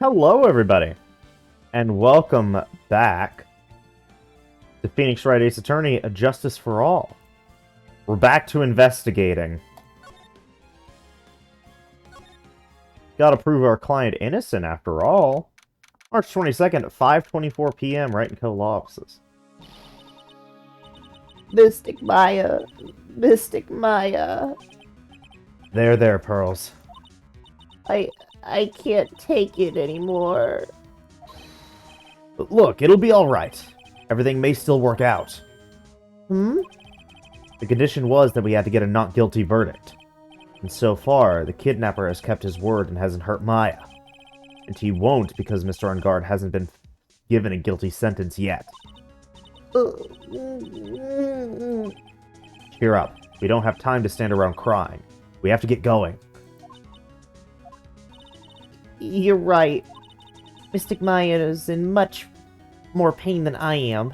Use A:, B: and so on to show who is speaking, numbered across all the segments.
A: Hello, everybody, and welcome back to Phoenix Wright Ace Attorney, A Justice for All. We're back to investigating. Gotta prove our client innocent, after all. March 22nd at 5:24 p.m. Wright & Co. Law Offices.
B: Mystic Maya. Mystic Maya.
A: There, Pearls.
B: I can't take it anymore.
A: But look, it'll be alright. Everything may still work out. The condition was that we had to get a not guilty verdict. And so far, the kidnapper has kept his word and hasn't hurt Maya. And he won't because Mr. On Guard hasn't been given a guilty sentence yet. Cheer up. We don't have time to stand around crying. We have to get going.
B: You're right. Mystic Maya is in much more pain than I am.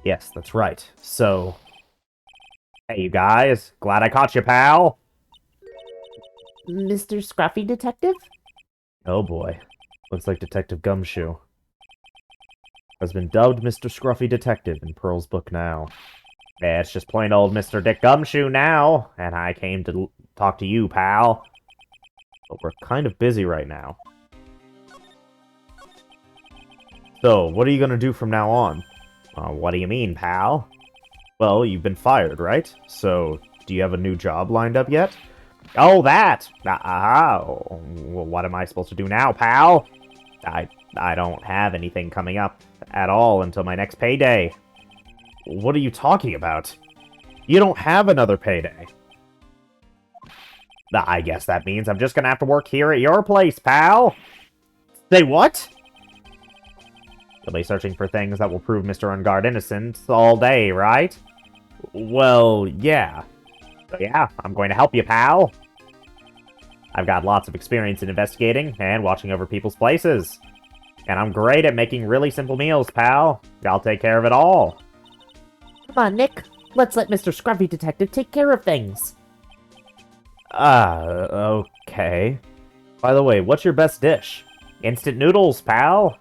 A: Yes, that's right. So... Hey, you guys. Glad I caught you, pal.
B: Mr. Scruffy Detective?
A: Oh boy. Looks like Detective Gumshoe has been dubbed Mr. Scruffy Detective in Pearl's book now. Yeah, it's just plain old Mr. Dick Gumshoe now, and I came to talk to you, pal. But we're kind of busy right now. So, what are you gonna do from now on? What do you mean, pal? Well, you've been fired, right? So, do you have a new job lined up yet? Oh, that! Well, what am I supposed to do now, pal? I don't have anything coming up at all until my next payday. What are you talking about? You don't have another payday. I guess that means I'm just gonna have to work here at your place, pal. Say what? You'll be searching for things that will prove Mr. On Guard innocent all day, right? Well, yeah. So yeah, I'm going to help you, pal. I've got lots of experience in investigating and watching over people's places. And I'm great at making really simple meals, pal. I'll take care of it all.
B: Come on, Nick. Let's let Mr. Scruffy Detective take care of things.
A: Okay. By the way, what's your best dish? Instant noodles, pal.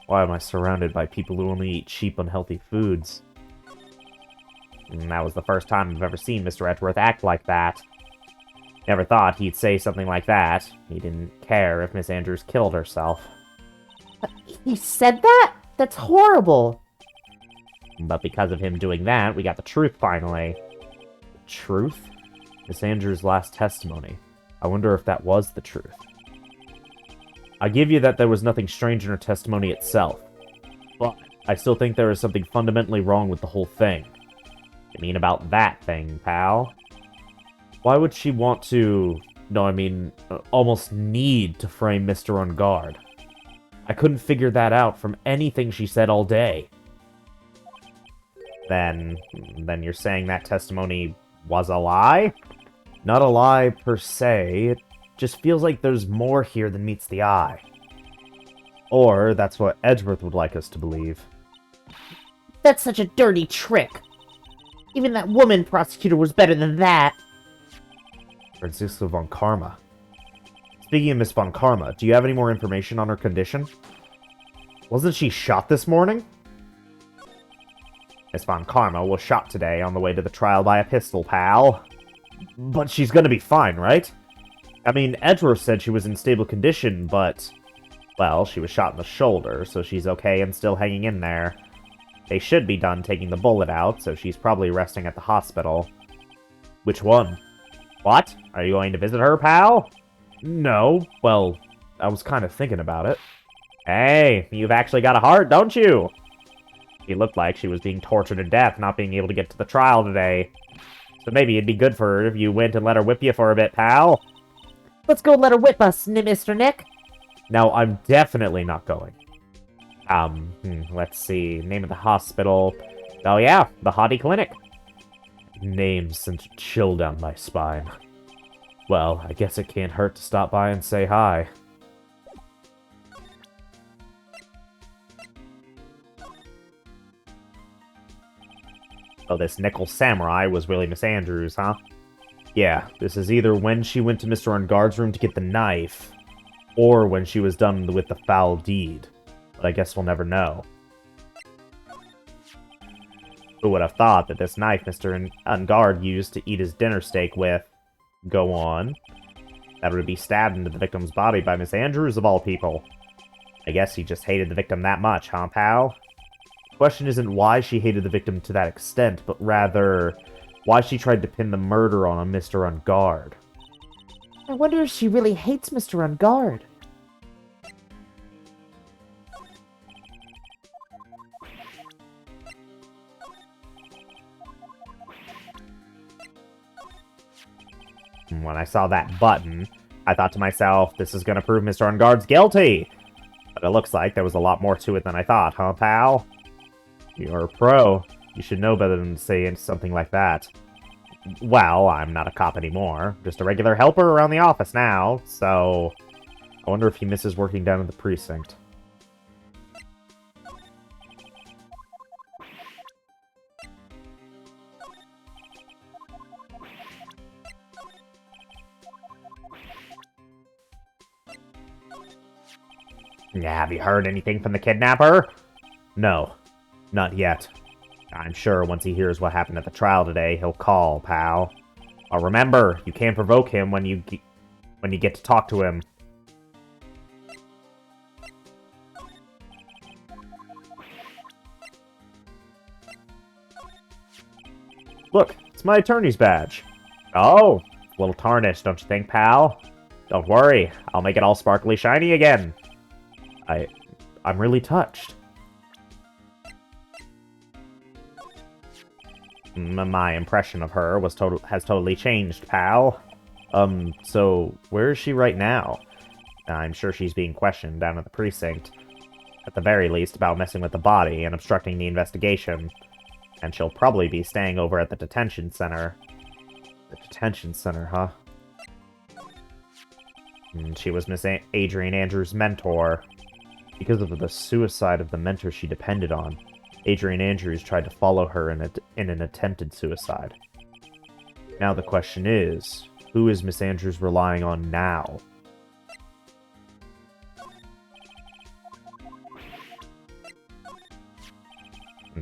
A: Why am I surrounded by people who only eat cheap, unhealthy foods? And that was the first time I've ever seen Mr. Edgeworth act like that. Never thought he'd say something like that. He didn't care if Miss Andrews killed herself.
B: He said that? That's horrible.
A: But because of him doing that, we got the truth finally. The truth? Miss Andrews' last testimony. I wonder if that was the truth. I give you that there was nothing strange in her testimony itself. But I still think there is something fundamentally wrong with the whole thing. You mean about that thing, pal? Why would she want to... No, I mean, almost need to frame Mr. On Guard? I couldn't figure that out from anything she said all day. Then you're saying that testimony was a lie? Not a lie per se, it just feels like there's more here than meets the eye. Or that's what Edgeworth would like us to believe.
B: That's such a dirty trick. Even that woman prosecutor was better than that.
A: Francisco von Karma. Speaking of Miss von Karma, do you have any more information on her condition? Wasn't she shot this morning? Miss von Karma was shot today on the way to the trial by a pistol, pal. But she's gonna be fine, right? I mean, Edgeworth said she was in stable condition, but... Well, she was shot in the shoulder, so she's okay and still hanging in there. They should be done taking the bullet out, so she's probably resting at the hospital. Which one? What? Are you going to visit her, pal? No. Well, I was kind of thinking about it. Hey, you've actually got a heart, don't you? She looked like she was being tortured to death, not being able to get to the trial today. So maybe it'd be good for her if you went and let her whip you for a bit, pal.
B: Let's go let her whip us, Mr. Nick.
A: No, I'm definitely not going. Let's see. Name of the hospital. Oh yeah, the Hottie Clinic. Name sent a chill down my spine. Well, I guess it can't hurt to stop by and say hi. Oh, this Nickel Samurai was really Miss Andrews, huh? Yeah, this is either when she went to Mr. On Guard's room to get the knife, or when she was done with the foul deed. But I guess we'll never know. Who would have thought that this knife Mr. Ungard used to eat his dinner steak with? Go on. That would be stabbed into the victim's body by Miss Andrews, of all people. I guess he just hated the victim that much, huh, pal? The question isn't why she hated the victim to that extent, but rather why she tried to pin the murder on a Mr. Ungard.
B: I wonder if she really hates Mr. Ungard.
A: When I saw that button, I thought to myself, this is gonna prove Mr. Ungard's guilty! But it looks like there was a lot more to it than I thought, huh, pal? You're a pro. You should know better than to say something like that. Well, I'm not a cop anymore. Just a regular helper around the office now, so... I wonder if he misses working down at the precinct. Have you heard anything from the kidnapper? No, not yet. I'm sure once he hears what happened at the trial today, he'll call, pal. Remember, you can't provoke him when you get to talk to him. Look, it's my attorney's badge. Oh, a little tarnished, don't you think, pal? Don't worry, I'll make it all sparkly shiny again. I'm really touched. My impression of her has totally changed, pal. So where is she right now? I'm sure she's being questioned down at the precinct. At the very least, about messing with the body and obstructing the investigation. And she'll probably be staying over at the detention center. The detention center, huh? She was Miss Adrian Andrews' mentor. Because of the suicide of the mentor she depended on, Adrian Andrews tried to follow her in an attempted suicide. Now the question is, who is Miss Andrews relying on now?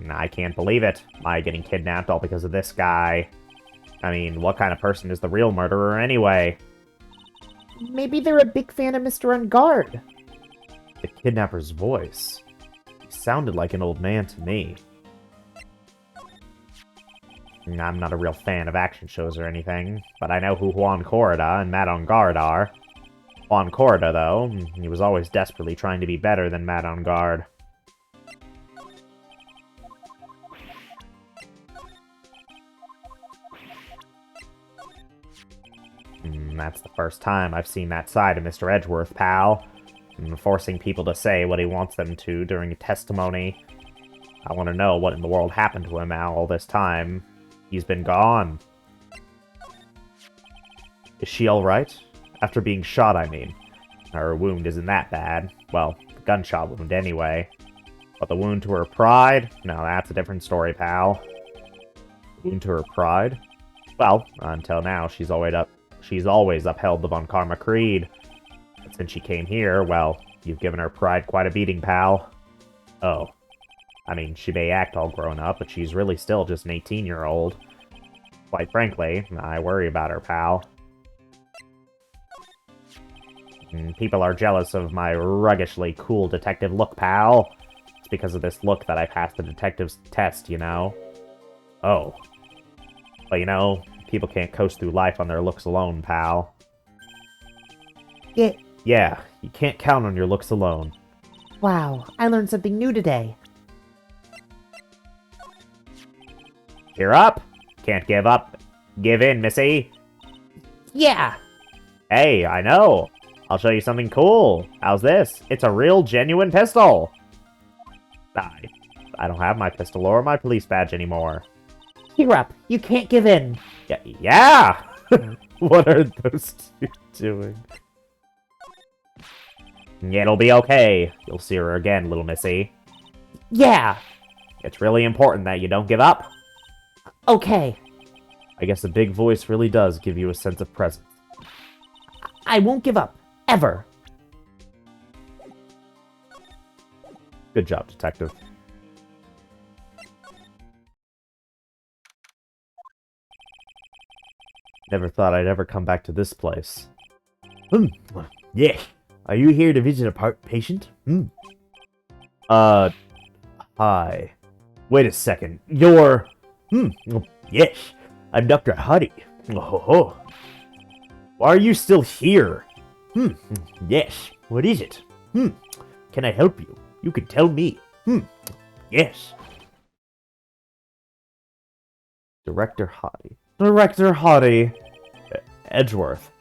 A: I can't believe it. My getting kidnapped all because of this guy. I mean, what kind of person is the real murderer anyway?
B: Maybe they're a big fan of Mr. Ungard.
A: The kidnapper's voice. He sounded like an old man to me. I'm not a real fan of action shows or anything, but I know who Juan Corrida and Madame Guard are. Juan Corrida, though, he was always desperately trying to be better than Madame Guard. That's the first time I've seen that side of Mr. Edgeworth, pal. Forcing people to say what he wants them to during a testimony. I want to know what in the world happened to him all this time. He's been gone. Is she alright? After being shot, I mean. Her wound isn't that bad. Well, the gunshot wound anyway. But the wound to her pride? No, that's a different story, pal. Wound to her pride? Well, until now, she's always upheld the Von Karma Creed. But since she came here, well, you've given her pride quite a beating, pal. Oh. I mean, she may act all grown up, but she's really still just an 18-year-old. Quite frankly, I worry about her, pal. People are jealous of my ruggishly cool detective look, pal. It's because of this look that I passed the detective's test, you know? Oh. But you know, people can't coast through life on their looks alone, pal. Yeah, you can't count on your looks alone.
B: Wow, I learned something new today.
A: Cheer up! Can't give up. Give in, missy.
B: Yeah!
A: Hey, I know. I'll show you something cool. How's this? It's a real, genuine pistol. I don't have my pistol or my police badge anymore.
B: Cheer up, you can't give in.
A: Yeah! What are those two doing? It'll be okay. You'll see her again, little missy.
B: Yeah!
A: It's really important that you don't give up.
B: Okay.
A: I guess a big voice really does give you a sense of presence.
B: I won't give up. Ever.
A: Good job, detective. Never thought I'd ever come back to this place. Yes. Are you here to visit a patient? Hi. Wait a second. You're... Yes. I'm Dr. Huddy. Oh. Why are you still here? Yes. What is it? Can I help you? You can tell me. Yes. Director Huddy. Director Huddy. Edgeworth.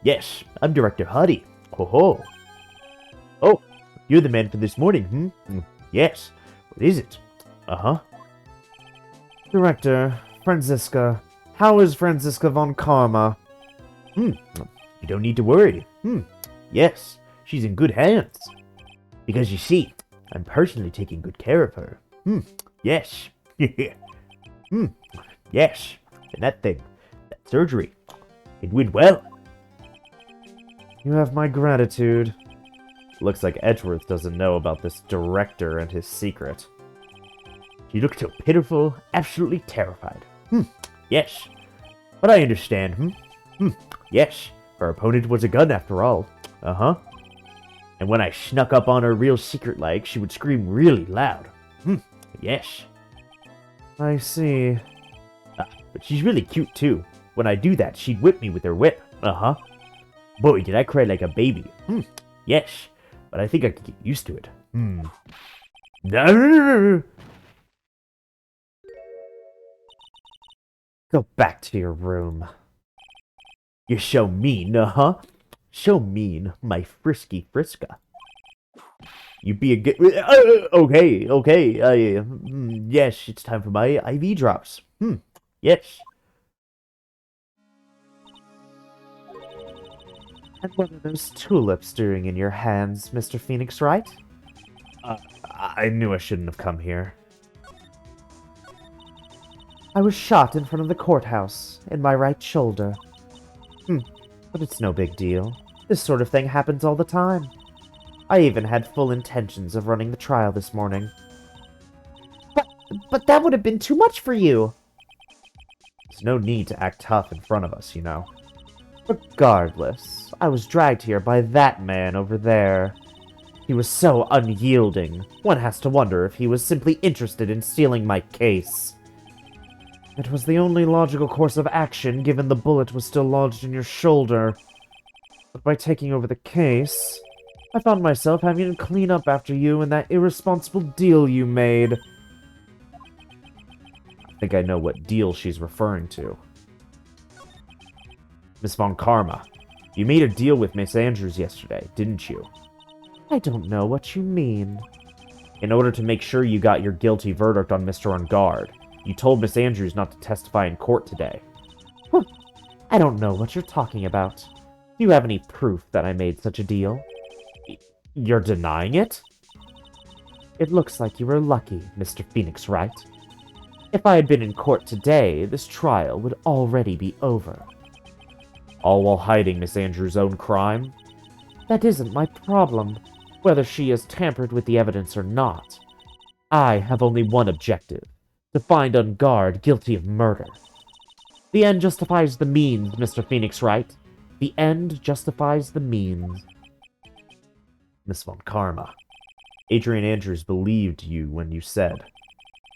A: Yes, I'm Director Huddy. Oh, you're the man for this morning, Yes. What is it? Director, Franziska. How is Franziska von Karma? You don't need to worry. Yes, she's in good hands. Because you see, I'm personally taking good care of her. Yes. Yes. And that surgery, it went well. You have my gratitude. Looks like Edgeworth doesn't know about this director and his secret. She looked so pitiful, absolutely terrified. Yes. But I understand, Yes. Her opponent was a gun after all. And when I snuck up on her real secret-like, she would scream really loud. Yes. I see. But she's really cute, too. When I do that, she'd whip me with her whip. Boy, did I cry like a baby. Yes. But I think I could get used to it. Go back to your room. You're so mean, So mean, my frisky Friska. You be a good... Okay. Yes, it's time for my IV drops. Yes. And what are those tulips doing in your hands, Mr. Phoenix Wright? I knew I shouldn't have come here. I was shot in front of the courthouse, in my right shoulder. But it's no big deal. This sort of thing happens all the time. I even had full intentions of running the trial this morning.
B: But that would have been too much for you.
A: There's no need to act tough in front of us, you know. Regardless, I was dragged here by that man over there. He was so unyielding, one has to wonder if he was simply interested in stealing my case. It was the only logical course of action, given the bullet was still lodged in your shoulder. But by taking over the case, I found myself having to clean up after you and that irresponsible deal you made. I think I know what deal she's referring to. Miss Von Karma, you made a deal with Miss Andrews yesterday, didn't you?
B: I don't know what you mean.
A: In order to make sure you got your guilty verdict on Mr. On Guard, you told Miss Andrews not to testify in court today.
B: I don't know what you're talking about. Do you have any proof that I made such a deal?
A: You're denying it?
B: It looks like you were lucky, Mr. Phoenix Wright. If I had been in court today, this trial would already be over.
A: All while hiding Miss Andrews' own crime?
B: That isn't my problem, whether she has tampered with the evidence or not. I have only one objective, to find On Guard guilty of murder. The end justifies the means, Mr. Phoenix Wright. The end justifies the means.
A: Miss Von Karma, Adrian Andrews believed you when you said,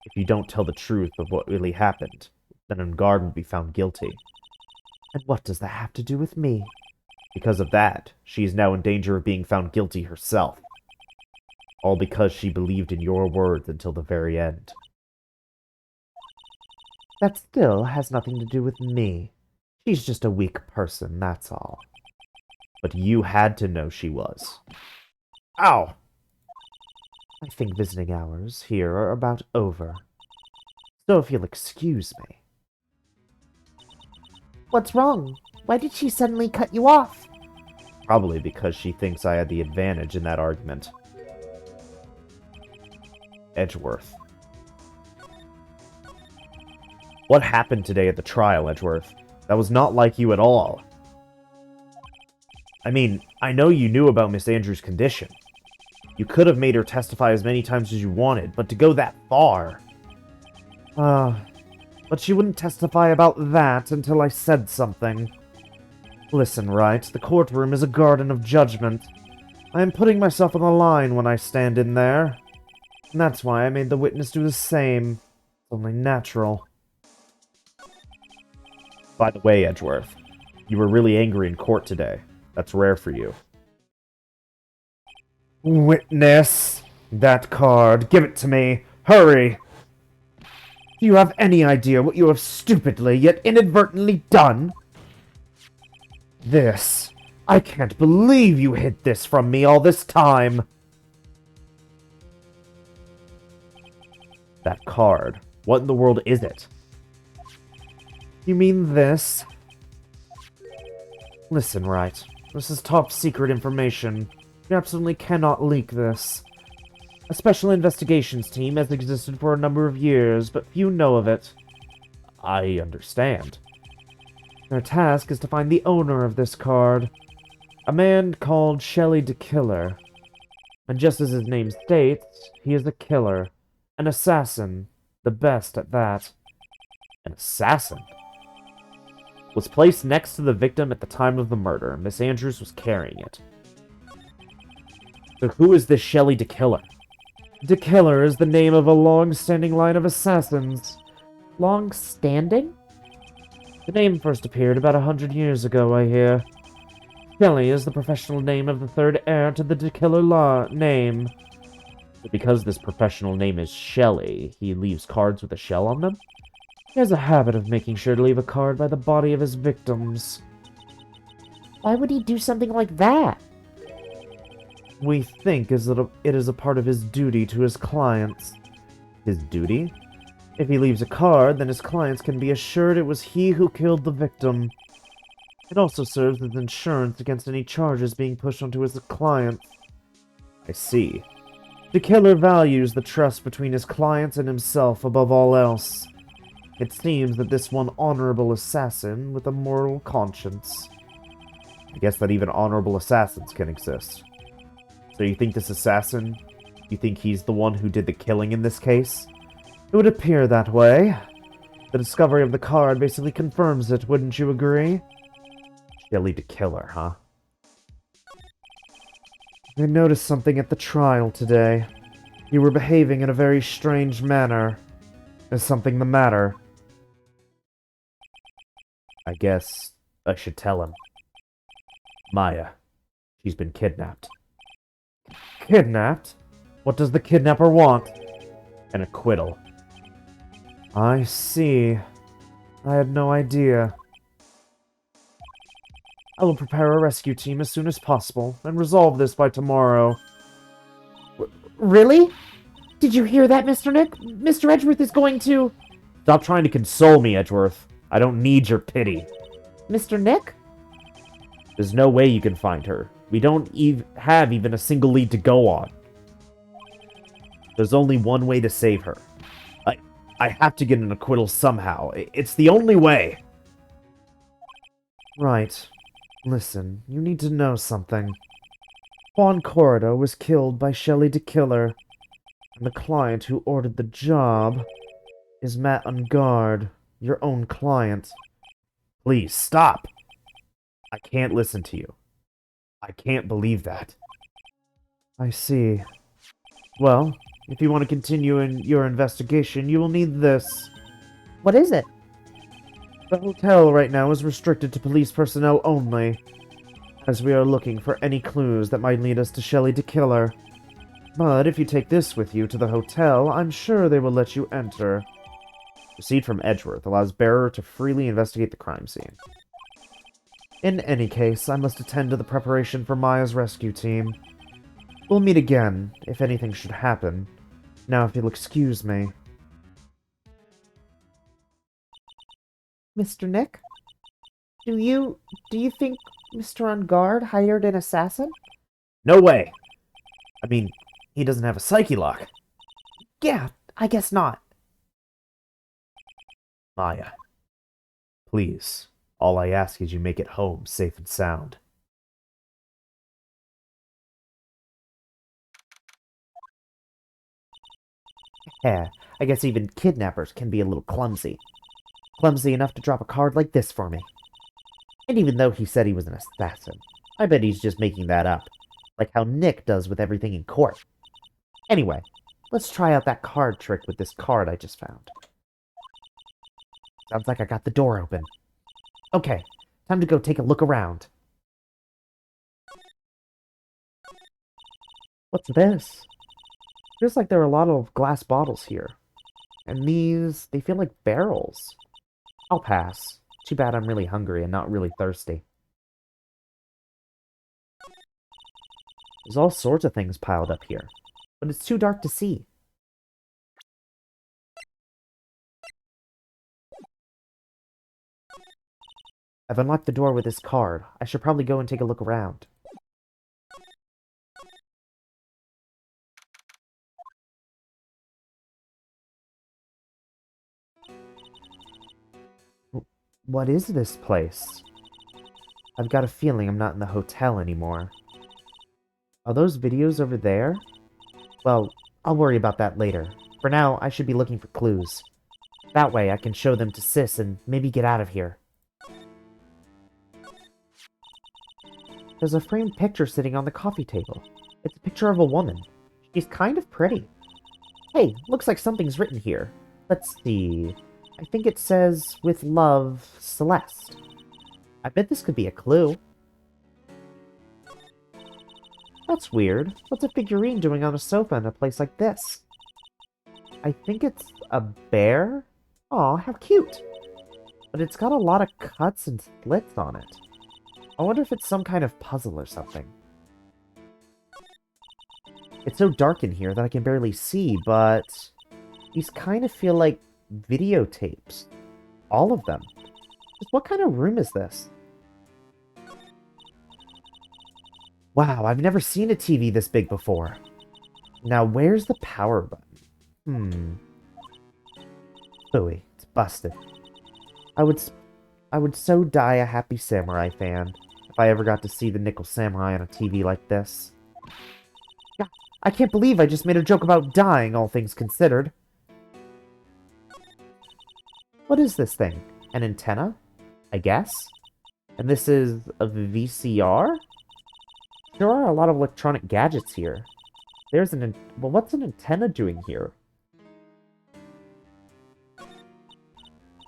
A: if you don't tell the truth of what really happened, then On Guard will be found guilty.
B: And what does that have to do with me?
A: Because of that, she is now in danger of being found guilty herself. All because she believed in your words until the very end.
B: That still has nothing to do with me. She's just a weak person, that's all.
A: But you had to know she was. Ow!
B: I think visiting hours here are about over. So if you'll excuse me. What's wrong? Why did she suddenly cut you off?
A: Probably because she thinks I had the advantage in that argument. Edgeworth. What happened today at the trial, Edgeworth? That was not like you at all. I mean, I know you knew about Miss Andrews' condition. You could have made her testify as many times as you wanted, but to go that far...
B: But she wouldn't testify about that until I said something. Listen, Wright, the courtroom is a garden of judgment. I am putting myself on the line when I stand in there. And that's why I made the witness do the same. It's only natural.
A: By the way, Edgeworth, you were really angry in court today. That's rare for you.
B: Witness! That card. Give it to me. Hurry! Do you have any idea what you have stupidly, yet inadvertently done? This. I can't believe you hid this from me all this time.
A: That card. What in the world is it?
B: You mean this? Listen, Wright. This is top secret information. You absolutely cannot leak this. A special investigations team has existed for a number of years, but few know of it.
A: I understand.
B: Their task is to find the owner of this card. A man called Shelley the Killer. And just as his name states, he is a killer. An assassin. The best at that.
A: An assassin? Was placed next to the victim at the time of the murder. Miss Andrews was carrying it. So who is this Shelley the Killer?
B: The Killer is the name of a long-standing line of assassins.
C: Long-standing?
B: The name first appeared about 100 years ago, I hear. Shelley is the professional name of the third heir to the Killer name.
A: But because this professional name is Shelley, he leaves cards with a shell on them?
B: He has a habit of making sure to leave a card by the body of his victims.
C: Why would he do something like that?
B: We think it is a part of his duty to his clients.
A: His duty?
B: If he leaves a card, then his clients can be assured it was he who killed the victim. It also serves as insurance against any charges being pushed onto his clients.
A: I see.
B: The Killer values the trust between his clients and himself above all else. It seems that this one honorable assassin with a moral conscience.
A: I guess that even honorable assassins can exist. So you think this assassin, you think he's the one who did the killing in this case?
B: It would appear that way. The discovery of the card basically confirms it, wouldn't you agree?
A: Shelley the Killer, huh?
B: I noticed something at the trial today. You were behaving in a very strange manner. Is something the matter?
A: I guess I should tell him. Maya, she's been kidnapped.
B: Kidnapped? What does the kidnapper want?
A: An acquittal.
B: I see. I had no idea. I will prepare a rescue team as soon as possible and resolve this by tomorrow.
C: Really? Did you hear that, Mr. Nick? Mr. Edgeworth is going to...
A: Stop trying to console me, Edgeworth. I don't need your pity.
C: Mr. Nick?
A: There's no way you can find her. We don't have even a single lead to go on. There's only one way to save her. I have to get an acquittal somehow. It's the only way.
B: Right. Listen, you need to know something. Juan Corrido was killed by Shelley the Killer, and the client who ordered the job is Matt Ungard, your own client.
A: Please, stop! I can't listen to you. I can't believe that.
B: I see. Well, if you want to continue in your investigation, you will need this.
C: What is it?
B: The hotel right now is restricted to police personnel only, as we are looking for any clues that might lead us to Shelley the Killer. But if you take this with you to the hotel, I'm sure they will let you enter.
A: Receipt from Edgeworth allows bearer to freely investigate the crime scene.
B: In any case, I must attend to the preparation for Maya's rescue team. We'll meet again, if anything should happen. Now, if you'll excuse me.
C: Mr. Nick? Do you think Mr. Ungard hired an assassin?
A: No way! I mean, he doesn't have a psyche lock.
C: Yeah, I guess not.
A: Maya, please, all I ask is you make it home safe and sound.
C: Heh, I guess even kidnappers can be a little clumsy. Clumsy enough to drop a card like this for me. And even though he said he was an assassin, I bet he's just making that up. Like how Nick does with everything in court. Anyway, let's try out that card trick with this card I just found. Sounds like I got the door open. Okay, time to go take a look around. What's this? Feels like there are a lot of glass bottles here. And these, they feel like barrels. I'll pass. Too bad I'm really hungry and not really thirsty. There's all sorts of things piled up here, but it's too dark to see. I've unlocked the door with this card. I should probably go and take a look around. What is this place? I've got a feeling I'm not in the hotel anymore. Are those videos over there? Well, I'll worry about that later. For now, I should be looking for clues. That way I can show them to Sis and maybe get out of here. There's a framed picture sitting on the coffee table. It's a picture of a woman. She's kind of pretty. Hey, looks like something's written here. Let's see. I think it says, "With love, Celeste." I bet this could be a clue. That's weird. What's a figurine doing on a sofa in a place like this? I think it's a bear? Aw, how cute! But it's got a lot of cuts and slits on it. I wonder if it's some kind of puzzle or something. It's so dark in here that I can barely see, but these kind of feel like videotapes. All of them. Just what kind of room is this? Wow, I've never seen a TV this big before. Now, where's the power button? Phooey, it's busted. I would so die a happy samurai fan if I ever got to see the Nickel Samurai on a TV like this. God, I can't believe I just made a joke about dying, all things considered. What is this thing? An antenna? I guess? And this is a VCR? There are a lot of electronic gadgets here. There's well, what's an antenna doing here?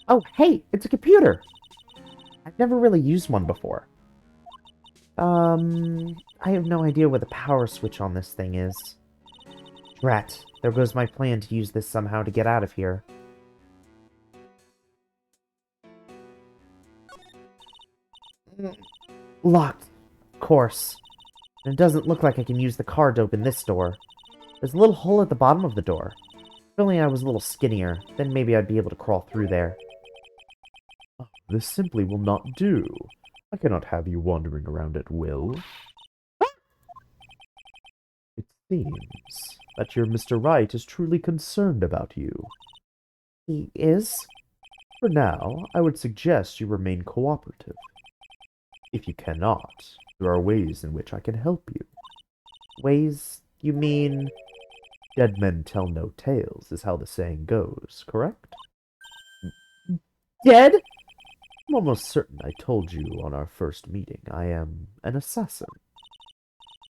C: Oh, hey, it's a computer! I've never really used one before. I have no idea where the power switch on this thing is. Drat, there goes my plan to use this somehow to get out of here. Locked, of course. And it doesn't look like I can use the card to open this door. There's a little hole at the bottom of the door. If only I was a little skinnier, then maybe I'd be able to crawl through there.
D: This simply will not do. I cannot have you wandering around at will. It seems that your Mr. Wright is truly concerned about you.
C: He is?
D: For now, I would suggest you remain cooperative. If you cannot, there are ways in which I can help you.
C: Ways? You mean...
D: Dead men tell no tales, is how the saying goes, correct?
C: Dead?
D: I'm almost certain I told you on our first meeting I am an assassin.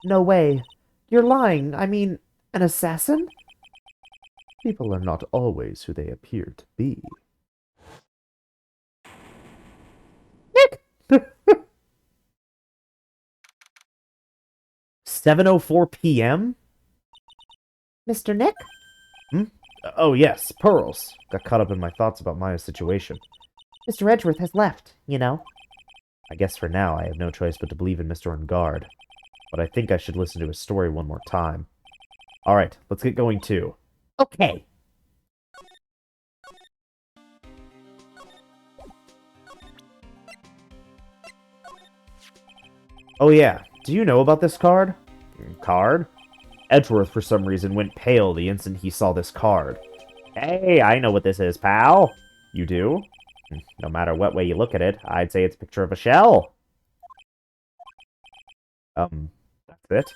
C: No way. You're lying. I mean, an assassin?
D: People are not always who they appear to be.
C: Nick!
A: 7:04 p.m.?
C: Mr. Nick?
A: Oh, yes, pearls. Got caught up in my thoughts about Maya's situation.
C: Mr. Edgeworth has left, you know.
A: I guess for now I have no choice but to believe in Mr. On Guard. But I think I should listen to his story one more time. Alright, let's get going too.
C: Okay.
A: Oh yeah, do you know about this card? Card? Edgeworth, for some reason, went pale the instant he saw this card. Hey, I know what this is, pal. You do? No matter what way you look at it, I'd say it's a picture of a shell. That's it?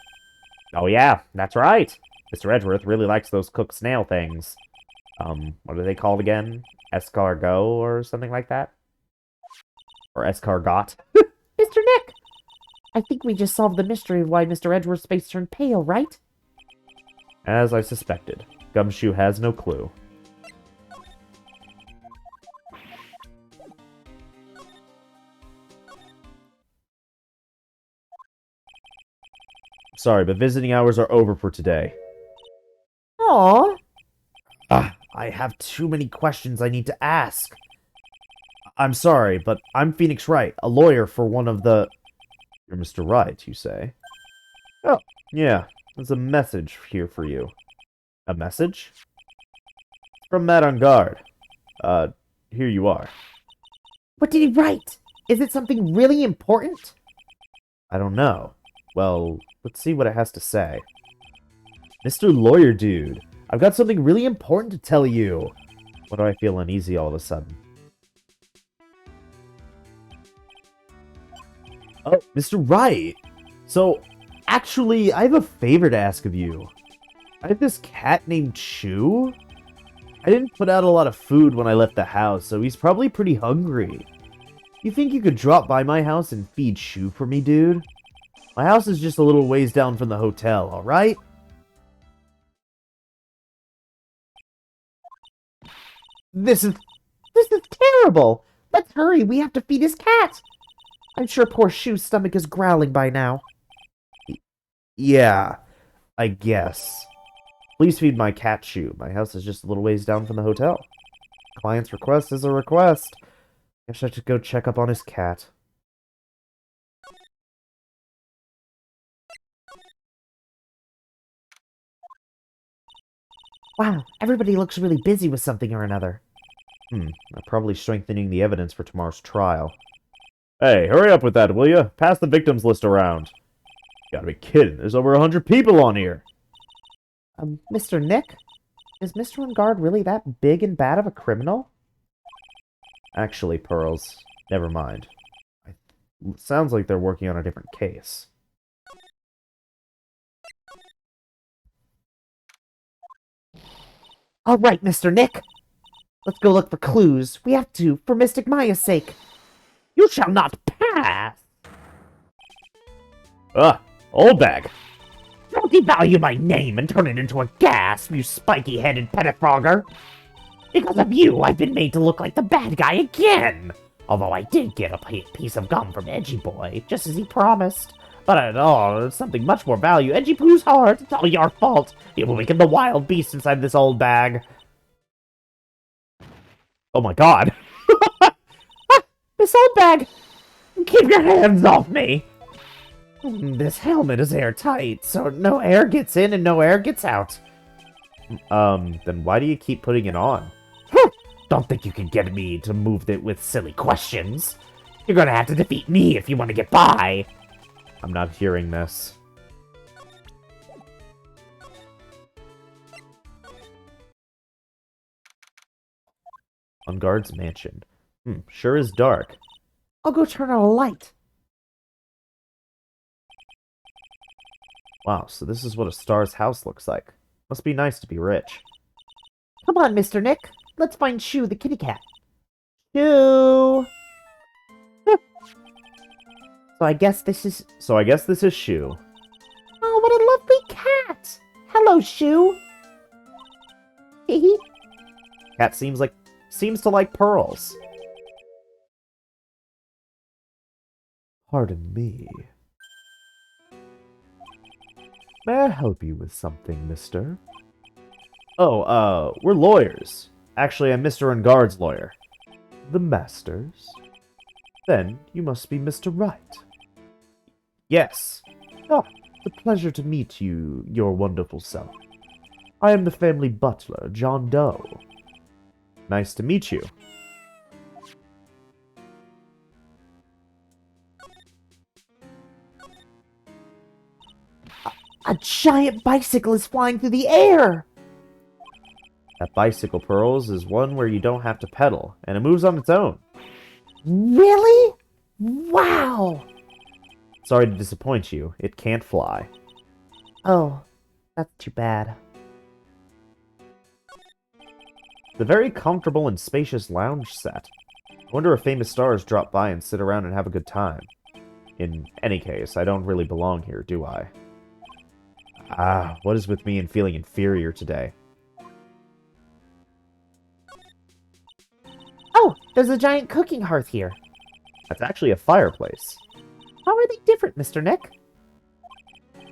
A: Oh yeah, that's right. Mr. Edgeworth really likes those cooked snail things. What are they called again? Escargot or something like that? Or escargot?
B: Mr. Nick! I think we just solved the mystery of why Mr. Edgeworth's face turned pale, right?
A: As I suspected, Gumshoe has no clue. Sorry, but visiting hours are over for today.
B: Aww.
C: I have too many questions I need to ask. I'm sorry, but I'm Phoenix Wright, a lawyer for one of the...
A: You're Mr. Wright, you say? Oh, yeah. There's a message here for you. A message? From Matt on guard. Here you are.
B: What did he write? Is it something really important?
A: I don't know. Well, let's see what it has to say. Mr. Lawyer Dude, I've got something really important to tell you. Why do I feel uneasy all of a sudden? Oh, Mr. Wright! So, actually, I have a favor to ask of you. I have this cat named Chew. I didn't put out a lot of food when I left the house, so he's probably pretty hungry. You think you could drop by my house and feed Chew for me, dude? My house is just a little ways down from the hotel, alright?
B: This is terrible! Let's hurry, we have to feed his cat! I'm sure poor Shoe's stomach is growling by now.
A: Yeah, I guess. Please feed my cat Chew. My house is just a little ways down from the hotel. Client's request is a request. Guess I should go check up on his cat.
B: Wow, everybody looks really busy with something or another.
A: They're probably strengthening the evidence for tomorrow's trial. Hey, hurry up with that, will you? Pass the victims list around. You gotta be kidding. There's over 100 people on here.
B: Mr. Nick? Is Mr. On Guard really that big and bad of a criminal?
A: Actually, Pearls, never mind. Sounds like they're working on a different case.
B: All right, Mr. Nick. Let's go look for clues. We have to, for Mystic Maya's sake. You shall not pass!
A: Old bag.
B: Don't devalue my name and turn it into a gasp, you spiky-headed pettifrogger! Because of you, I've been made to look like the bad guy again! Although I did get a piece of gum from Edgy Boy, just as he promised. But something much more value. Edgy Poo's heart, it's all your fault. You awakened the wild beast inside this old bag.
A: Oh my god.
B: This old bag! Keep your hands off me! This helmet is airtight, so no air gets in and no air gets out.
A: Then why do you keep putting it on?
B: Don't think you can get me to move it with silly questions. You're gonna have to defeat me if you want to get by.
A: I'm not hearing this. On guard's mansion. Sure is dark.
B: I'll go turn on a light.
A: Wow, so this is what a star's house looks like. Must be nice to be rich.
B: Come on, Mr. Nick. Let's find Shoo the kitty cat. Shoo! So I guess this is
A: Shoo.
B: Oh, what a lovely cat! Hello, Shoo. Hehe.
A: Cat seems to like pearls. Pardon me. May I help you with something, mister? Oh, we're lawyers. Actually, I'm Mr. Unguard's lawyer. The Master's? Then you must be Mr. Wright. Yes. Ah, the pleasure to meet you, your wonderful self. I am the family butler, John Doe. Nice to meet you.
B: A giant bicycle is flying through the air!
A: That bicycle, Pearls, is one where you don't have to pedal, and it moves on its own.
B: Really? Wow!
A: Sorry to disappoint you, it can't fly.
B: Oh, that's too bad.
A: It's a very comfortable and spacious lounge set. I wonder if famous stars drop by and sit around and have a good time. In any case, I don't really belong here, do I? Ah, what is with me and feeling inferior today?
C: Oh, there's a giant cooking hearth here.
A: That's actually a fireplace.
C: How are they different, Mr. Nick?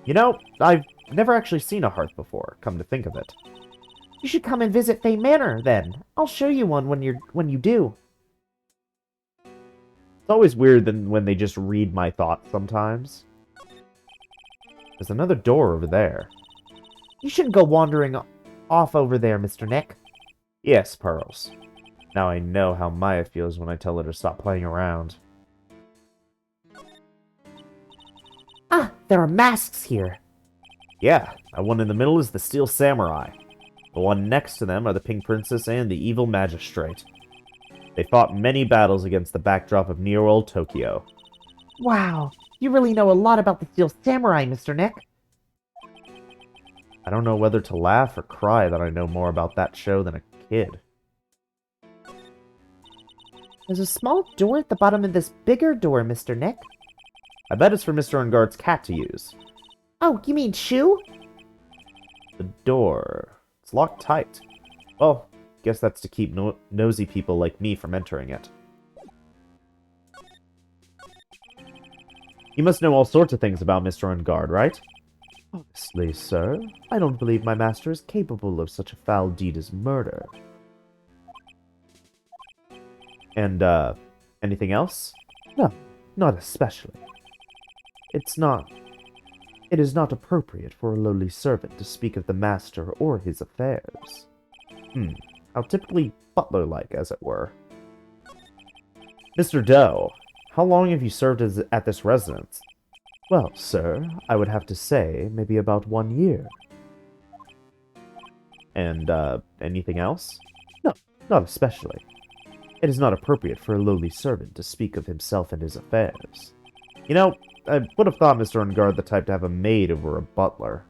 A: You know, I've never actually seen a hearth before, come to think of it.
C: You should come and visit Fay Manor, then. I'll show you one when you do.
A: It's always weird when they just read my thoughts sometimes. There's another door over there.
C: You shouldn't go wandering off over there, Mr. Nick.
A: Yes, Pearls. Now I know how Maya feels when I tell her to stop playing around.
C: Ah, there are masks here.
A: Yeah, that one in the middle is the Steel Samurai. The one next to them are the Pink Princess and the Evil Magistrate. They fought many battles against the backdrop of near-old Tokyo.
C: Wow, you really know a lot about the Steel Samurai, Mr. Nick.
A: I don't know whether to laugh or cry that I know more about that show than a kid.
C: There's a small door at the bottom of this bigger door, Mr. Nick.
A: I bet it's for Mr. Ungard's cat to use.
C: Oh, you mean Shu?
A: The door. It's locked tight. Well, guess that's to keep nosy people like me from entering it. You must know all sorts of things about Mr. Ungard, right?
D: Honestly, sir, I don't believe my master is capable of such a foul deed as murder.
A: And, anything else?
D: No, not especially. It is not appropriate for a lowly servant to speak of the master or his affairs.
A: How typically butler-like, as it were. Mr. Doe, how long have you served at this residence?
D: Well, sir, I would have to say maybe about 1 year.
A: And, anything else?
D: No, not especially. It is not appropriate for a lowly servant to speak of himself and his affairs.
A: You know, I would have thought Mr. Ungard the type to have a maid over a butler.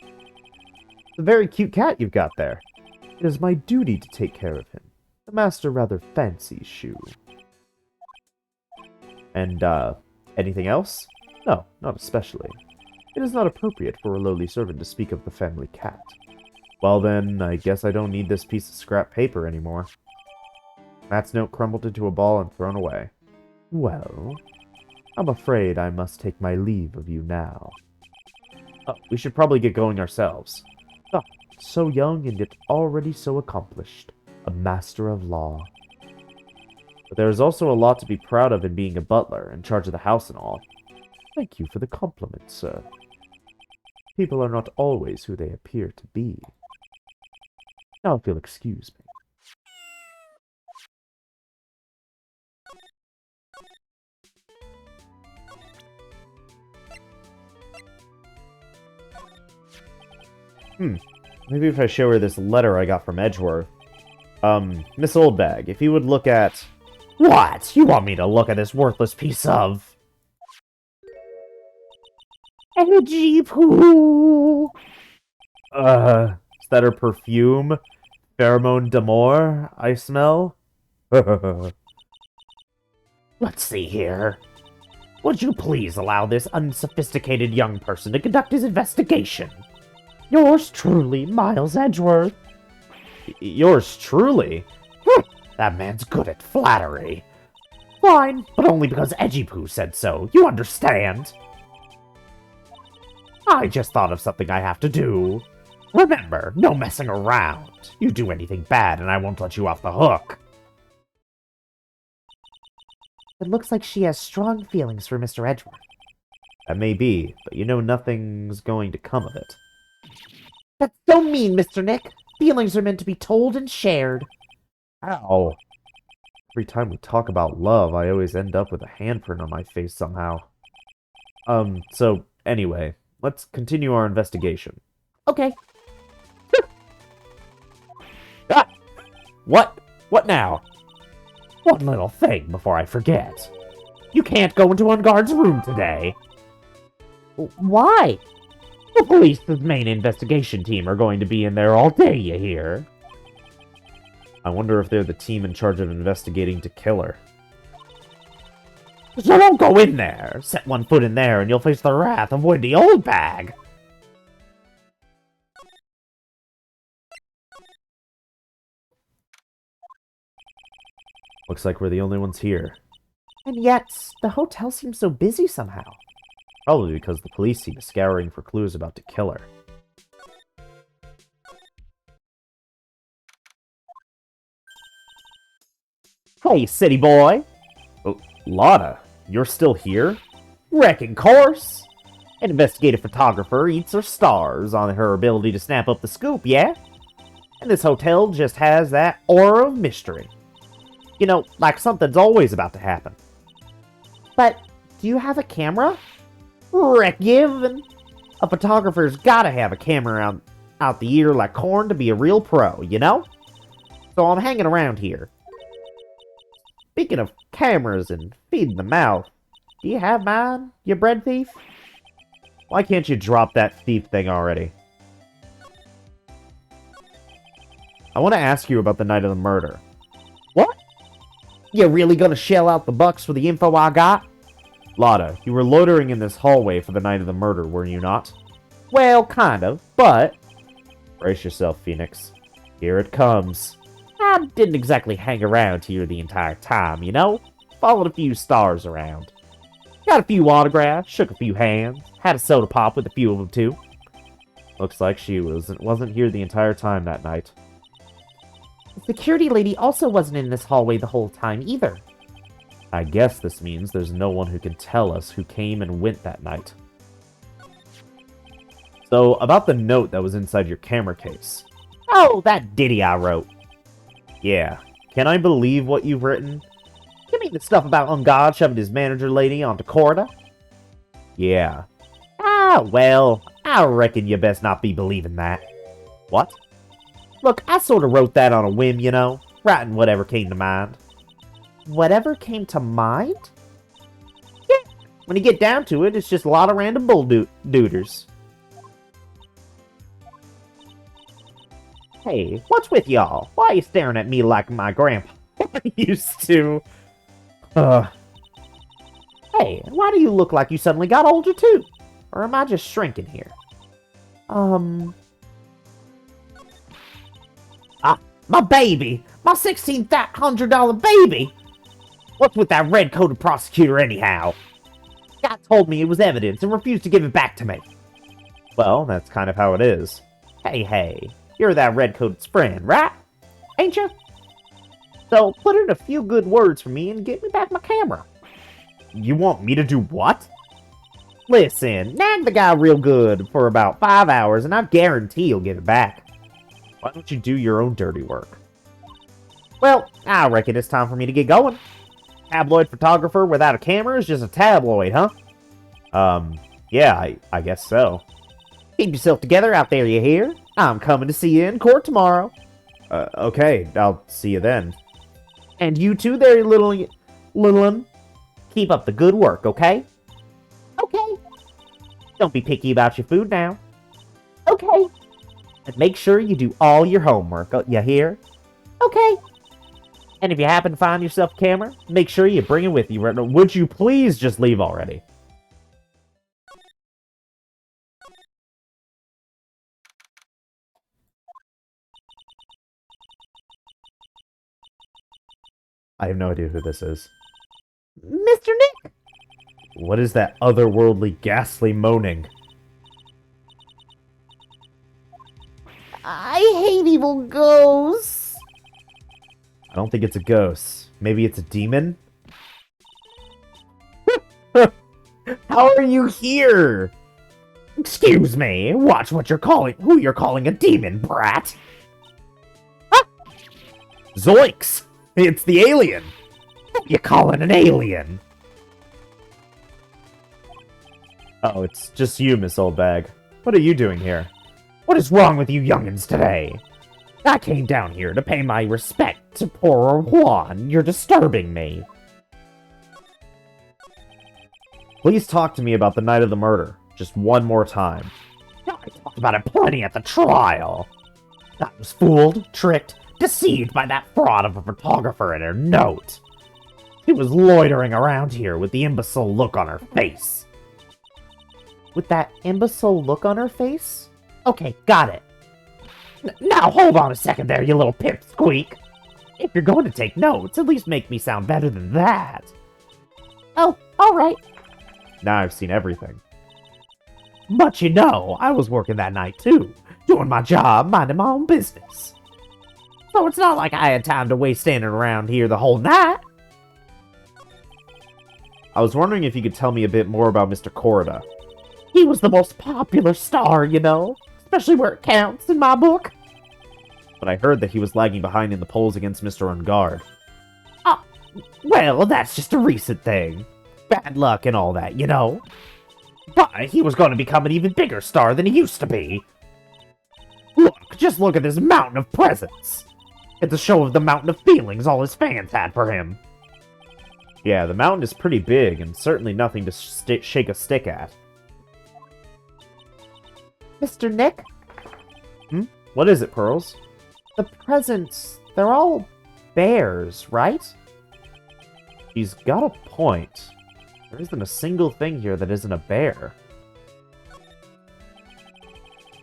A: It's a very cute cat you've got there.
D: It is my duty to take care of him. The master rather fancies Shu.
A: And, anything else?
D: No, not especially. It is not appropriate for a lowly servant to speak of the family cat.
A: Well then, I guess I don't need this piece of scrap paper anymore. Matt's note crumbled into a ball and thrown away.
D: Well, I'm afraid I must take my leave of you now.
A: We should probably get going ourselves.
D: So young and yet already so accomplished. A master of law.
A: But there is also a lot to be proud of in being a butler, in charge of the house and all.
D: Thank you for the compliment, sir. People are not always who they appear to be. Now, if you'll excuse me.
A: Maybe if I show her this letter I got from Edgeworth. Miss Oldbag, if you would look at...
C: What? You want me to look at this worthless piece of... Edgy poo?
A: Is that her perfume? Pheromone d'amour, I smell?
C: Let's see here. Would you please allow this unsophisticated young person to conduct his investigation? Yours truly, Miles Edgeworth.
A: Yours truly?
C: That man's good at flattery. Fine, but only because Edgypoo said so. You understand? I just thought of something I have to do. Remember, no messing around. You do anything bad and I won't let you off the hook. It looks like she has strong feelings for Mr. Edgeworth.
A: That may be, but you know nothing's going to come of it.
C: That's so mean, Mr. Nick. Feelings are meant to be told and shared.
A: Ow. Every time we talk about love, I always end up with a handprint on my face somehow. So, anyway, let's continue our investigation.
C: Okay.
A: Ah! What? What now?
C: One little thing before I forget. You can't go into Ungard's room today. Why? The police's main investigation team are going to be in there all day, you hear?
A: I wonder if they're the team in charge of investigating to kill her.
C: So don't go in there. Set one foot in there and you'll face the wrath of Wendy Oldbag.
A: Looks like we're the only ones here.
C: And yet, the hotel seems so busy somehow.
A: Probably because the police team is scouring for clues about to kill her.
C: Hey, city boy.
A: Oh, Lotta, you're still here?
C: Wrecking course. An investigative photographer eats her stars on her ability to snap up the scoop, yeah? And this hotel just has that aura of mystery. You know, like something's always about to happen. But, do you have a camera? Wreck given. A photographer's gotta have a camera out the ear like corn to be a real pro, you know? So I'm hanging around here. Speaking of cameras and feeding the mouth, do you have mine, you bread thief?
A: Why can't you drop that thief thing already? I want to ask you about the night of the murder.
C: What? You really gonna shell out the bucks for the info I got?
A: Lotta, you were loitering in this hallway for the night of the murder, were you not?
C: Well, kind of, but
A: Brace yourself, Phoenix. Here it comes.
C: I didn't exactly hang around here the entire time, you know? Followed a few stars around. Got a few autographs, shook a few hands, had a soda pop with a few of them too.
A: Looks like she wasn't here the entire time that night.
C: The security lady also wasn't in this hallway the whole time either.
A: I guess this means there's no one who can tell us who came and went that night. So, about the note that was inside your camera case.
C: Oh, that ditty I wrote.
A: Yeah. Can I believe what you've written?
C: You mean the stuff about Ungod shoving his manager lady onto Corda?
A: Yeah.
C: Ah, well, I reckon you best not be believing that.
A: What?
C: Look, I sort of wrote that on a whim, you know? Writing whatever came to mind. Whatever came to mind? Yeah, when you get down to it, it's just a lot of random bull-dooters. Hey, what's with y'all? Why are you staring at me like my grandpa used to? Hey, why do you look like you suddenly got older too? Or am I just shrinking here? My baby! My $1,600 baby! What's with that red-coated prosecutor anyhow? Guy told me it was evidence and refused to give it back to me.
A: Well, that's kind of how it is.
C: Hey, you're that red-coated's friend, right? Ain't you? So, put in a few good words for me and get me back my camera.
A: You want me to do what?
C: Listen, nag the guy real good for about 5 hours and I guarantee he'll give it back.
A: Why don't you do your own dirty work?
C: Well, I reckon it's time for me to get going. Tabloid photographer without a camera is just a tabloid, huh?
A: Yeah, I guess so.
C: Keep yourself together out there, you hear? I'm coming to see you in court tomorrow.
A: Okay, I'll see you then.
C: And you too there, little one. Keep up the good work, okay? Okay. Don't be picky about your food now. Okay. And make sure you do all your homework, you hear? Okay. And if you happen to find yourself a camera, make sure you bring it with you.
A: Would you please just leave already? I have no idea who this is.
C: Mr. Nick!
A: What is that otherworldly, ghastly moaning?
C: I hate evil ghosts.
A: I don't think it's a ghost. Maybe it's a demon?
C: How are you here? Excuse me, watch who you're calling a demon, brat.
A: Zoinks! It's the alien!
C: Who you calling an alien?
A: Oh, it's just you, Miss Oldbag. What are you doing here?
C: What is wrong with you youngins today? I came down here to pay my respect to poor Juan. You're disturbing me.
A: Please talk to me about the night of the murder. Just one more time.
C: I talked about it plenty at the trial. I was fooled, tricked,
A: deceived by that fraud of a photographer and her note. She was loitering around here with the imbecile look on her face.
C: With that imbecile look on her face? Okay, got it.
A: Now hold on a second there, you little pipsqueak. If you're going to take notes, at least make me sound better than that.
C: Oh, alright.
A: Now I've seen everything. But you know, I was working that night too, doing my job, minding my own business. So it's not like I had time to waste standing around here the whole night. I was wondering if you could tell me a bit more about Mr. Corrida. He was the most popular star, you know, especially where it counts in my book. But I heard that he was lagging behind in the polls against Mr. Ungard. Ah, well, that's just a recent thing. Bad luck and all that, you know. But he was going to become an even bigger star than he used to be. Look, just look at this mountain of presents. It's a show of the mountain of feelings all his fans had for him. Yeah, the mountain is pretty big and certainly nothing to shake a stick at.
C: Mr. Nick?
A: What is it, Pearls?
C: The presents, they're all bears, right?
A: She's got a point. There isn't a single thing here that isn't a bear.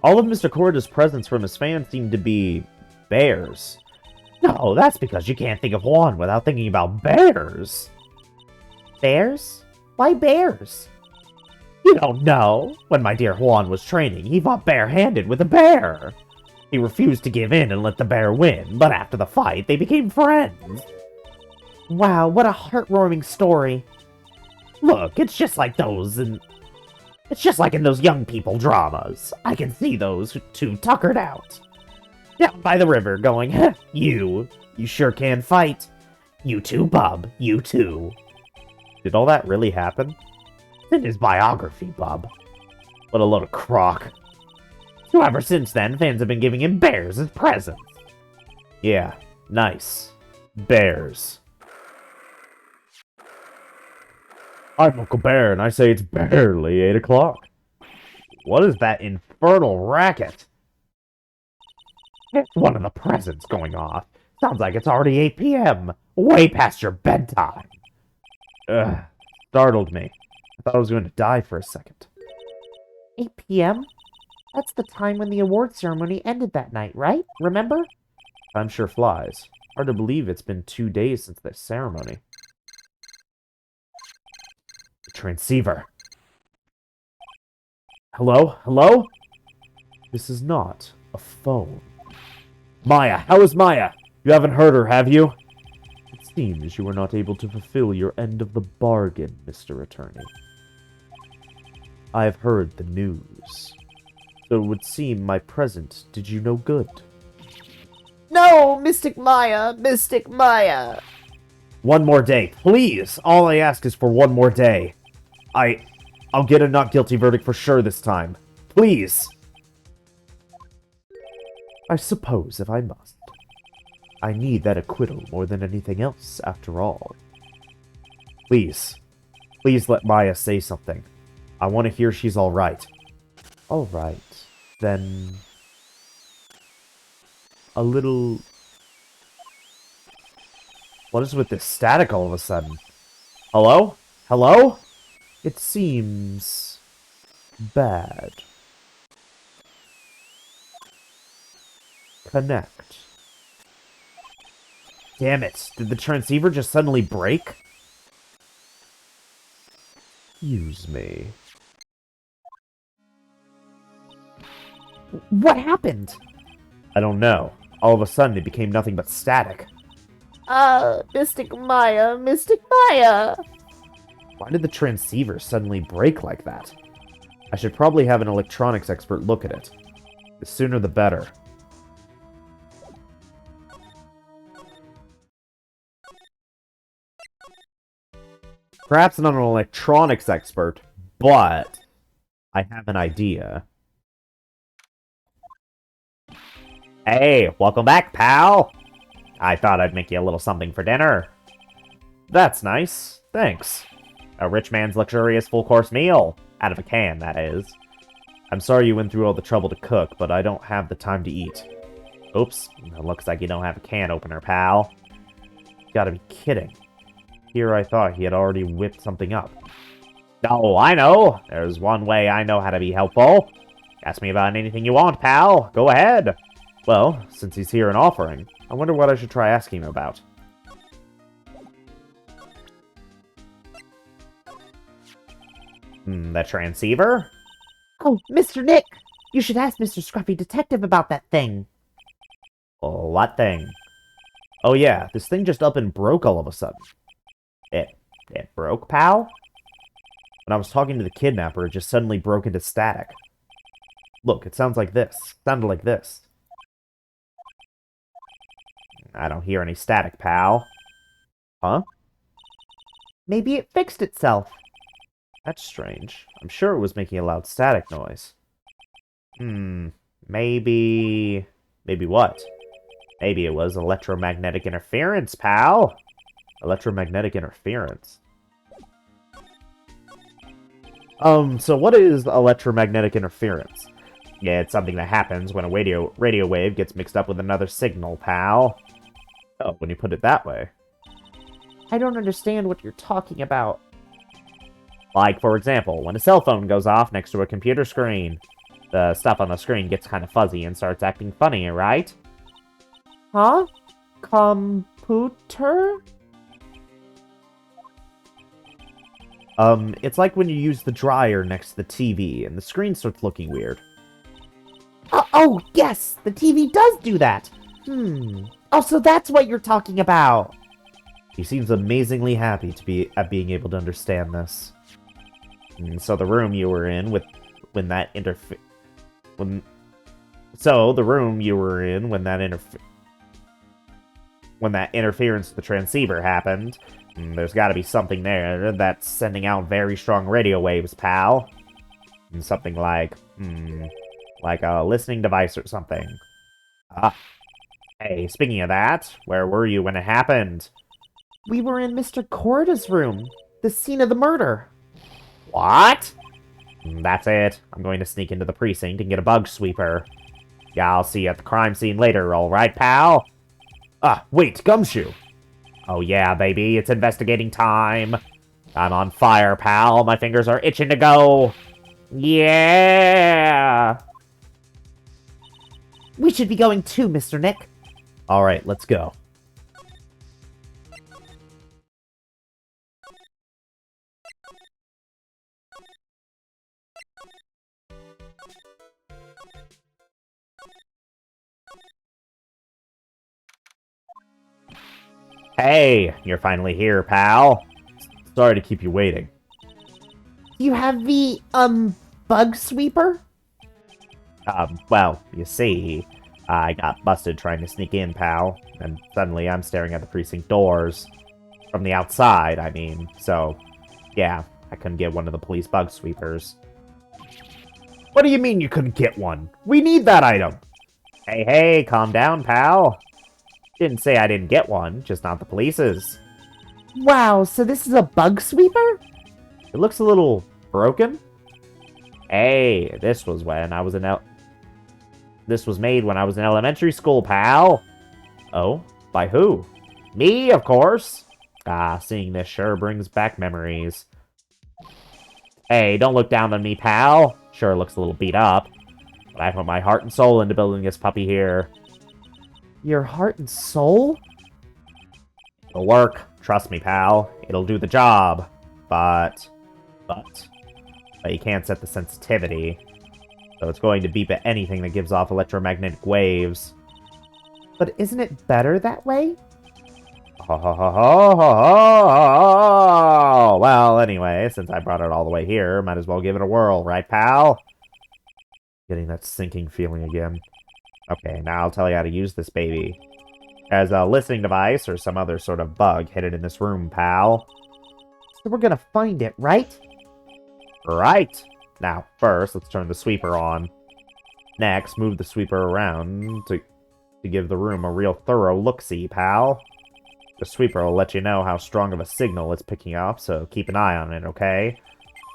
A: All of Mr. Corrida's presents from his fans seem to be bears. No, that's because you can't think of one without thinking about bears.
C: Bears? Why bears?
A: You don't know. When my dear Juan was training, he fought barehanded with a bear. He refused to give in and let the bear win, but after the fight, they became friends.
C: Wow, what a heartwarming story.
A: Look, it's just like it's just like in those young people dramas. I can see those two tuckered out. Down by the river going, you sure can fight. You too, bub, you too. Did all that really happen? It's in his biography, bub. What a load of crock. So ever since then, fans have been giving him bears as presents. Yeah, nice. Bears. I'm Uncle Bear, and I say it's barely 8 o'clock. What is that infernal racket? It's one of the presents going off. Sounds like it's already 8 p.m. Way past your bedtime. Ugh, startled me. I thought I was going to die for a second.
C: 8 p.m.? That's the time when the award ceremony ended that night, right? Remember?
A: Time sure flies. Hard to believe it's been 2 days since the ceremony. The transceiver. Hello? Hello? This is not a phone. Maya! How is Maya? You haven't heard her, have you? It seems you were not able to fulfill your end of the bargain, Mr. Attorney. I have heard the news. So it would seem my present did you no good.
C: No, Mystic Maya! Mystic Maya!
A: One more day, please! All I ask is for one more day. I'll get a not guilty verdict for sure this time. Please! I suppose if I must. I need that acquittal more than anything else, after all. Please. Please let Maya say something. I want to hear she's alright. Alright. Then... a little... What is with this static all of a sudden? Hello? Hello? It seems... bad. Connect. Damn it. Did the transceiver just suddenly break? Excuse me.
C: What happened?
A: I don't know. All of a sudden it became nothing but static.
C: Mystic Maya, Mystic Maya!
A: Why did the transceiver suddenly break like that? I should probably have an electronics expert look at it. The sooner the better. Perhaps not an electronics expert, but I have an idea. Hey, welcome back, pal! I thought I'd make you a little something for dinner. That's nice. Thanks. A rich man's luxurious full-course meal. Out of a can, that is. I'm sorry you went through all the trouble to cook, but I don't have the time to eat. Oops, it looks like you don't have a can opener, pal. Gotta be kidding. Here I thought he had already whipped something up. Oh, I know! There's one way I know how to be helpful. Ask me about anything you want, pal. Go ahead. Well, since he's here and offering, I wonder what I should try asking him about. The transceiver?
C: Oh, Mr. Nick! You should ask Mr. Scruffy Detective about that thing.
A: Oh, what thing? Oh yeah, this thing just up and broke all of a sudden. It broke, pal? When I was talking to the kidnapper, it just suddenly broke into static. Look, it sounds like this. Sounded like this. I don't hear any static, pal. Huh?
C: Maybe it fixed itself.
A: That's strange. I'm sure it was making a loud static noise. Maybe... Maybe what? Maybe it was electromagnetic interference, pal. Electromagnetic interference. So what is electromagnetic interference? Yeah, it's something that happens when a radio wave gets mixed up with another signal, pal. Oh, when you put it that way.
C: I don't understand what you're talking about.
A: Like, for example, when a cell phone goes off next to a computer screen. The stuff on the screen gets kind of fuzzy and starts acting funny, right?
C: Huh? Computer?
A: It's like when you use the dryer next to the TV and the screen starts looking weird.
C: Oh, yes! The TV does do that! Oh, so that's what you're talking about!
A: He seems amazingly happy to be at being able to understand this. So the room you were in when that interference with the transceiver happened, there's got to be something there that's sending out very strong radio waves, pal. Something like a listening device or something. Hey, speaking of that, where were you when it happened?
C: We were in Mr. Corda's room. The scene of the murder.
A: What? That's it. I'm going to sneak into the precinct and get a bug sweeper. Yeah, I'll see you at the crime scene later, alright, pal? Wait, Gumshoe! Oh yeah, baby, it's investigating time. I'm on fire, pal. My fingers are itching to go. Yeah!
C: We should be going too, Mr. Nick.
A: Alright, let's go. Hey, you're finally here, pal. Sorry to keep you waiting.
C: You have the, bug sweeper?
A: Well, you see, I got busted trying to sneak in, pal, and suddenly I'm staring at the precinct doors. From the outside, I mean, so, yeah, I couldn't get one of the police bug sweepers. What do you mean you couldn't get one? We need that item! Hey, calm down, pal. Didn't say I didn't get one, just not the police's.
C: Wow, so this is a bug sweeper?
A: It looks a little broken. Hey, this was when I was This was made when I was in elementary school, pal. Oh, by who? Me, of course. Seeing this sure brings back memories. Hey, don't look down on me, pal. Sure looks a little beat up, but I put my heart and soul into building this puppy here.
C: Your heart and soul?
A: It'll work. Trust me, pal. It'll do the job. But you can't set the sensitivity. So it's going to beep at anything that gives off electromagnetic waves.
C: But isn't it better that way?
A: Well, anyway, since I brought it all the way here, might as well give it a whirl, right, pal? Getting that sinking feeling again. Okay, now I'll tell you how to use this baby. As a listening device or some other sort of bug hidden in this room, pal.
C: So we're gonna find it, right?
A: Right. Now, first, let's turn the sweeper on. Next, move the sweeper around to give the room a real thorough look-see, pal. The sweeper will let you know how strong of a signal it's picking up, so keep an eye on it, okay?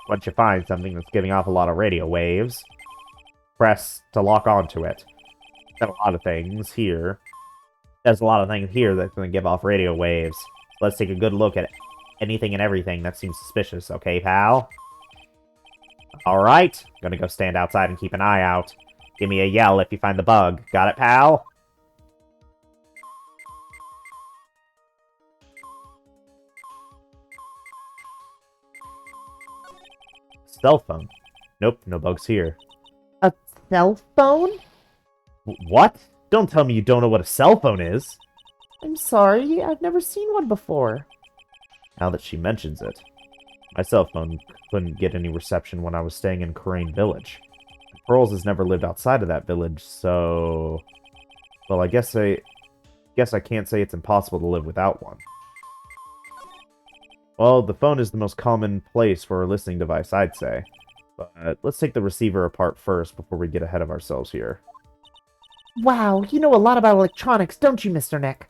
A: Once you find something that's giving off a lot of radio waves, press to lock onto it. Got a lot of things here. There's a lot of things here that's going to give off radio waves. Let's take a good look at anything and everything that seems suspicious, okay, pal? Alright, gonna go stand outside and keep an eye out. Give me a yell if you find the bug. Got it, pal? Cell phone. Nope, no bugs here.
C: A cell phone?
A: What? Don't tell me you don't know what a cell phone is.
C: I'm sorry, I've never seen one before.
A: Now that she mentions it. My cell phone couldn't get any reception when I was staying in Crane Village. Pearls has never lived outside of that village, so... Well, I guess I can't say it's impossible to live without one. Well, the phone is the most common place for a listening device, I'd say. But let's take the receiver apart first before we get ahead of ourselves here.
C: Wow, you know a lot about electronics, don't you, Mr. Nick?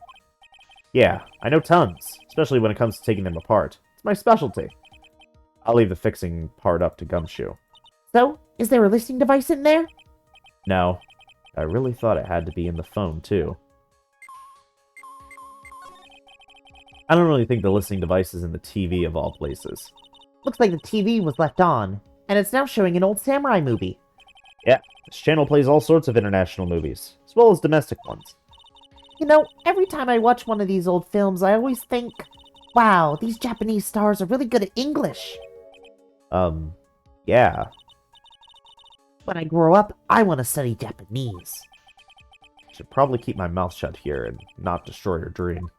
A: Yeah, I know tons, especially when it comes to taking them apart. It's my specialty. I'll leave the fixing part up to Gumshoe.
C: So, is there a listening device in there?
A: No, I really thought it had to be in the phone, too. I don't really think the listening device is in the TV of all places.
C: Looks like the TV was left on, and it's now showing an old samurai movie.
A: Yeah, this channel plays all sorts of international movies, as well as domestic ones.
C: You know, every time I watch one of these old films, I always think, wow, these Japanese stars are really good at English.
A: Yeah.
C: When I grow up, I want to study Japanese.
A: Should probably keep my mouth shut here and not destroy your dream.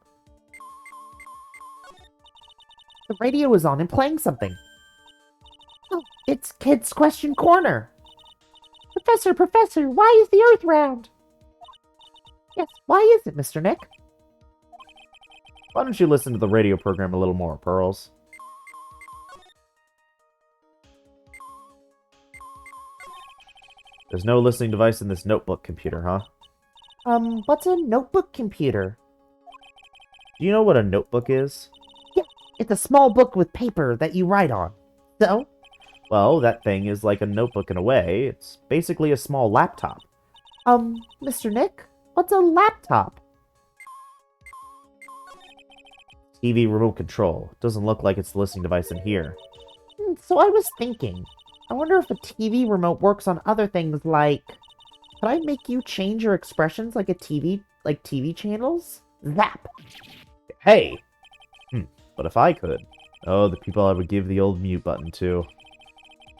C: The radio is on and playing something. Oh, it's Kids Question Corner. Professor, why is the Earth round? Yes, why is it, Mr. Nick?
A: Why don't you listen to the radio program a little more, Pearls? There's no listening device in this notebook computer, huh?
C: What's a notebook computer?
A: Do you know what a notebook is?
C: Yeah, it's a small book with paper that you write on. So?
A: Well, that thing is like a notebook in a way. It's basically a small laptop.
C: Mr. Nick? What's a laptop?
A: TV remote control. Doesn't look like it's the listening device in here.
C: So I was thinking, I wonder if a TV remote works on other things like... Could I make you change your expressions like TV channels? Zap!
A: Hey! But if I could... Oh, the people I would give the old mute button to.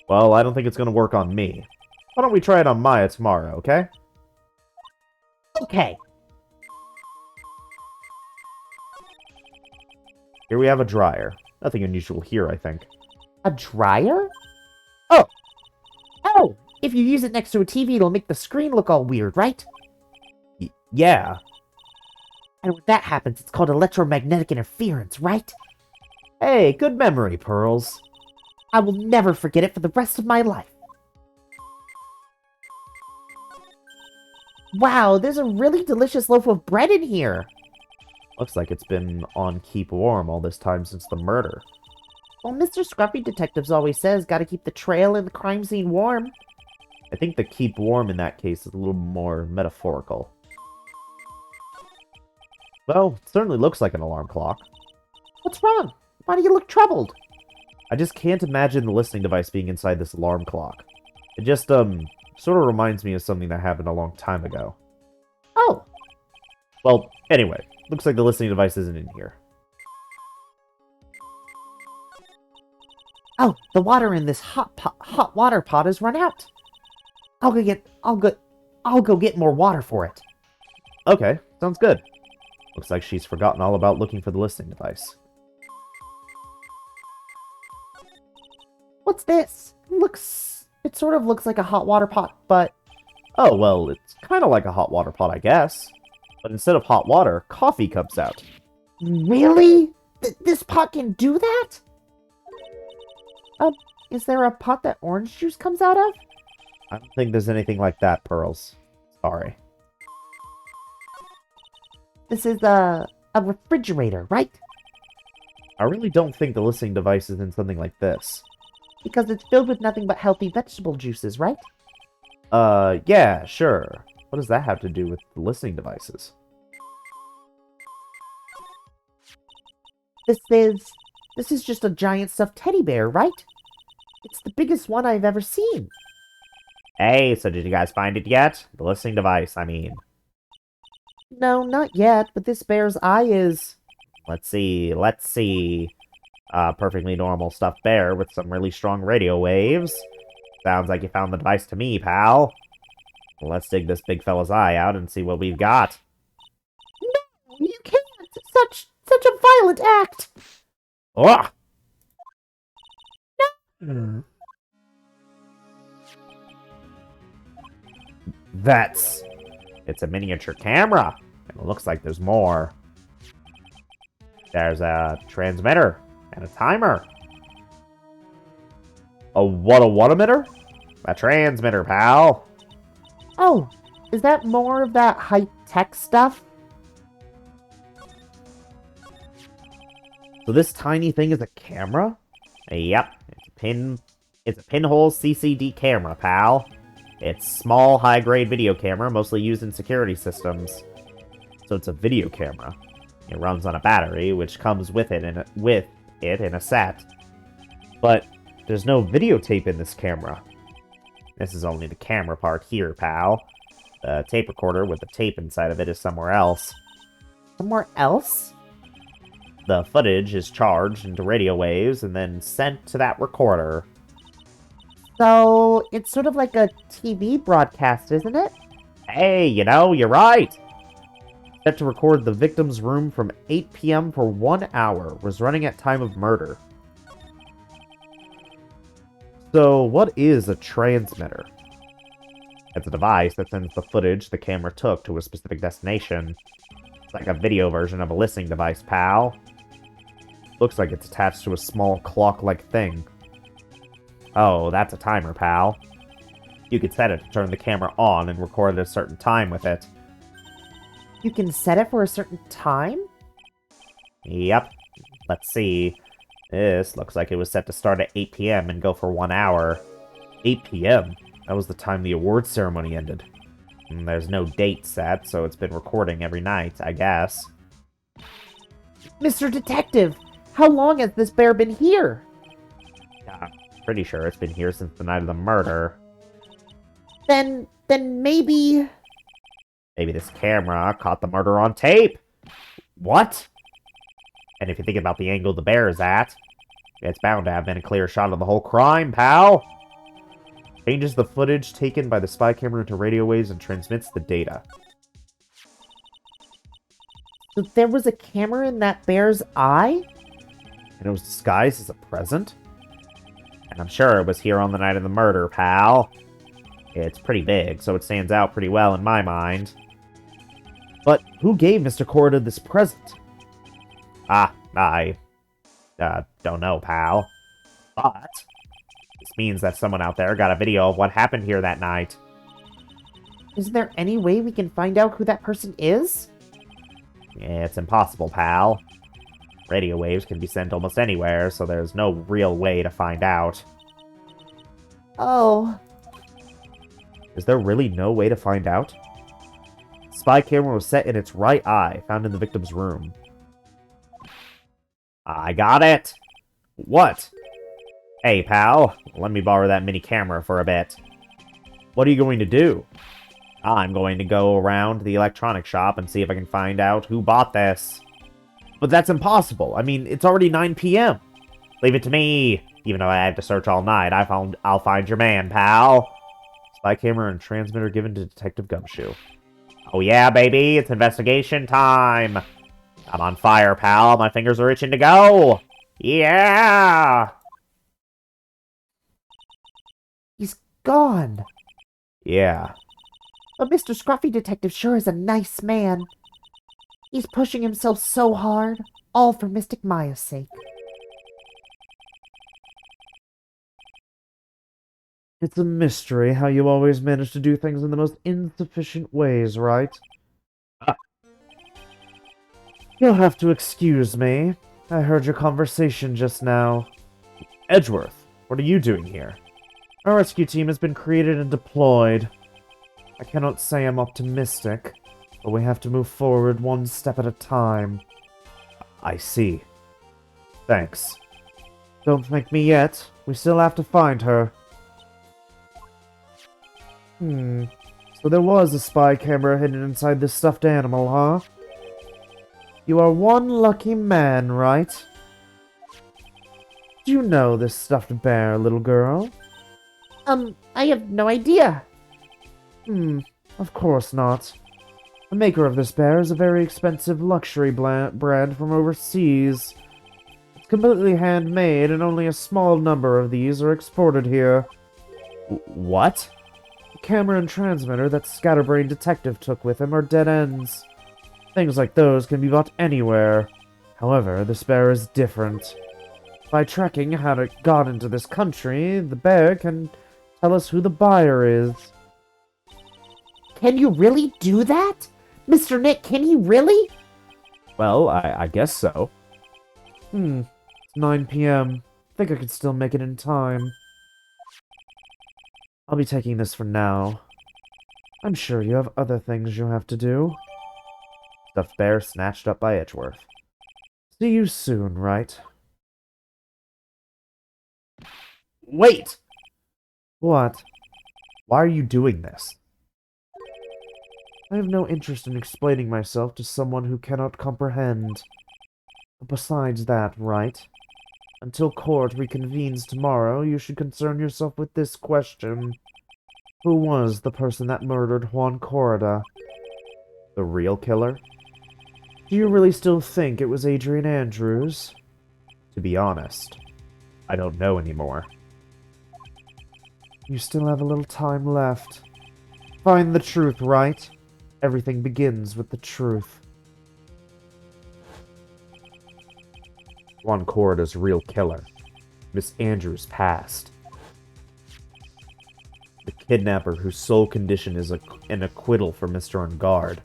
A: Well, I don't think it's going to work on me. Why don't we try it on Maya tomorrow, okay?
C: Okay.
A: Here we have a dryer. Nothing unusual here, I think.
C: A dryer? Oh! If you use it next to a TV, it'll make the screen look all weird, right?
A: Yeah.
C: And when that happens, it's called electromagnetic interference, right?
A: Hey, good memory, Pearls.
C: I will never forget it for the rest of my life. Wow, there's a really delicious loaf of bread in here.
A: Looks like it's been on keep warm all this time since the murder.
C: Well, Mr. Scruffy Detectives always says gotta keep the trail and the crime scene warm.
A: I think the keep warm in that case is a little more metaphorical. Well, it certainly looks like an alarm clock.
C: What's wrong? Why do you look troubled?
A: I just can't imagine the listening device being inside this alarm clock. It just, sort of reminds me of something that happened a long time ago.
C: Oh,
A: Well, anyway, looks like the listening device isn't in here.
C: oh, the water in this hot water pot has run out. I'll go get more water for it.
A: Okay, sounds good. Looks like she's forgotten all about looking for the listening device.
C: What's this? It sort of looks like a hot water pot, but...
A: Oh, well, it's kind of like a hot water pot, I guess. But instead of hot water, coffee comes out.
C: Really? This pot can do that? Is there a pot that orange juice comes out of?
A: I don't think there's anything like that, Pearls. Sorry.
C: This is a refrigerator, right?
A: I really don't think the listening device is in something like this.
C: Because it's filled with nothing but healthy vegetable juices, right?
A: Yeah, sure. What does that have to do with the listening devices?
C: This is just a giant stuffed teddy bear, right? It's the biggest one I've ever seen.
A: Hey, so did you guys find it yet? The listening device, I mean.
C: No, not yet, but this bear's eye is...
A: Let's see. Perfectly normal stuffed bear with some really strong radio waves. Sounds like you found the device to me, pal. Let's dig this big fella's eye out and see what we've got.
C: No, you can't! Such a violent act!
A: Oh! It's a miniature camera. And it looks like there's more. There's a transmitter and a timer. A what-emitter? A transmitter, pal.
C: Oh, is that more of that high-tech stuff?
A: So this tiny thing is a camera? Yep. It's a pinhole CCD camera, pal. It's small, high-grade video camera, mostly used in security systems. So it's a video camera. It runs on a battery, which comes with it in a set. But there's no videotape in this camera. This is only the camera part here, pal. The tape recorder with the tape inside of it is somewhere else.
C: Somewhere else?
A: The footage is charged into radio waves and then sent to that recorder.
C: So, it's sort of like a TV broadcast, isn't it?
A: Hey, you're right! Set to record the victim's room from 8 p.m. for 1 hour. Was running at time of murder. So, what is a transmitter? It's a device that sends the footage the camera took to a specific destination. It's like a video version of a listening device, pal. Looks like it's attached to a small clock-like thing. Oh, that's a timer, pal. You could set it to turn the camera on and record at a certain time with it.
C: You can set it for a certain time?
A: Yep. Let's see. This looks like it was set to start at 8 p.m. and go for 1 hour. 8 p.m.? That was the time the awards ceremony ended. And there's no date set, so it's been recording every night, I guess.
C: Mr. Detective, how long has this bear been here?
A: Pretty sure it's been here since the night of the murder.
C: Then maybe...
A: Maybe this camera caught the murder on tape. What? And if you think about the angle the bear is at, it's bound to have been a clear shot of the whole crime, pal. Changes the footage taken by the spy camera into radio waves and transmits the data.
C: So there was a camera in that bear's eye?
A: And it was disguised as a present? And I'm sure it was here on the night of the murder, pal. It's pretty big, so it stands out pretty well in my mind. But who gave Mr. Corda this present? I don't know, pal. But this means that someone out there got a video of what happened here that night.
C: Is there any way we can find out who that person is?
A: It's impossible, pal. Radio waves can be sent almost anywhere, so there's no real way to find out.
C: Oh.
A: Is there really no way to find out? The spy camera was set in its right eye, found in the victim's room. I got it! What? Hey, pal, let me borrow that mini camera for a bit. What are you going to do? I'm going to go around the electronics shop and see if I can find out who bought this. But that's impossible. I mean, it's already 9 p.m. Leave it to me. Even though I have to search all night, I'll find your man, pal. Spy camera and transmitter given to Detective Gumshoe. Oh yeah, baby, it's investigation time. I'm on fire, pal. My fingers are itching to go. Yeah!
C: He's gone.
A: Yeah.
C: But Mr. Scruffy Detective sure is a nice man. He's pushing himself so hard, all for Mystic Maya's sake.
A: It's a mystery how you always manage to do things in the most insufficient ways, right? You'll have to excuse me. I heard your conversation just now. Edgeworth, what are you doing here? Our rescue team has been created and deployed.
C: I cannot say I'm optimistic, but we have to move forward one step at a time.
A: I see. Thanks.
C: Don't thank me yet. We still have to find her. So there was a spy camera hidden inside this stuffed animal, huh? You are one lucky man, right? Do you know this stuffed bear, little girl?
B: I have no idea.
C: Of course not. The maker of this bear is a very expensive luxury brand from overseas. It's completely handmade, and only a small number of these are exported here.
A: What?
C: The camera and transmitter that Scatterbrain Detective took with him are dead ends. Things like those can be bought anywhere. However, this bear is different. By tracking how it got into this country, the bear can tell us who the buyer is.
B: Can you really do that? Mr. Nick, can he really?
A: Well, I guess so.
C: It's 9 p.m. Think I could still make it in time. I'll be taking this for now. I'm sure you have other things you'll have to do.
A: Stuffed bear snatched up by Edgeworth.
C: See you soon, Wright?
A: Wait!
C: What?
A: Why are you doing this?
C: I have no interest in explaining myself to someone who cannot comprehend. Besides that, Wright, until court reconvenes tomorrow, you should concern yourself with this question. Who was the person that murdered Juan Corrida?
A: The real killer?
C: Do you really still think it was Adrian Andrews?
A: To be honest, I don't know anymore.
C: You still have a little time left. Find the truth, Wright? Everything begins with the truth.
A: Juan Corrida's real killer. Miss Andrews passed. The kidnapper whose sole condition is an acquittal for Mr. On Guard.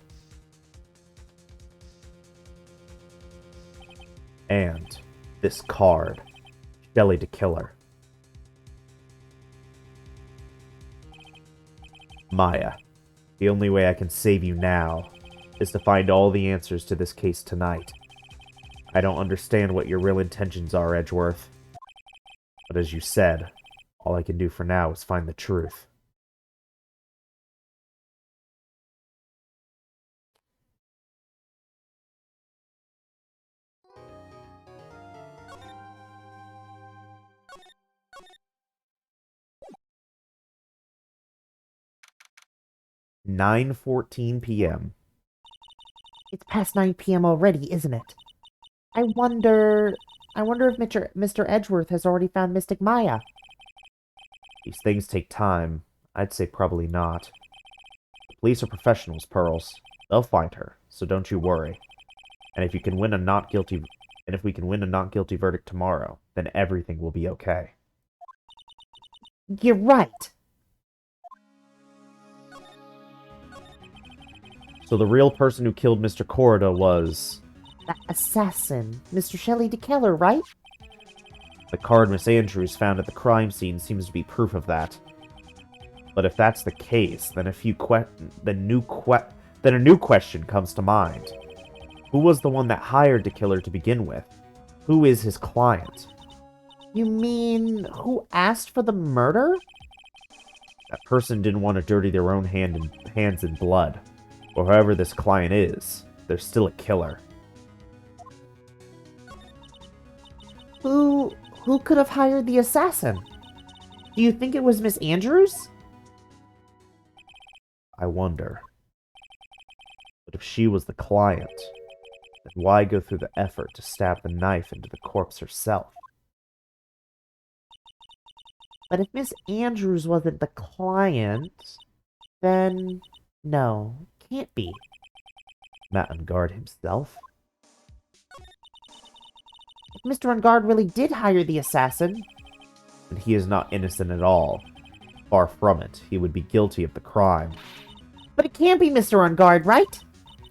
A: And this card. Shelley the Killer. Maya, the only way I can save you now is to find all the answers to this case tonight. I don't understand what your real intentions are, Edgeworth. But as you said, all I can do for now is find the truth. "9:14 p.m.
B: It's past 9 p.m. already, isn't it? I wonder if Mr. Edgeworth has already found Mystic Maya.
A: These things take time. I'd say probably not. The police are professionals, Pearls. They'll find her, so don't you worry. And if we can win a not guilty verdict tomorrow, then everything will be okay."
B: You're right.
A: So the real person who killed Mr. Corrida was...
B: That assassin, Mr. Shelley DeKellar, right?
A: The card Miss Andrews found at the crime scene seems to be proof of that. But if that's the case, then a new question comes to mind. Who was the one that hired the killer to begin with? Who is his client?
B: You mean, who asked for the murder?
A: That person didn't want to dirty their own hands in blood. Or whoever this client is, they're still a killer.
B: Who could have hired the assassin? Do you think it was Miss Andrews?
A: I wonder. But if she was the client, then why go through the effort to stab the knife into the corpse herself?
B: But if Miss Andrews wasn't the client, then no, can't be.
A: Matt on Guard himself?
B: If Mr. Ungard really did hire the assassin,
A: And he is not innocent at all. Far from it, he would be guilty of the crime.
B: but it can't be Mr. Ungard, right?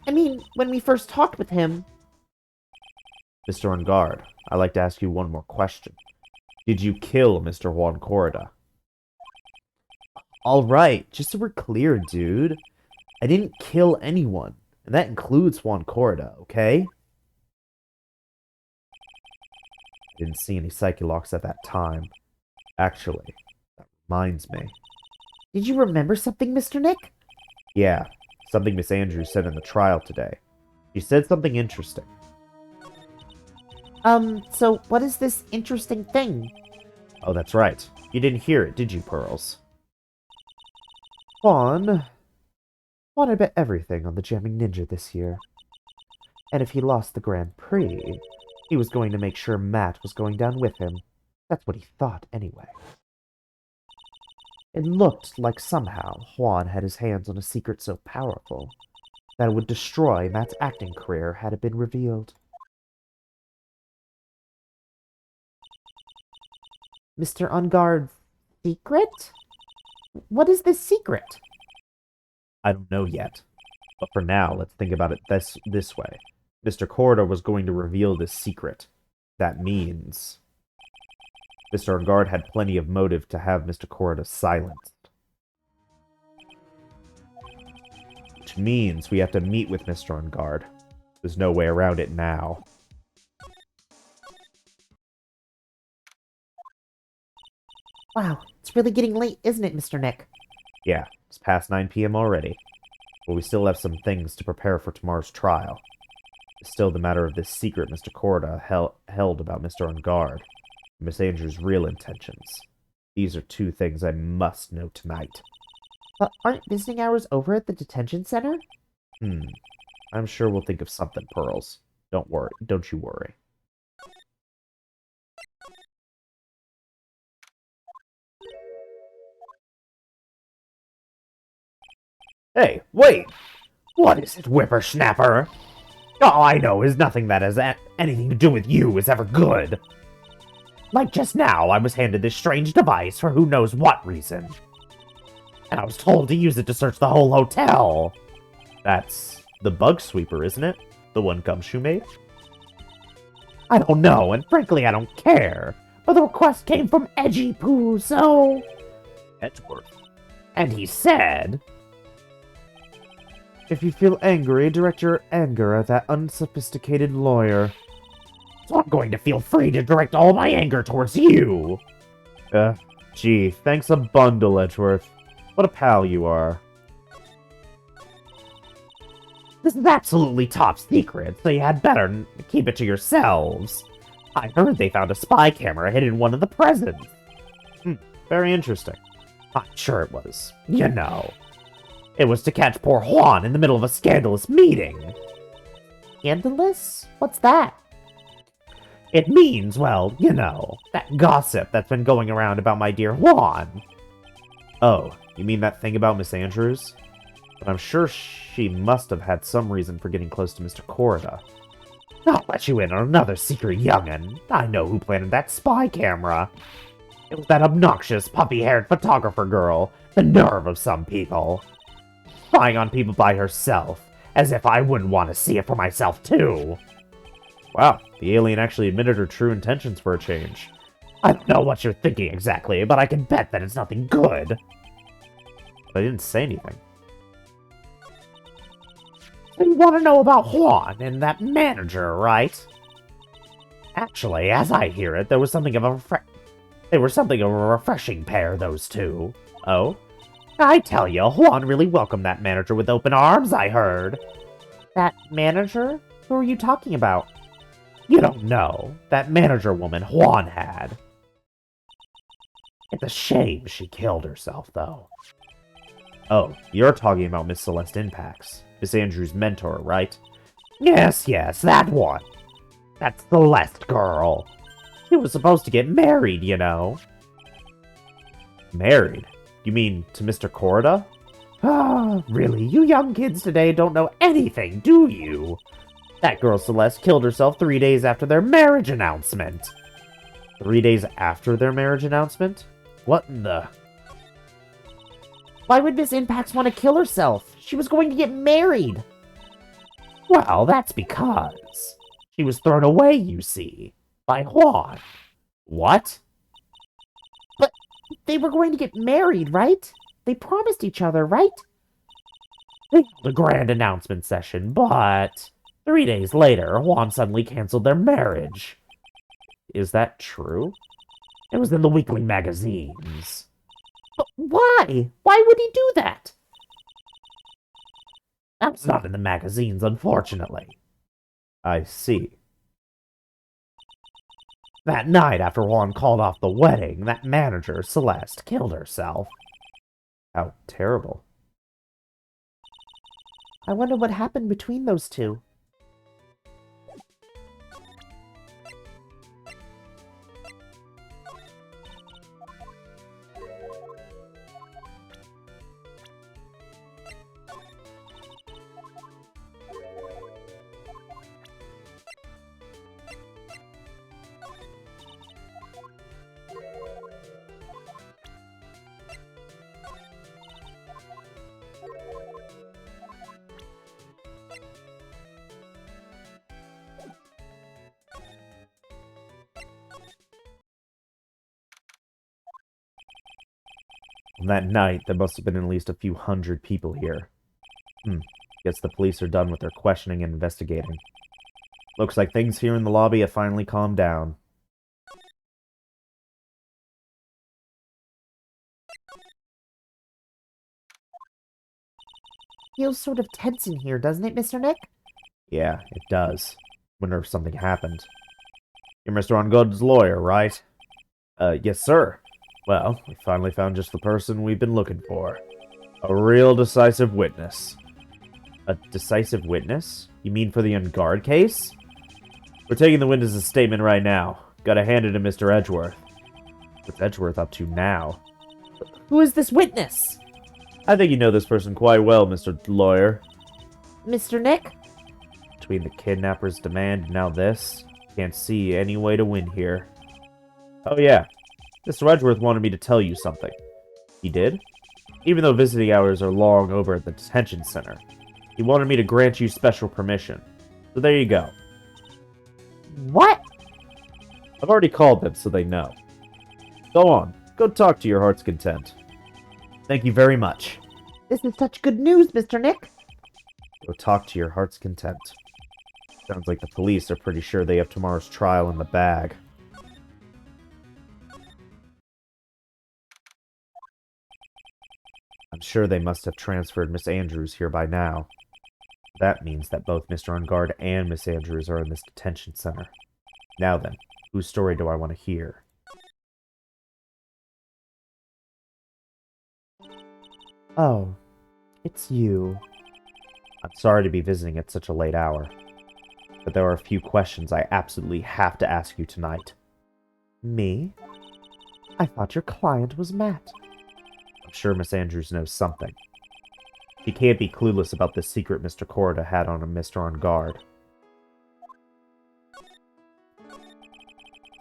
B: I mean, when we first talked with him,
A: Mr. On Guard, I'd like to ask you one more question. Did you kill Mr. Juan Corrida?
C: Alright, just so we're clear, dude. I didn't kill anyone, and that includes Juan Corda, okay? Didn't see any Psycholocs at that time. Actually, that reminds me.
B: Did you remember something, Mr. Nick?
C: Yeah, something Miss Andrews said in the trial today. She said something interesting.
B: So what is this interesting thing?
C: Oh, that's right. You didn't hear it, did you, Pearls?
D: Juan had bet everything on the Jamming Ninja this year. And if he lost the Grand Prix, he was going to make sure Matt was going down with him. That's what he thought, anyway. It looked like somehow Juan had his hands on a secret so powerful that it would destroy Matt's acting career had it been revealed.
B: Mr. Unguard's secret? What is this secret?
C: I don't know yet. But for now, let's think about it this way. Mr. Corda was going to reveal this secret. That means Mr. Ungard had plenty of motive to have Mr. Corda silenced. Which means we have to meet with Mr. Ungard. There's no way around it now.
B: Wow, it's really getting late, isn't it, Mr. Nick?
C: Yeah, it's past 9 p.m. already. But we still have some things to prepare for tomorrow's trial. It's still the matter of this secret Mr. Corda held about Mr. Ungard. Miss Andrews' real intentions. These are two things I must know tonight.
B: But aren't visiting hours over at the detention center?
C: I'm sure we'll think of something, Pearls. Don't worry. Don't you worry. Hey, wait! What is it, whippersnapper? All I know is nothing that has anything to do with you is ever good. Like just now, I was handed this strange device for who knows what reason. And I was told to use it to search the whole hotel. That's the bug sweeper, isn't it? The one Gumshoe made? I don't know, and frankly, I don't care. But the request came from Edgy Poo, so... Edgeworth. And he said...
D: If you feel angry, direct your anger at that unsophisticated lawyer.
C: So I'm going to feel free to direct all my anger towards you. Gee, thanks a bundle, Edgeworth. What a pal you are. This is absolutely top secret, so you had better keep it to yourselves. I heard they found a spy camera hidden in one of the presents. Very interesting. I'm sure it was. You know. It was to catch poor Juan in the middle of a scandalous meeting.
B: Scandalous? What's that?
C: It means, well, you know, that gossip that's been going around about my dear Juan. Oh, you mean that thing about Miss Andrews? But I'm sure she must have had some reason for getting close to Mr. Corda. I'll let you in on another secret, young'un. I know who planted that spy camera. It was that obnoxious, puffy-haired photographer girl. The nerve of some people. Spying on people by herself, as if I wouldn't want to see it for myself, too. Wow, the alien actually admitted her true intentions for a change. I don't know what you're thinking exactly, but I can bet that it's nothing good. But I didn't say anything. So you want to know about Juan and that manager, right? Actually, as I hear it, there was something of a refreshing pair, those two. Oh? I tell you, Juan really welcomed that manager with open arms, I heard.
B: That manager? Who are you talking about?
C: You don't know. That manager woman Juan had. It's a shame she killed herself, though. Oh, you're talking about Miss Celeste Impax. Miss Andrews' mentor, right? Yes, that one. That Celeste girl. She was supposed to get married, you know. Married? You mean to Mr. Corda? Ah, really? You young kids today don't know anything, do you? That girl Celeste killed herself 3 days after their marriage announcement. 3 days after their marriage announcement? What in the...
B: Why would Miss Impax want to kill herself? She was going to get married.
C: Well, that's because she was thrown away, you see, by Juan. What?
B: But they were going to get married, right? They promised each other, right? They held a grand announcement session, but 3 days later, Juan suddenly canceled their marriage. Is that true? It was in the weekly magazines. But why? Why would he do that? That was not in the magazines, unfortunately.
A: I see.
B: That night after Juan called off the wedding, that manager, Celeste, killed herself.
A: How terrible.
C: I wonder what happened between those two.
A: On that night, there must have been at least a few hundred people here. Guess the police are done with their questioning and investigating. Looks like things here in the lobby have finally calmed down.
C: Feels sort of tense in here, doesn't it, Mr. Nick?
A: Yeah, it does. Wonder if something happened. You're Mr. On-God's lawyer, right? Yes, sir. Well, we finally found just the person we've been looking for. A real decisive witness. A decisive witness? You mean for the on-guard case? We're taking the witness's statement right now. Gotta hand it to Mr. Edgeworth. What's Edgeworth up to now?
B: Who is this witness?
A: I think you know this person quite well, Mr. Lawyer.
B: Mr. Nick?
A: Between the kidnapper's demand and now this, can't see any way to win here. Oh yeah, Mr. Edgeworth wanted me to tell you something. He did? Even though visiting hours are long over at the detention center, he wanted me to grant you special permission. So there you go.
B: What?
A: I've already called them so they know. Go on, go talk to your heart's content. Thank you very much.
C: This is such good news, Mr. Nick.
A: Go talk to your heart's content. Sounds like the police are pretty sure they have tomorrow's trial in the bag. I'm sure they must have transferred Miss Andrews here by now. That means that both Mr. On-Guard and Miss Andrews are in this detention center. Now then, whose story do I want to hear?
C: Oh, it's you.
A: I'm sorry to be visiting at such a late hour, but there are a few questions I absolutely have to ask you tonight.
C: Me? I thought your client was Matt.
A: I'm sure Miss Andrews knows something. She can't be clueless about the secret Mr. Corda had on a Mr. On-Guard.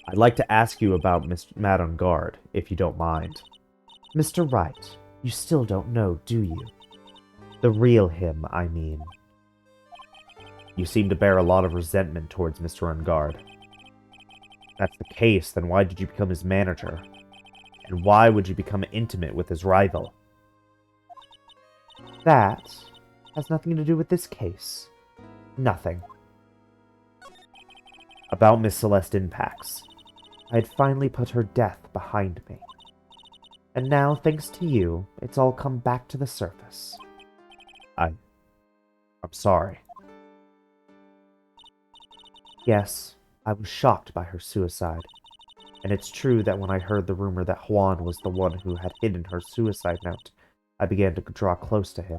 A: I'd like to ask you about Mr. Matt On-Guard, if you don't mind.
C: Mr. Wright, you still don't know, do you?
A: The real him, I mean. You seem to bear a lot of resentment towards Mr. On-Guard. If that's the case, then why did you become his manager? And why would you become intimate with his rival?
C: That has nothing to do with this case. Nothing.
A: About Miss Celeste Impax.
C: I had finally put her death behind me. And now, thanks to you, it's all come back to the surface.
A: I'm sorry.
C: Yes, I was shocked by her suicide. And it's true that when I heard the rumor that Juan was the one who had hidden her suicide note, I began to draw close to him.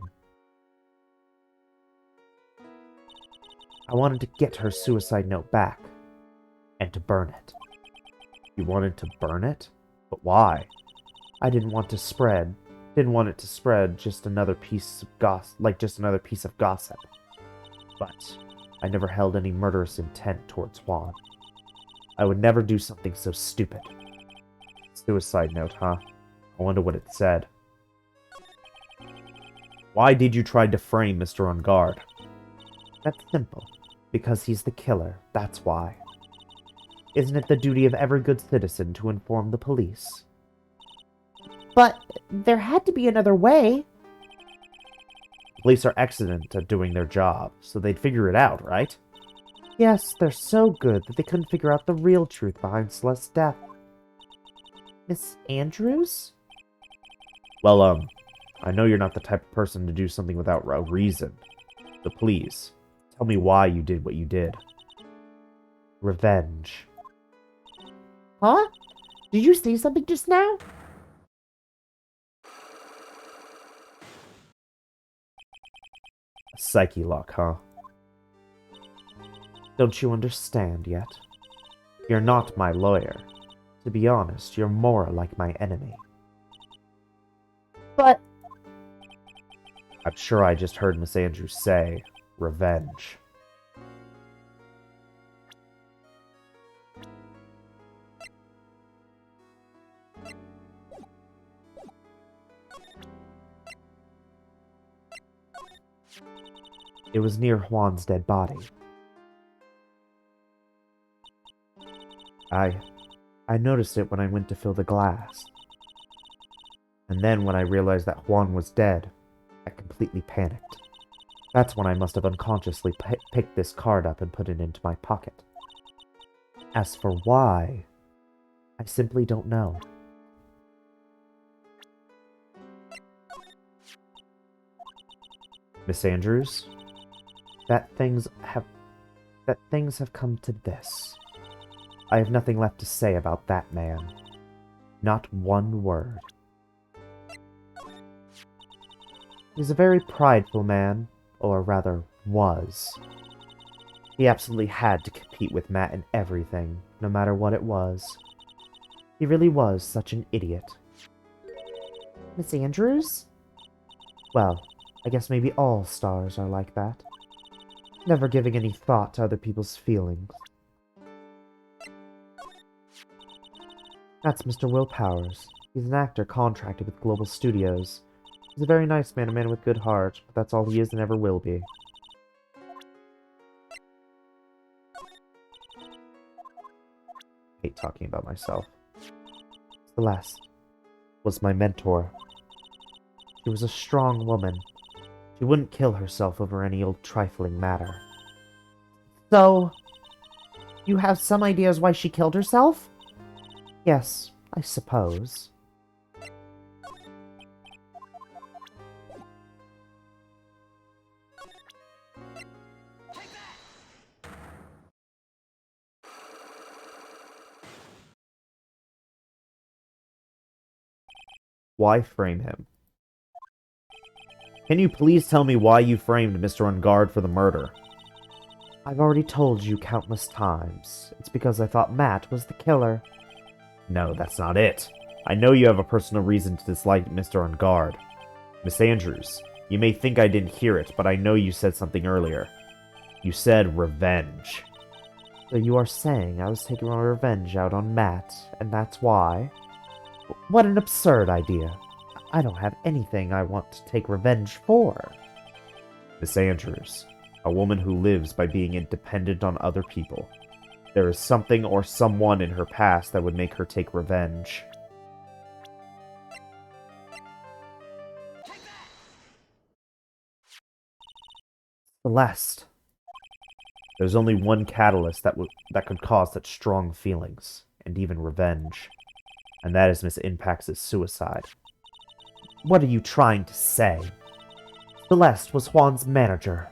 C: I wanted to get her suicide note back, and to burn it.
A: You wanted to burn it? But why?
C: I didn't want it to spread just another piece of gossip. But I never held any murderous intent towards Juan. I would never do something so stupid.
A: Suicide note, huh? I wonder what it said. Why did you try to frame Mr. On-Guard?
C: That's simple. Because he's the killer, that's why. Isn't it the duty of every good citizen to inform the police? But there had to be another way.
A: Police are excellent at doing their job, so they'd figure it out, right?
C: Yes, they're so good that they couldn't figure out the real truth behind Celeste's death. Miss Andrews?
A: Well, I know you're not the type of person to do something without a reason. So please, tell me why you did what you did.
C: Revenge.
D: Huh? Did you say something just now?
A: Psyche lock, huh?
C: Don't you understand yet? You're not my lawyer. To be honest, you're more like my enemy.
D: But
A: I'm sure I just heard Miss Andrews say, revenge.
C: It was near Juan's dead body. I noticed it when I went to fill the glass. And then when I realized that Juan was dead, I completely panicked. That's when I must have unconsciously picked this card up and put it into my pocket. As for why, I simply don't know.
A: Miss Andrews?
C: That things have come to this. I have nothing left to say about that man. Not one word. He's a very prideful man, or rather, was. He absolutely had to compete with Matt in everything, no matter what it was. He really was such an idiot.
D: Miss Andrews?
C: Well, I guess maybe all stars are like that. Never giving any thought to other people's feelings. That's Mr. Will Powers. He's an actor contracted with Global Studios. He's a very nice man, a man with good heart, but that's all he is and ever will be. Hate talking about myself. Celeste was my mentor. She was a strong woman. She wouldn't kill herself over any old trifling matter.
D: So, you have some ideas why she killed herself?
C: Yes, I suppose.
A: Why frame him? Can you please tell me why you framed Mr. Ungard for the murder?
C: I've already told you countless times. It's because I thought Matt was the killer.
A: No, that's not it. I know you have a personal reason to dislike Mr. Ungard. Miss Andrews, you may think I didn't hear it, but I know you said something earlier. You said revenge.
C: So you are saying I was taking my revenge out on Matt, and that's why? What an absurd idea. I don't have anything I want to take revenge for.
A: Miss Andrews, a woman who lives by being independent on other people. There is something or someone in her past that would make her take revenge.
C: Celeste.
A: There's only one catalyst that could cause such strong feelings, and even revenge. And that is Miss Impax's suicide.
C: What are you trying to say? Celeste was Juan's manager.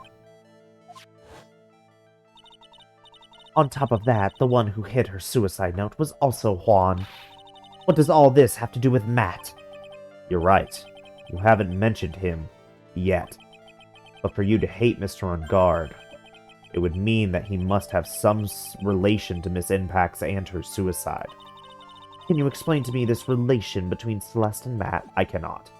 C: On top of that, the one who hid her suicide note was also Juan. What does all this have to do with Matt?
A: You're right. You haven't mentioned him yet. But for you to hate Mr. Ungard, it would mean that he must have some relation to Miss Impax and her suicide.
C: Can you explain to me this relation between Celeste and Matt?
A: I cannot.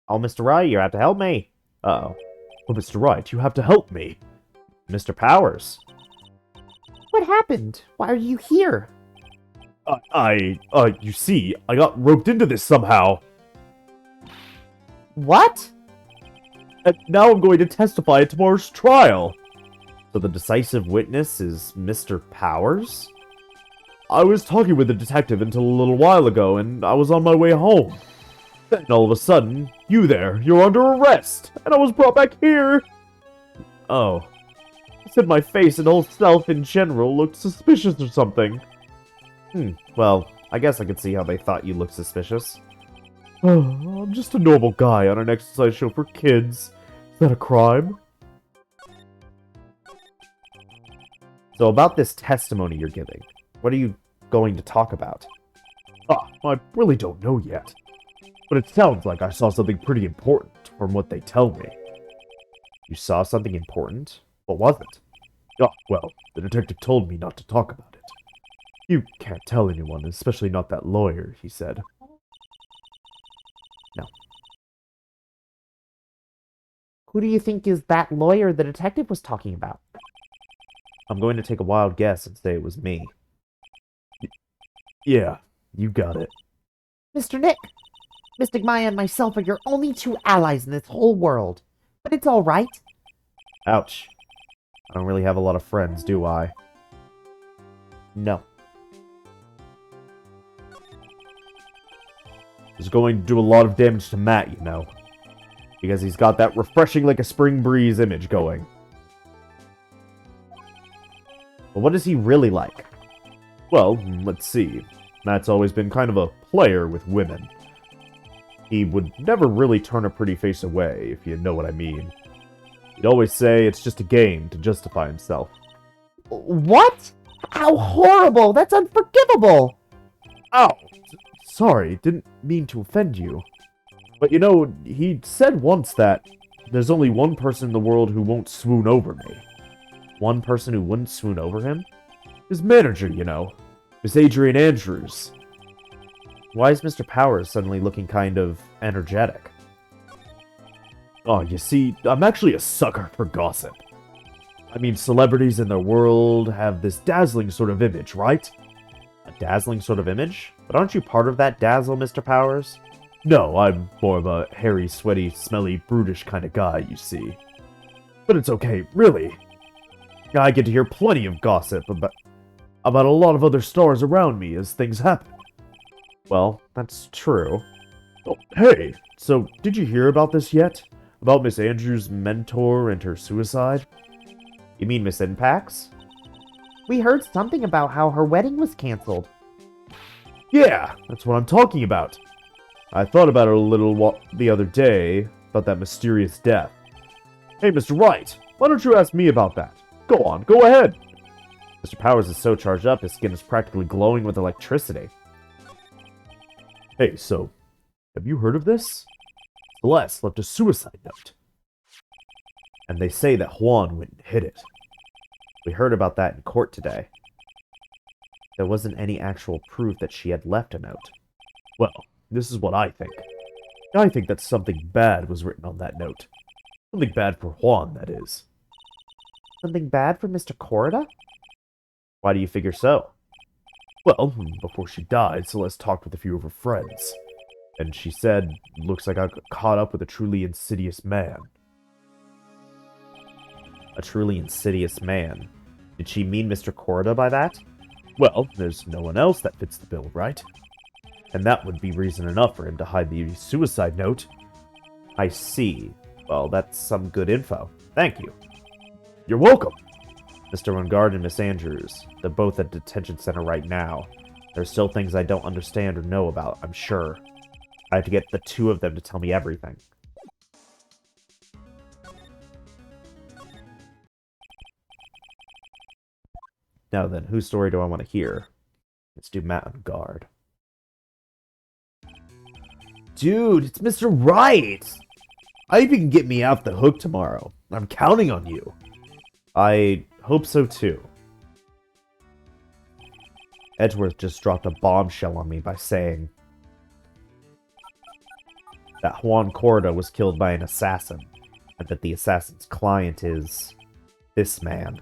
A: Oh, Mr. Wright, you have to help me. Uh-oh. Oh, Mr. Wright, you have to help me. Mr. Powers.
D: What happened? Why are you here?
A: You see, I got roped into this somehow.
D: What?
A: And now I'm going to testify at tomorrow's trial. So the decisive witness is Mr. Powers? I was talking with the detective until a little while ago, and I was on my way home. Then all of a sudden, you're under arrest, and I was brought back here. Oh. I said my face and whole self in general looked suspicious or something. Well, I guess I could see how they thought you looked suspicious. I'm just a normal guy on an exercise show for kids. Is that a crime? So about this testimony you're giving, what are you going to talk about? I really don't know yet. But it sounds like I saw something pretty important from what they tell me. You saw something important? What was it? Well, the detective told me not to talk about it. You can't tell anyone, especially not that lawyer, he said.
C: No. Who do you think is that lawyer the detective was talking about?
A: I'm going to take a wild guess and say it was me. Yeah, you got it.
C: Mr. Nick! Mystic Maya and myself are your only two allies in this whole world. But it's alright.
A: Ouch. I don't really have a lot of friends, do I?
C: No.
A: It's going to do a lot of damage to Matt, you know. Because he's got that refreshing like a spring breeze image going. But what is he really like? Well, let's see. Matt's always been kind of a player with women. He would never really turn a pretty face away, if you know what I mean. He'd always say it's just a game to justify himself.
C: What? How horrible! That's unforgivable!
A: Ow! Sorry, didn't mean to offend you. But you know, he said once that there's only one person in the world who won't swoon over me. One person who wouldn't swoon over him? His manager, you know. Miss Adrian Andrews. Why is Mr. Powers suddenly looking kind of energetic? Oh, you see, I'm actually a sucker for gossip. I mean, celebrities in their world have this dazzling sort of image, right? A dazzling sort of image? But aren't you part of that dazzle, Mr. Powers? No, I'm more of a hairy, sweaty, smelly, brutish kind of guy, you see. But it's okay, really. I get to hear plenty of gossip about a lot of other stars around me as things happen. Well, that's true. Oh, hey, so did you hear about this yet? About Miss Andrews' mentor and her suicide? You mean Miss Impax?
C: We heard something about how her wedding was canceled.
A: Yeah, that's what I'm talking about. I thought about it a little the other day, about that mysterious death. Hey, Mr. Wright, why don't you ask me about that? Go on, go ahead. Mr. Powers is so charged up, his skin is practically glowing with electricity. Hey, so, have you heard of this? Celeste left a suicide note. And they say that Juan went and hid it. We heard about that in court today. There wasn't any actual proof that she had left a note. Well, this is what I think. I think that something bad was written on that note. Something bad for Juan, that is.
C: Something bad for Mr. Corida?
A: Why do you figure so? Well, before she died, Celeste talked with a few of her friends. And she said, looks like I got caught up with a truly insidious man. A truly insidious man? Did she mean Mr. Corida by that? Well, there's no one else that fits the bill, right? And that would be reason enough for him to hide the suicide note. I see. Well, that's some good info. Thank you. You're welcome. Mr. Wingard and Miss Andrews. They're both at detention center right now. There's still things I don't understand or know about, I'm sure. I have to get the two of them to tell me everything. Now then, whose story do I want to hear? Let's do Matt on guard. Dude, it's Mr. Wright! I hope you can get me off the hook tomorrow. I'm counting on you. I hope so too. Edgeworth just dropped a bombshell on me by saying that Juan Corda was killed by an assassin, and that the assassin's client is this man,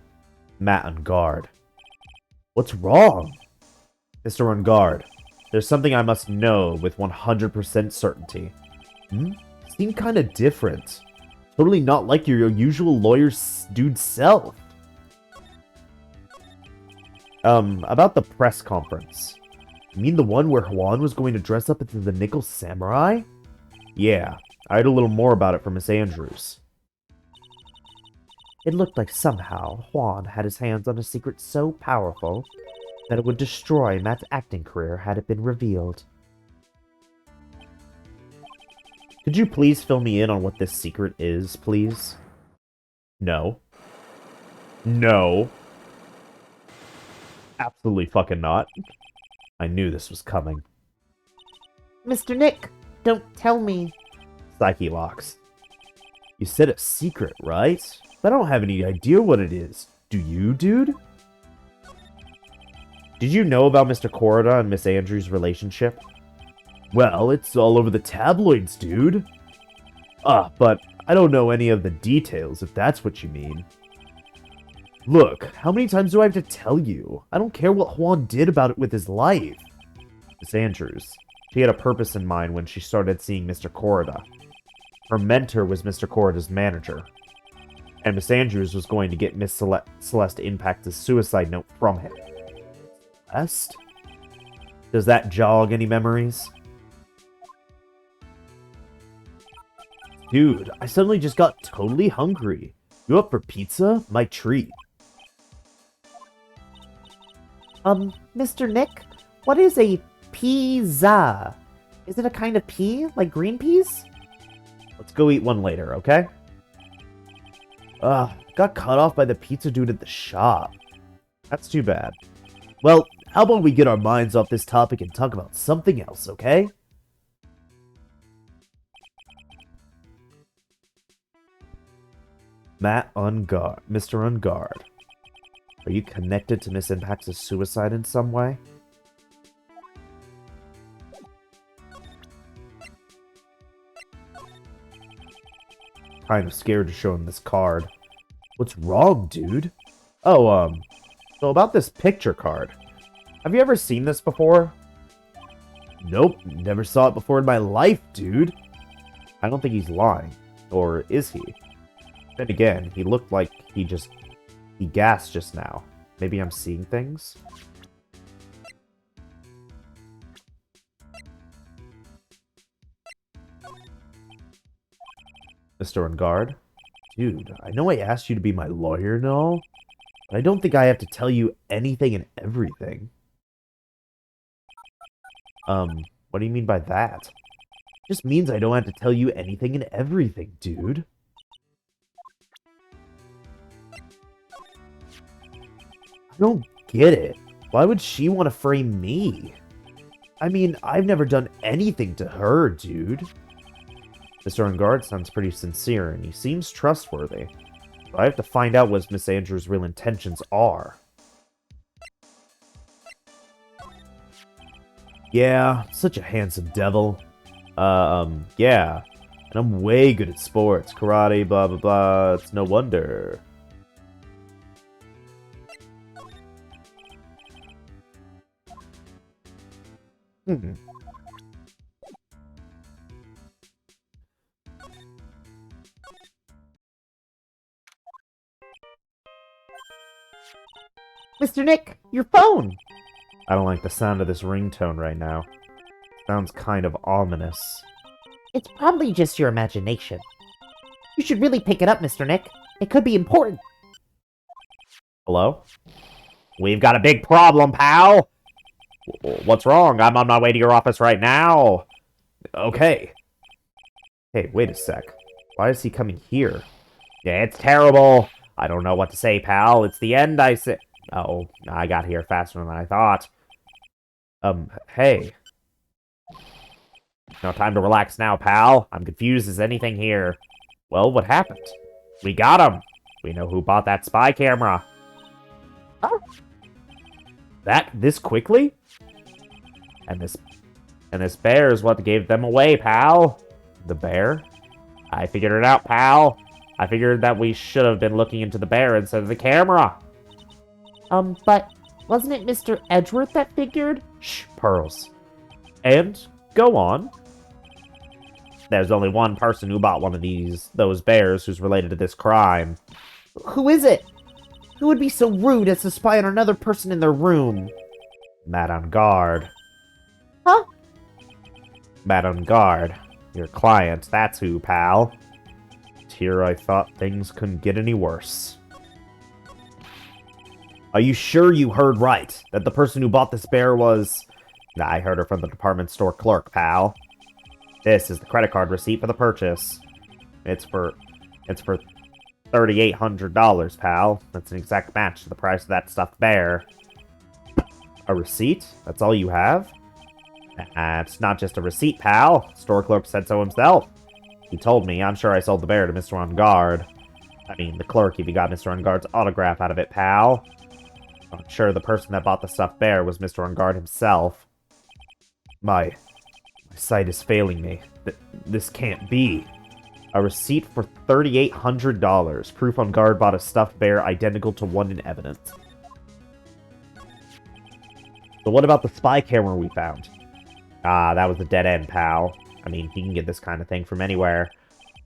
A: Matt on guard. What's wrong? Mr. Ungard, there's something I must know with 100% certainty. Seem kinda different. Totally not like your usual lawyer dude self. About the press conference. You mean the one where Juan was going to dress up as the Nickel Samurai? Yeah, I heard a little more about it from Miss Andrews.
C: It looked like somehow Juan had his hands on a secret so powerful that it would destroy Matt's acting career had it been revealed.
A: Could you please fill me in on what this secret is, please? No. No. Absolutely fucking not. I knew this was coming.
C: Mr. Nick, don't tell me.
A: Psyche locks. You said a secret, right? I don't have any idea what it is. Do you, dude? Did you know about Mr. Corrida and Miss Andrews' relationship? Well, it's all over the tabloids, dude. But I don't know any of the details, if that's what you mean. Look, how many times do I have to tell you? I don't care what Juan did about it with his life. Miss Andrews, she had a purpose in mind when she started seeing Mr. Corrida. Her mentor was Mr. Corrida's manager. And Miss Andrews was going to get Miss Celeste Impact's suicide note from him. Celeste? Does that jog any memories? Dude, I suddenly just got totally hungry. You up for pizza? My treat.
C: Mr. Nick, what is a pizza? Is it a kind of pea, like green peas?
A: Let's go eat one later, okay? Got cut off by the pizza dude at the shop. That's too bad. Well, how about we get our minds off this topic and talk about something else, okay? Mr. Ungard. Are you connected to Miss Impact's suicide in some way? Kind of scared to show him this card. What's wrong, dude? Oh, so about this picture card. Have you ever seen this before? Nope, never saw it before in my life, dude. I don't think he's lying. Or is he? Then again, he looked like he gasped just now. Maybe I'm seeing things? Mr. Ungard? Dude, I know I asked you to be my lawyer and all, but I don't think I have to tell you anything and everything. What do you mean by that? Just means I don't have to tell you anything and everything, dude. I don't get it. Why would she want to frame me? I mean, I've never done anything to her, dude. Mr. Ungard sounds pretty sincere, and he seems trustworthy. But I have to find out what Miss Andrews' real intentions are. Yeah, such a handsome devil. Yeah. And I'm way good at sports. Karate, blah, blah, blah. It's no wonder.
C: Mr. Nick, your phone!
A: I don't like the sound of this ringtone right now. Sounds kind of ominous.
C: It's probably just your imagination. You should really pick it up, Mr. Nick. It could be important.
A: Hello? We've got a big problem, pal! What's wrong? I'm on my way to your office right now. Okay. Hey, wait a sec. Why is he coming here? Yeah, it's terrible. I don't know what to say, pal. It's the end, I say. Oh, I got here faster than I thought. Hey. No time to relax now, pal. I'm confused as anything here. Well, what happened? We got him. We know who bought that spy camera. Oh. This quickly? And this bear is what gave them away, pal. The bear? I figured it out, pal. I figured that we should have been looking into the bear instead of the camera.
C: But wasn't it Mr. Edgeworth that figured?
A: Shh, Pearls. And go on. there's only one person who bought one of those bears who's related to this crime.
C: Who is it? Who would be so rude as to spy on another person in their room?
A: Matt on guard.
C: Huh?
A: Matt on guard. Your client, that's who, pal. Here I thought things couldn't get any worse. Are you sure you heard right? That the person who bought this bear was... Nah, I heard her from the department store clerk, pal. This is the credit card receipt for the purchase. It's for $3,800, pal. That's an exact match to the price of that stuffed bear. A receipt? That's all you have? It's not just a receipt, pal. Store clerk said so himself. He told me. I'm sure I sold the bear to Mr. On Guard. I mean, the clerk even got Mr. On Guard's autograph out of it, pal. I'm sure the person that bought the stuffed bear was Mr. On Guard himself. My sight is failing me. This can't be. A receipt for $3,800. Proof On Guard bought a stuffed bear identical to one in evidence. So what about the spy camera we found? Ah, that was a dead end, pal. I mean, he can get this kind of thing from anywhere.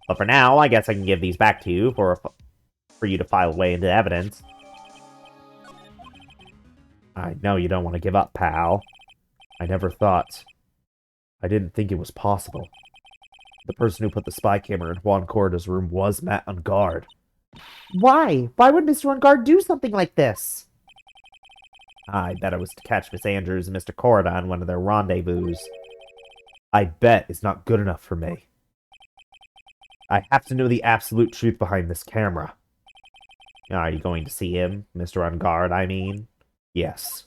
A: But for now, I guess I can give these back to you for you to file away into evidence. I know you don't want to give up, pal. I didn't think it was possible. The person who put the spy camera in Juan Corda's room was Matt on Guard.
C: Why? Why would Mr. On Guard do something like this?
A: I bet it was to catch Miss Andrews and Mr. Corda on one of their rendezvous. I bet it's not good enough for me. I have to know the absolute truth behind this camera. Are you going to see him, Mr. On Guard, I mean? Yes.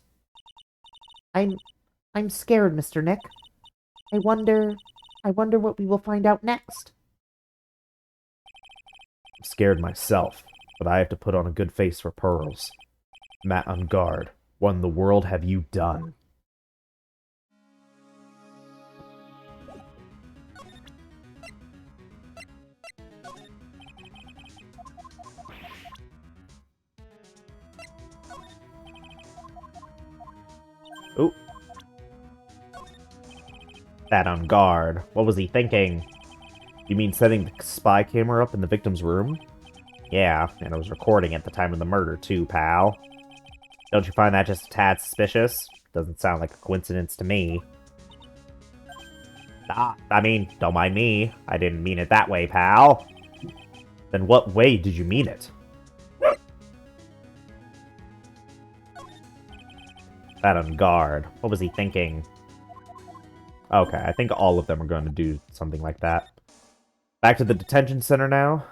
C: I'm scared, Mr. Nick. I wonder what we will find out next.
A: I'm scared myself, but I have to put on a good face for Pearls. Matt on Guard, what in the world have you done? Oh. That on Guard. What was he thinking? You mean setting the spy camera up in the victim's room? Yeah, and it was recording at the time of the murder too, pal. Don't you find that just a tad suspicious? Doesn't sound like a coincidence to me. Ah, I mean, don't mind me. I didn't mean it that way, pal. Then what way did you mean it? That on Guard. What was he thinking? Okay, I think all of them are going to do something like that. Back to the detention center now.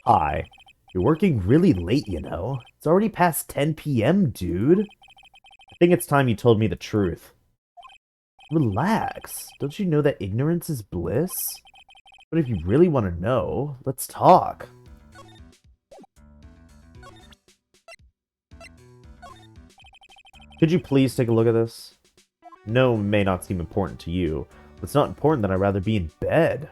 A: Hi. You're working really late, you know. It's already past 10 p.m., dude. I think it's time you told me the truth. Relax. Don't you know that ignorance is bliss? But if you really want to know, let's talk. Could you please take a look at this? No, it may not seem important to you, but it's not important that I'd rather be in bed.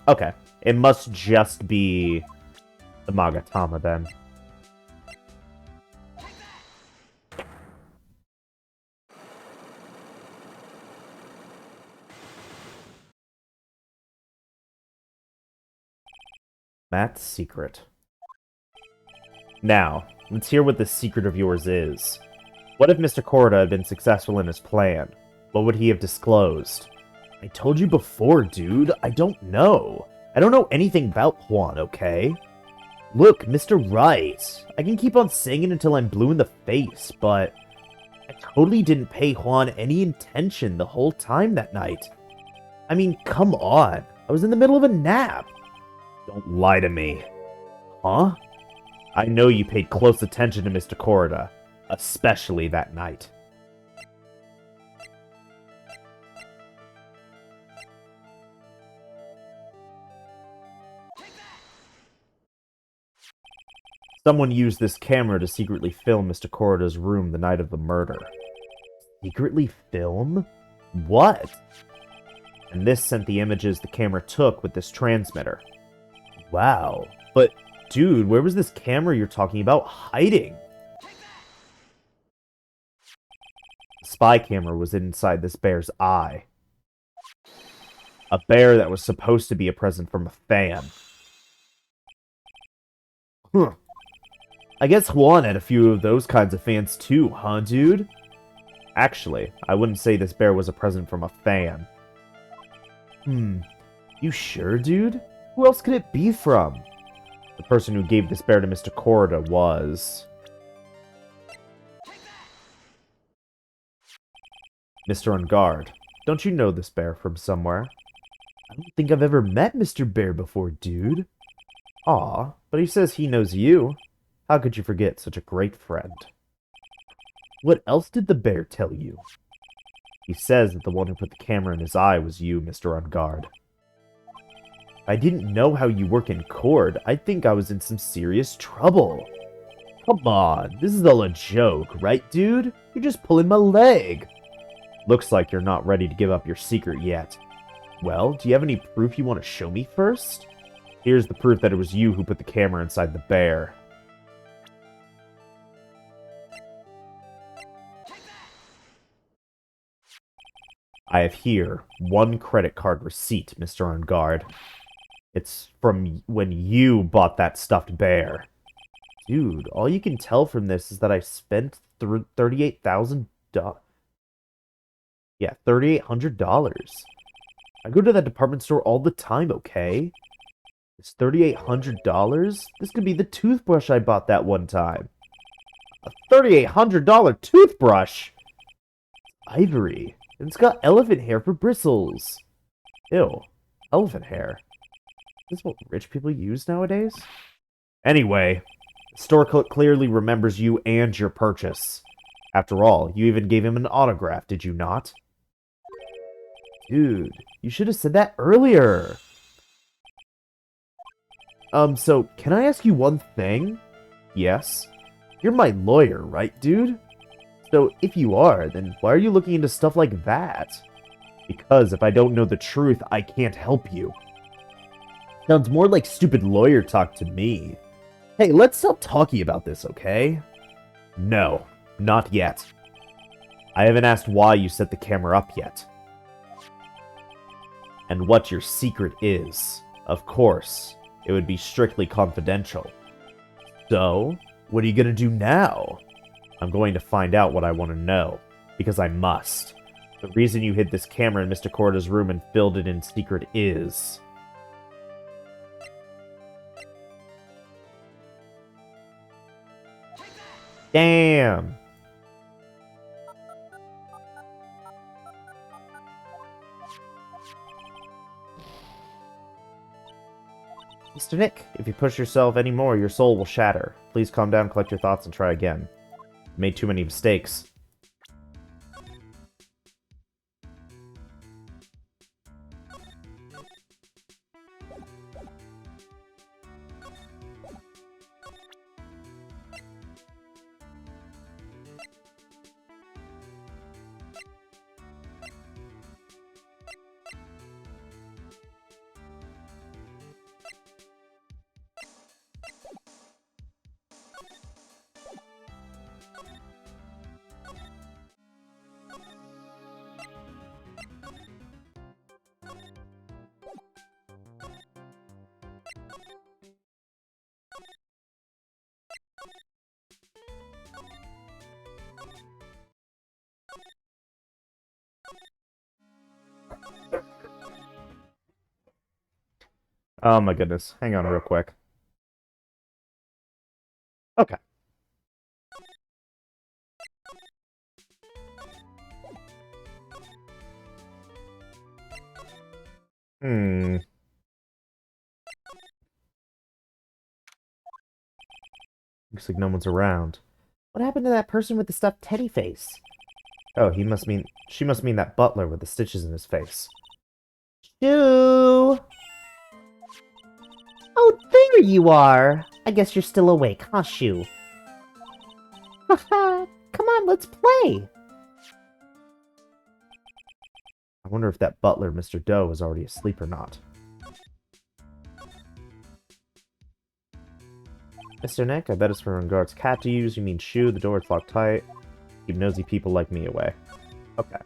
A: Okay. It must just be the Magatama then. Matt's secret. Now, let's hear what this secret of yours is. What if Mr. Corda had been successful in his plan? What would he have disclosed? I told you before, dude. I don't know. I don't know anything about Juan, okay? Look, Mr. Wright. I can keep on singing until I'm blue in the face, but I totally didn't pay Juan any attention the whole time that night. I mean, come on. I was in the middle of a nap. Don't lie to me. Huh? I know you paid close attention to Mr. Corda, especially that night. Someone used this camera to secretly film Mr. Corda's room the night of the murder. Secretly film? What? And this sent the images the camera took with this transmitter. Wow. But, dude, where was this camera you're talking about hiding? The spy camera was inside this bear's eye. A bear that was supposed to be a present from a fan. Huh. I guess Juan had a few of those kinds of fans too, huh, dude? Actually, I wouldn't say this bear was a present from a fan. You sure, dude? Who else could it be from? The person who gave this bear to Mr. Corda was... Mr. Ungard. Don't you know this bear from somewhere? I don't think I've ever met Mr. Bear before, dude. Aw, but he says he knows you. How could you forget such a great friend? What else did the bear tell you? He says that the one who put the camera in his eye was you, Mr. Ungard. If I didn't know how you work in Cord, I'd think I was in some serious trouble. Come on, this is all a joke, right, dude? You're just pulling my leg. Looks like you're not ready to give up your secret yet. Well, do you have any proof you want to show me first? Here's the proof that it was you who put the camera inside the bear. I have here 1 credit card receipt, Mr. Ungard. It's from when you bought that stuffed bear. Dude, all you can tell from this is that I spent $38,000. Yeah, $3,800. I go to that department store all the time, okay? It's $3,800? This could be the toothbrush I bought that one time. A $3,800 toothbrush? Ivory. And it's got elephant hair for bristles. Ew. Elephant hair. Is this what rich people use nowadays? Anyway, the store clearly remembers you and your purchase. After all, you even gave him an autograph, did you not? Dude, you should have said that earlier. So, can I ask you one thing? Yes? You're my lawyer, right, dude? So, if you are, then why are you looking into stuff like that? Because if I don't know the truth, I can't help you. Sounds more like stupid lawyer talk to me. Hey, let's stop talking about this, okay? No, not yet. I haven't asked why you set the camera up yet. And what your secret is. Of course, it would be strictly confidential. So, what are you gonna do now? I'm going to find out what I want to know, because I must. The reason you hid this camera in Mr. Corda's room and filled it in secret is... Damn! Mr. Nick, if you push yourself any more, your soul will shatter. Please calm down, collect your thoughts, and try again. You made too many mistakes. Oh my goodness. Hang on real quick. Okay. Looks like no one's around.
C: What happened to that person with the stuffed teddy face?
A: Oh, she must mean that butler with the stitches in his face.
C: Shoo! Oh, there you are! I guess you're still awake, huh, Shoo? Haha! Come on, let's play!
A: I wonder if that butler, Mr. Doe, is already asleep or not. Mr. Nick, I bet it's for Guard's cat to use. You mean shoe? The door is locked tight. Keep nosy people like me away. Okay.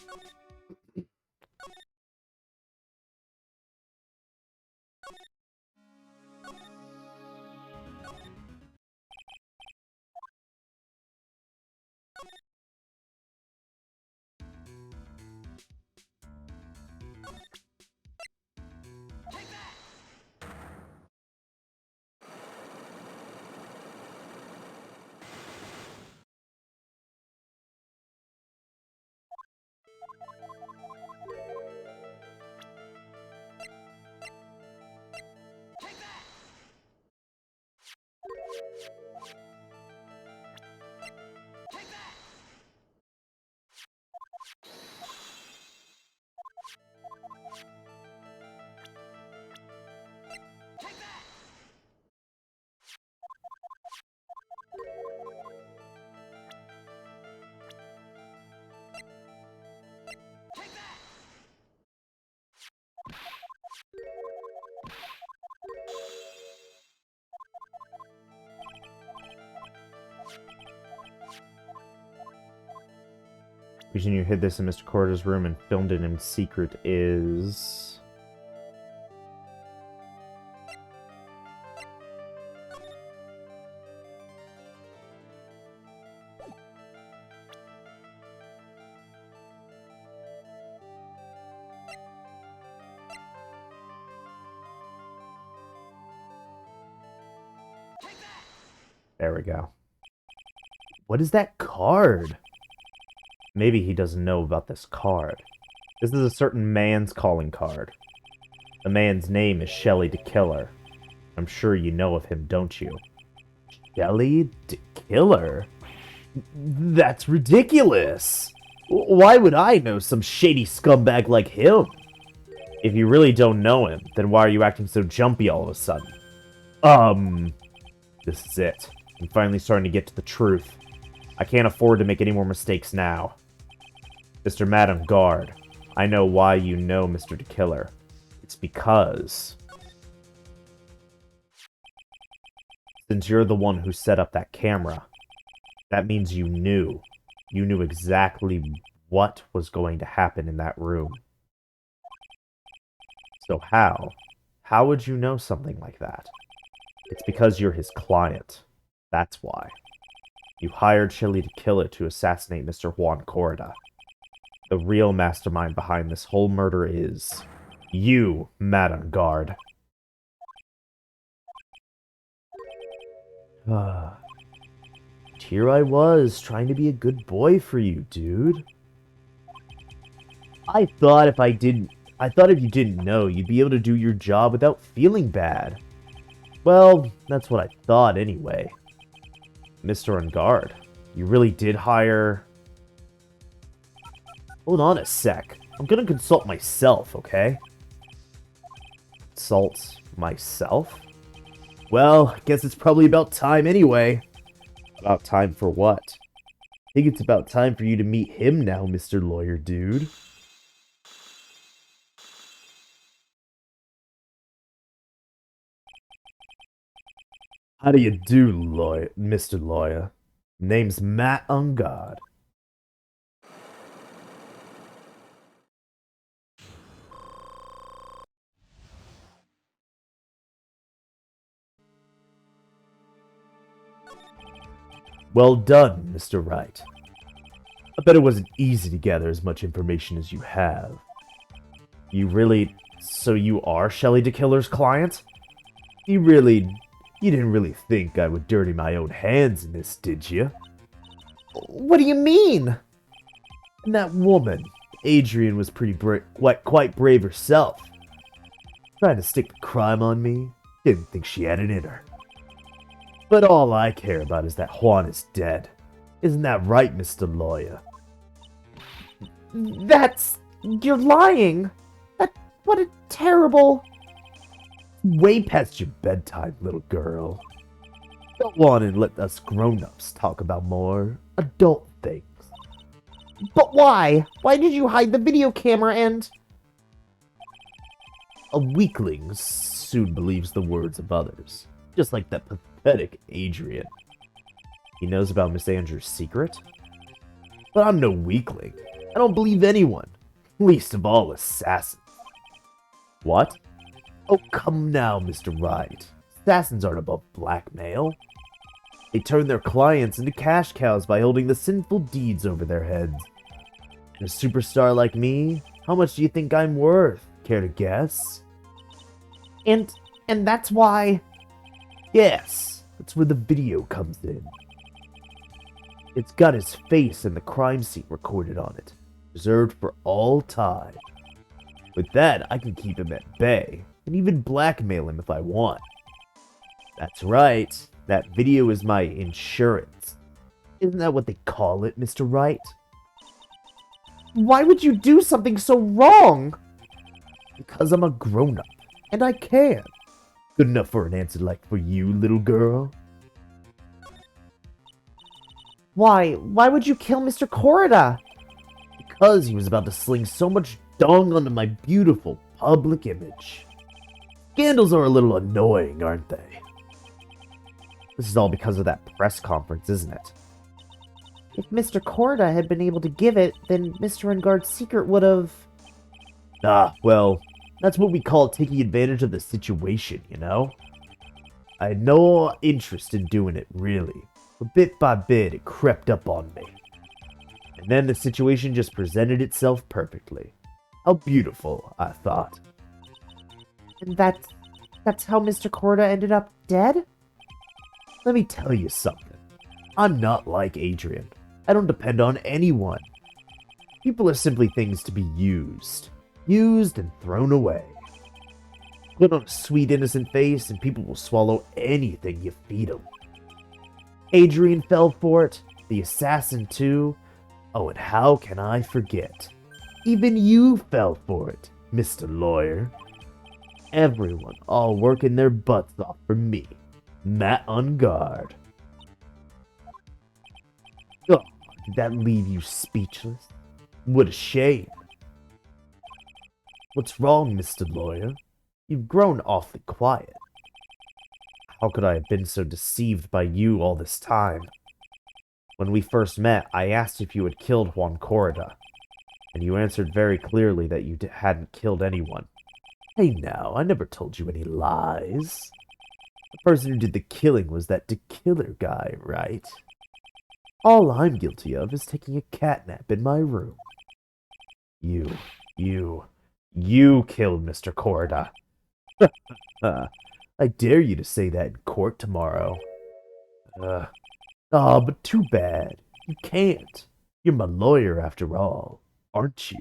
A: The reason you hid this in Mr. Corder's room and filmed it in secret is... There we go. What is that card? Maybe he doesn't know about this card. This is a certain man's calling card. The man's name is Shelly the Killer. I'm sure you know of him, don't you? Shelly the Killer? That's ridiculous! Why would I know some shady scumbag like him? If you really don't know him, then why are you acting so jumpy all of a sudden? This is it. I'm finally starting to get to the truth. I can't afford to make any more mistakes now. Mr. Madam Guard, I know why you know Mr. the Killer. It's because... since you're the one who set up that camera, that means you knew. You knew exactly what was going to happen in that room. So how? How would you know something like that? It's because you're his client. That's why. You hired Shelly the Killer to assassinate Mr. Juan Corda. The real mastermind behind this whole murder is... you, Madam Guard. Here I was, trying to be a good boy for you, dude. I thought if you didn't know, you'd be able to do your job without feeling bad. Well, that's what I thought anyway. Mr. Guard, you really did hire... Hold on a sec. I'm gonna consult myself, okay? Consult myself? Well, I guess it's probably about time anyway. About time for what? I think it's about time for you to meet him now, Mr. Lawyer Dude. How do you do, Mr. Lawyer? Name's Matt Ungod. Well done, Mr. Wright. I bet it wasn't easy to gather as much information as you have. So you are Shelly the Killer's client? You didn't really think I would dirty my own hands in this, did you? What do you mean? And that woman, Adrian, was quite brave herself. Trying to stick the crime on me, didn't think she had it in her. But all I care about is that Juan is dead. Isn't that right, Mr. Lawyer?
B: You're lying! What a terrible...
A: Way past your bedtime, little girl. Go on and let us grown-ups talk about more adult things.
B: But why? Why did you hide the video camera and...
A: A weakling soon believes the words of others, just like that pathetic Adrian. He knows about Miss Andrews' secret? But I'm no weakling. I don't believe anyone, least of all assassins. What? Oh, come now, Mr. Wright. Assassins aren't above blackmail. They turn their clients into cash cows by holding the sinful deeds over their heads. And a superstar like me, how much do you think I'm worth? Care to guess?
C: And that's why...
A: Yes, that's where the video comes in. It's got his face and the crime scene recorded on it, preserved for all time. With that, I can keep him at bay, and even blackmail him if I want. That's right, that video is my insurance. Isn't that what they call it, Mr. Wright?
C: Why would you do something so wrong?
A: Because I'm a grown-up, and I can. Good enough for an answer like for you, little girl?
C: Why would you kill Mr. Corrida?
A: Because he was about to sling so much dung onto my beautiful public image. Scandals are a little annoying, aren't they? This is all because of that press conference, isn't it?
C: If Mr. Corrida had been able to give it, then Mr. Engard's secret would have...
A: Ah, well, that's what we call taking advantage of the situation, you know? I had no interest in doing it, really. But bit by bit, it crept up on me. And then the situation just presented itself perfectly. How beautiful, I thought.
C: And that's how Mr. Corrida ended up dead?
A: Let me tell you something. I'm not like Adrian. I don't depend on anyone. People are simply things to be used. Used and thrown away. Put on a sweet innocent face and people will swallow anything you feed them. Adrian fell for it, the assassin too. Oh, and how can I forget? Even you fell for it, Mr. Lawyer. Everyone all working their butts off for me, Matt on guard. Oh, did that leave you speechless? What a shame. What's wrong, Mr. Lawyer? You've grown awfully quiet. How could I have been so deceived by you all this time? When we first met, I asked if you had killed Juan Corrida, and you answered very clearly that you hadn't killed anyone. Hey now, I never told you any lies. The person who did the killing was that killer guy, right? All I'm guilty of is taking a catnap in my room. You killed Mr. Corrida. I dare you to say that in court tomorrow. But too bad. You can't. You're my lawyer after all, aren't you?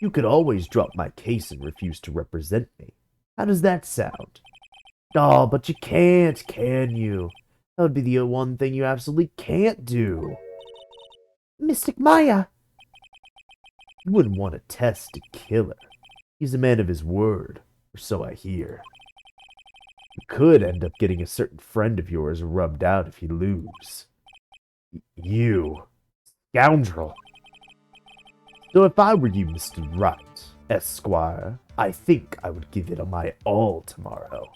A: You could always drop my case and refuse to represent me. How does that sound? But you can't, can you? That would be the one thing you absolutely can't do.
C: Mystic Maya!
A: You wouldn't want to test a killer. He's a man of his word, or so I hear. You could end up getting a certain friend of yours rubbed out if you lose. You scoundrel! So if I were you, Mr. Wright, Esquire, I think I would give it my all tomorrow.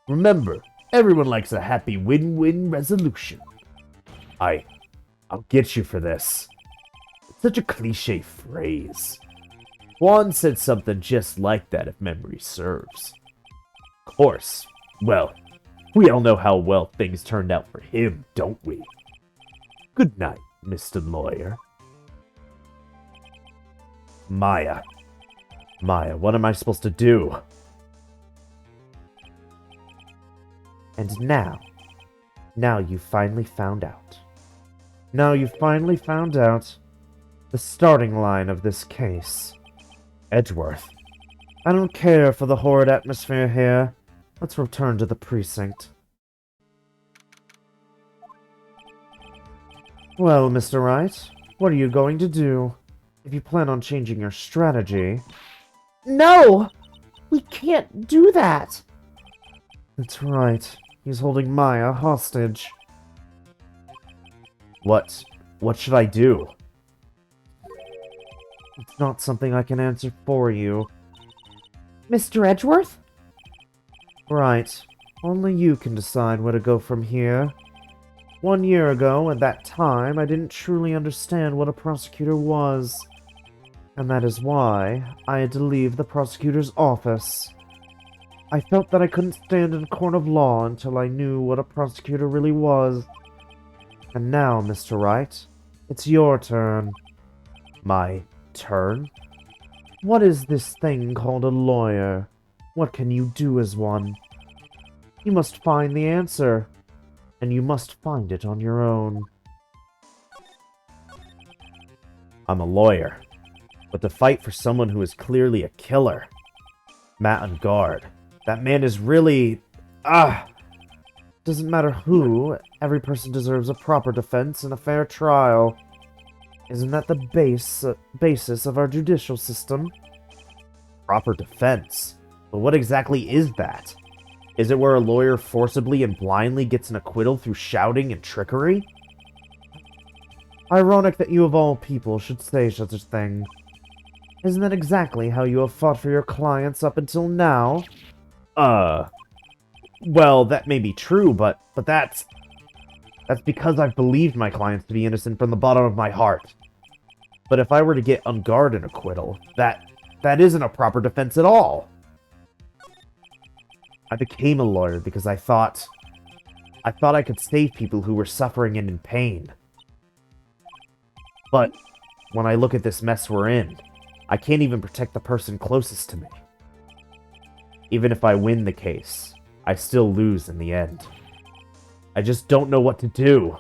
A: Remember, everyone likes a happy win-win resolution. I'll get you for this. It's such a cliche phrase. Juan said something just like that if memory serves. Of course. Well, we all know how well things turned out for him, don't we? Good night, Mr. Lawyer. Maya, what am I supposed to do?
C: And now you've finally found out. Now you've finally found out the starting line of this case. Edgeworth, I don't care for the horrid atmosphere here. Let's return to the precinct. Well, Mr. Wright, what are you going to do? If you plan on changing your strategy...
E: No! We can't do that!
C: That's right. He's holding Maya hostage.
A: What should I do?
C: It's not something I can answer for you.
E: Mr. Edgeworth?
C: Right. Only you can decide where to go from here. 1 year ago, at that time, I didn't truly understand what a prosecutor was. And that is why I had to leave the prosecutor's office. I felt that I couldn't stand in a court of law until I knew what a prosecutor really was. And now, Mr. Wright, it's your turn.
A: My turn?
C: What is this thing called a lawyer? What can you do as one? You must find the answer, and you must find it on your own.
A: I'm a lawyer, but to fight for someone who is clearly a killer. Matt on guard. That man is really...
C: Doesn't matter who, every person deserves a proper defense and a fair trial. Isn't that the basis of our judicial system?
A: Proper defense? But what exactly is that? Is it where a lawyer forcibly and blindly gets an acquittal through shouting and trickery?
C: Ironic that you of all people should say such a thing. Isn't that exactly how you have fought for your clients up until now?
A: Well, that may be true, but that's because I've believed my clients to be innocent from the bottom of my heart. But if I were to get on guard an acquittal, that isn't a proper defense at all. I became a lawyer because I thought I could save people who were suffering and in pain. But when I look at this mess we're in, I can't even protect the person closest to me. Even if I win the case, I still lose in the end. I just don't know what to do.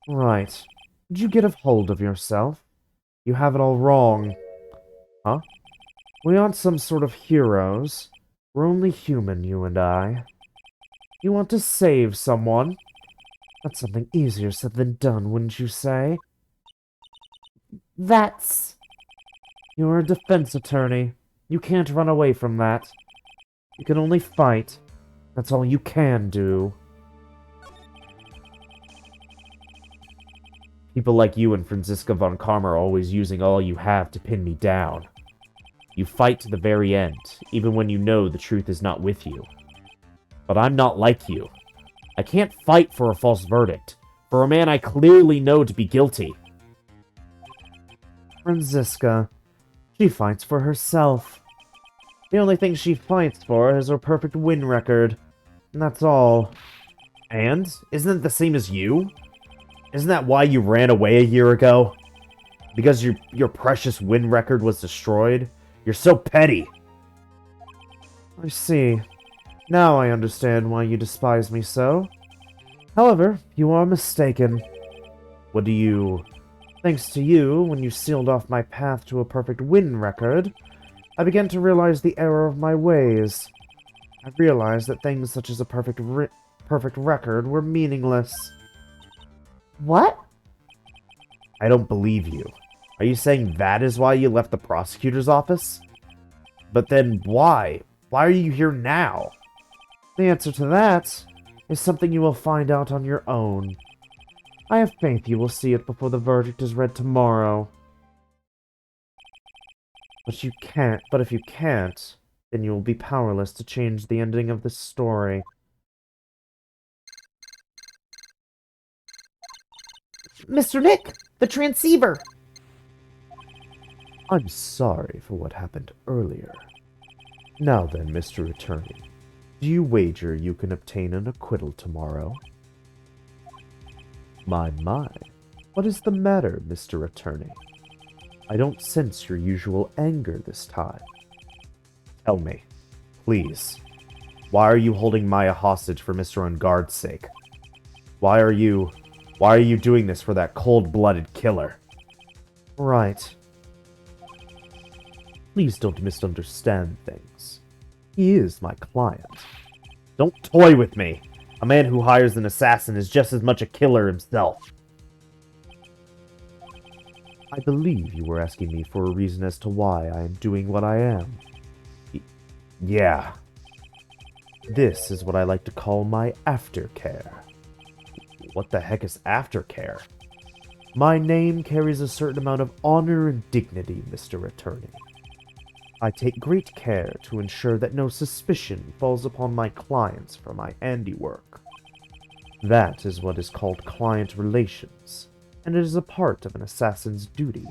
C: Right. Did you get a hold of yourself? You have it all wrong. Huh? We aren't some sort of heroes. We're only human, you and I. You want to save someone? That's something easier said than done, wouldn't you say?
E: That's...
C: You're a defense attorney. You can't run away from that. You can only fight. That's all you can do.
A: People like you and Franziska von Karm are always using all you have to pin me down. You fight to the very end, even when you know the truth is not with you. But I'm not like you. I can't fight for a false verdict, for a man I clearly know to be guilty.
C: Franziska. She fights for herself. The only thing she fights for is her perfect win record. And that's all.
A: And? Isn't it the same as you? Isn't that why you ran away a year ago? Because your precious win record was destroyed? You're so petty.
C: I see. Now I understand why you despise me so. However, you are mistaken.
A: What do you...
C: Thanks to you, when you sealed off my path to a perfect win record, I began to realize the error of my ways. I realized that things such as a perfect record were meaningless.
E: What?
A: I don't believe you. Are you saying that is why you left the prosecutor's office? But then why? Why are you here now?
C: The answer to that is something you will find out on your own. I have faith you will see it before the verdict is read tomorrow. But if you can't, then you will be powerless to change the ending of this story.
E: Mr. Nick, the transceiver!
C: I'm sorry for what happened earlier. Now then, Mr. Attorney, do you wager you can obtain an acquittal tomorrow? My, what is the matter, Mr. Attorney? I don't sense your usual anger this time.
A: Tell me, please, why are you holding Maya hostage for Mr. Unguard's sake? Why are you doing this for that cold-blooded killer?
C: Right. Please don't misunderstand things. He is my client.
A: Don't toy with me. A man who hires an assassin is just as much a killer himself.
C: I believe you were asking me for a reason as to why I am doing what I am.
A: Yeah.
C: This is what I like to call my aftercare.
A: What the heck is aftercare?
C: My name carries a certain amount of honor and dignity, Mr. Attorney.
D: I take great care to ensure that no suspicion falls upon my clients for my handiwork. That is what is called client relations, and it is a part of an assassin's duty.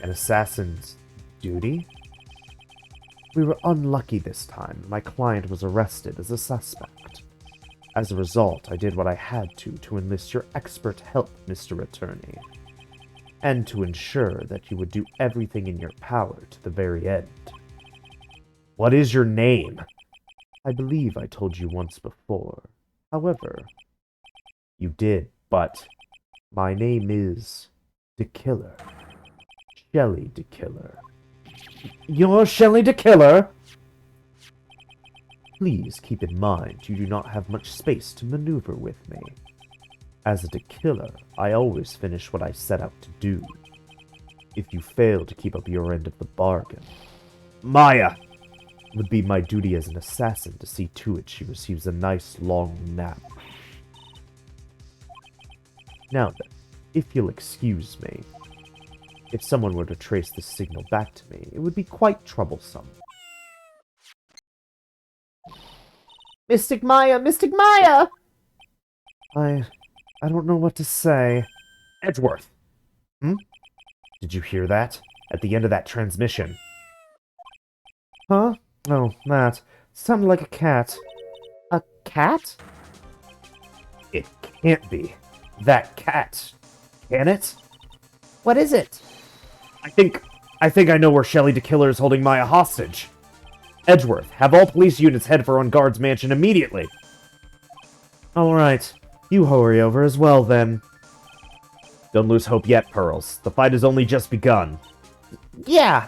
D: An assassin's duty? We were unlucky this time. My client was arrested as a suspect. As a result, I did what I had to enlist your expert help, Mr. Attorney, and to ensure that you would do everything in your power to the very end.
A: What is your name?
D: I believe I told you once before. However,
A: You did, but
D: my name is the Killer. Shelley the Killer.
A: you're Shelley the Killer?
D: Please keep in mind you do not have much space to maneuver with me. As a killer, I always finish what I set out to do. If you fail to keep up your end of the bargain,
A: Maya!
D: it would be my duty as an assassin to see to it she receives a nice long nap. Now then, if you'll excuse me, if someone were to trace this signal back to me, it would be quite troublesome.
E: Mystic Maya! Mystic Maya!
D: I don't know what to say.
A: Edgeworth! Did you hear that? At the end of that transmission.
D: Huh? No, that. Sounded like a cat.
E: A cat?
A: It can't be. That cat. Can it?
E: What is it?
A: I think I know where Shelley the Killer is holding Maya hostage. Edgeworth, have all police units head for On Guard's mansion immediately.
D: Alright, you hurry over as well then.
A: Don't lose hope yet, Pearls. The fight has only just begun.
E: Yeah.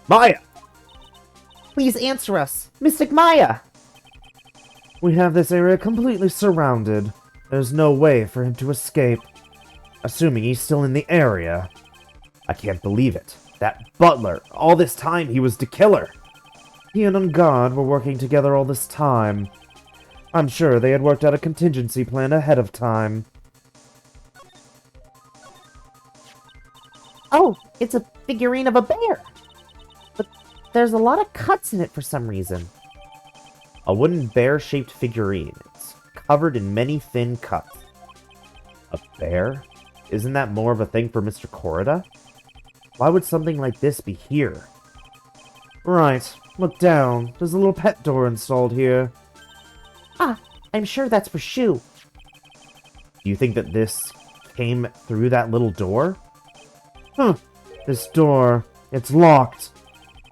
A: Maya!
E: Please answer us. Mystic Maya!
D: We have this area completely surrounded. There's no way for him to escape. Assuming he's still in the area.
A: I can't believe it. That butler, all this time he was the killer.
D: He and On Guard were working together all this time. I'm sure they had worked out a contingency plan ahead of time.
E: Oh, it's a figurine of a bear. But there's a lot of cuts in it for some reason.
A: A wooden bear-shaped figurine. It's covered in many thin cuts. A bear? Isn't that more of a thing for Mr. Corrida? Why would something like this be here?
D: Right, look down. There's a little pet door installed here.
E: Ah, I'm sure that's for Shu.
A: Do you think that this came through that little door?
D: This door, it's locked.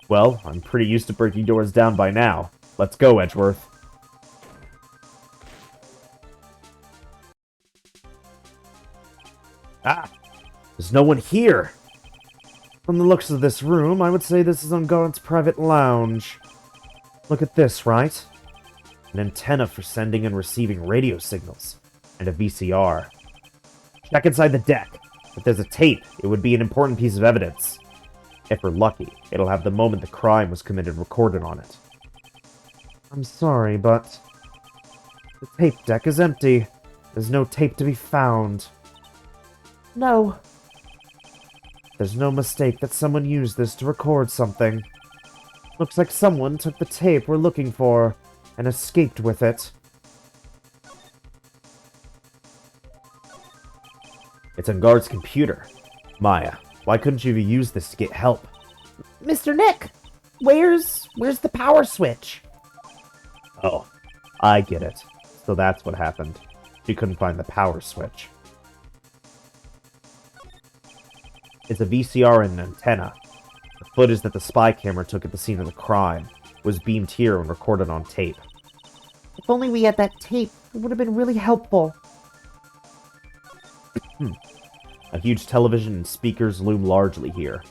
A: Well, I'm pretty used to breaking doors down by now. Let's go, Edgeworth. Ah! There's no one here!
D: From the looks of this room, I would say this is On Guard's private lounge. Look at this, right?
A: An antenna for sending and receiving radio signals. And a VCR. Check inside the deck. If there's a tape, it would be an important piece of evidence. If we're lucky, it'll have the moment the crime was committed recorded on it.
D: I'm sorry, but the tape deck is empty. There's no tape to be found.
E: No.
D: There's no mistake that someone used this to record something. Looks like someone took the tape we're looking for and escaped with it.
A: It's on Guard's computer. Maya, why couldn't you have used this to get help?
E: Mr. Nick, where's the power switch?
A: Oh, I get it. So that's what happened. She couldn't find the power switch. It's a VCR and an antenna. The footage that the spy camera took at the scene of the crime was beamed here and recorded on tape.
E: If only we had that tape, it would have been really helpful.
A: A huge television and speakers loom largely here.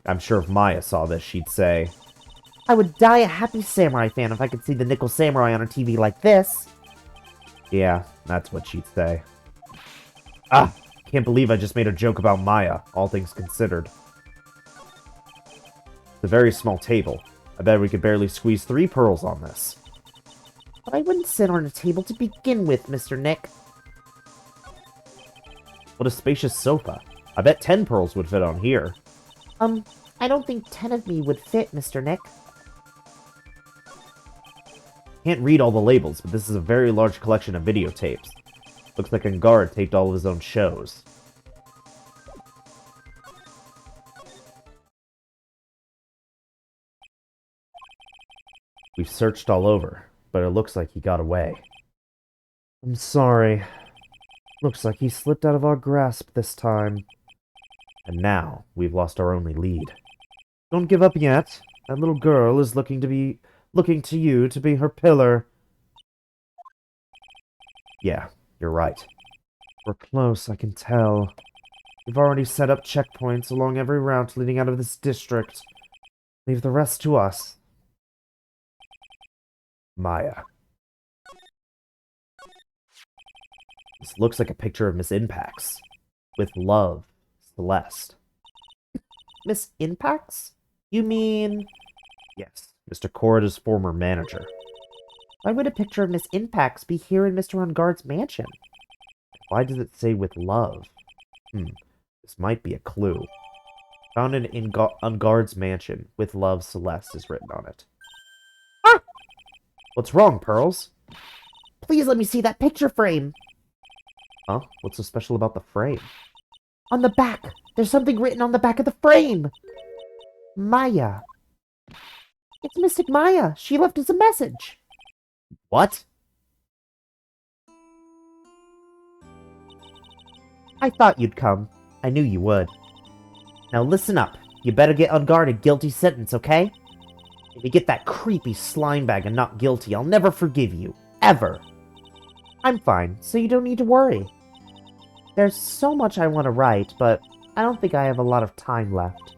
A: I'm sure if Maya saw this, she'd say,
E: I would die a happy samurai fan if I could see the Nickel Samurai on a TV like this.
A: yeah, that's what she'd say. Ah, can't believe I just made a joke about Maya, all things considered. It's a very small table. I bet we could barely squeeze 3 pearls on this.
E: But I wouldn't sit on a table to begin with, Mr. Nick.
A: What a spacious sofa. I bet 10 pearls would fit on here.
E: I don't think 10 of me would fit, Mr. Nick.
A: Can't read all the labels, but this is a very large collection of videotapes. Looks like Angard taped all of his own shows. We've searched all over, but it looks like he got away.
C: I'm sorry. Looks like he slipped out of our grasp this time.
A: And now, we've lost our only lead.
C: Don't give up yet. That little girl is looking to you to be her pillar.
A: Yeah, you're right.
C: We're close, I can tell. We've already set up checkpoints along every route leading out of this district. Leave the rest to us.
A: Maya. This looks like a picture of Miss Impax. With love, Celeste.
E: Miss Impax? You mean...
A: Yes, Mr. Corrida's former manager.
E: Why would a picture of Miss Impax be here in Mr. Ungard's mansion?
A: Why does it say with love? This might be a clue. Found in Ungard's mansion. With love, Celeste is written on it.
E: Ah!
A: What's wrong, Pearls?
E: Please let me see that picture frame.
A: Huh? What's so special about the frame?
E: On the back. There's something written on the back of the frame. Maya. It's Mystic Maya. She left us a message.
A: What?
E: I thought you'd come. I knew you would. Now listen up. You better get Ungard a guilty sentence, okay? If you get that creepy slime bag and not guilty, I'll never forgive you. Ever. I'm fine, so you don't need to worry. There's so much I want to write, but I don't think I have a lot of time left.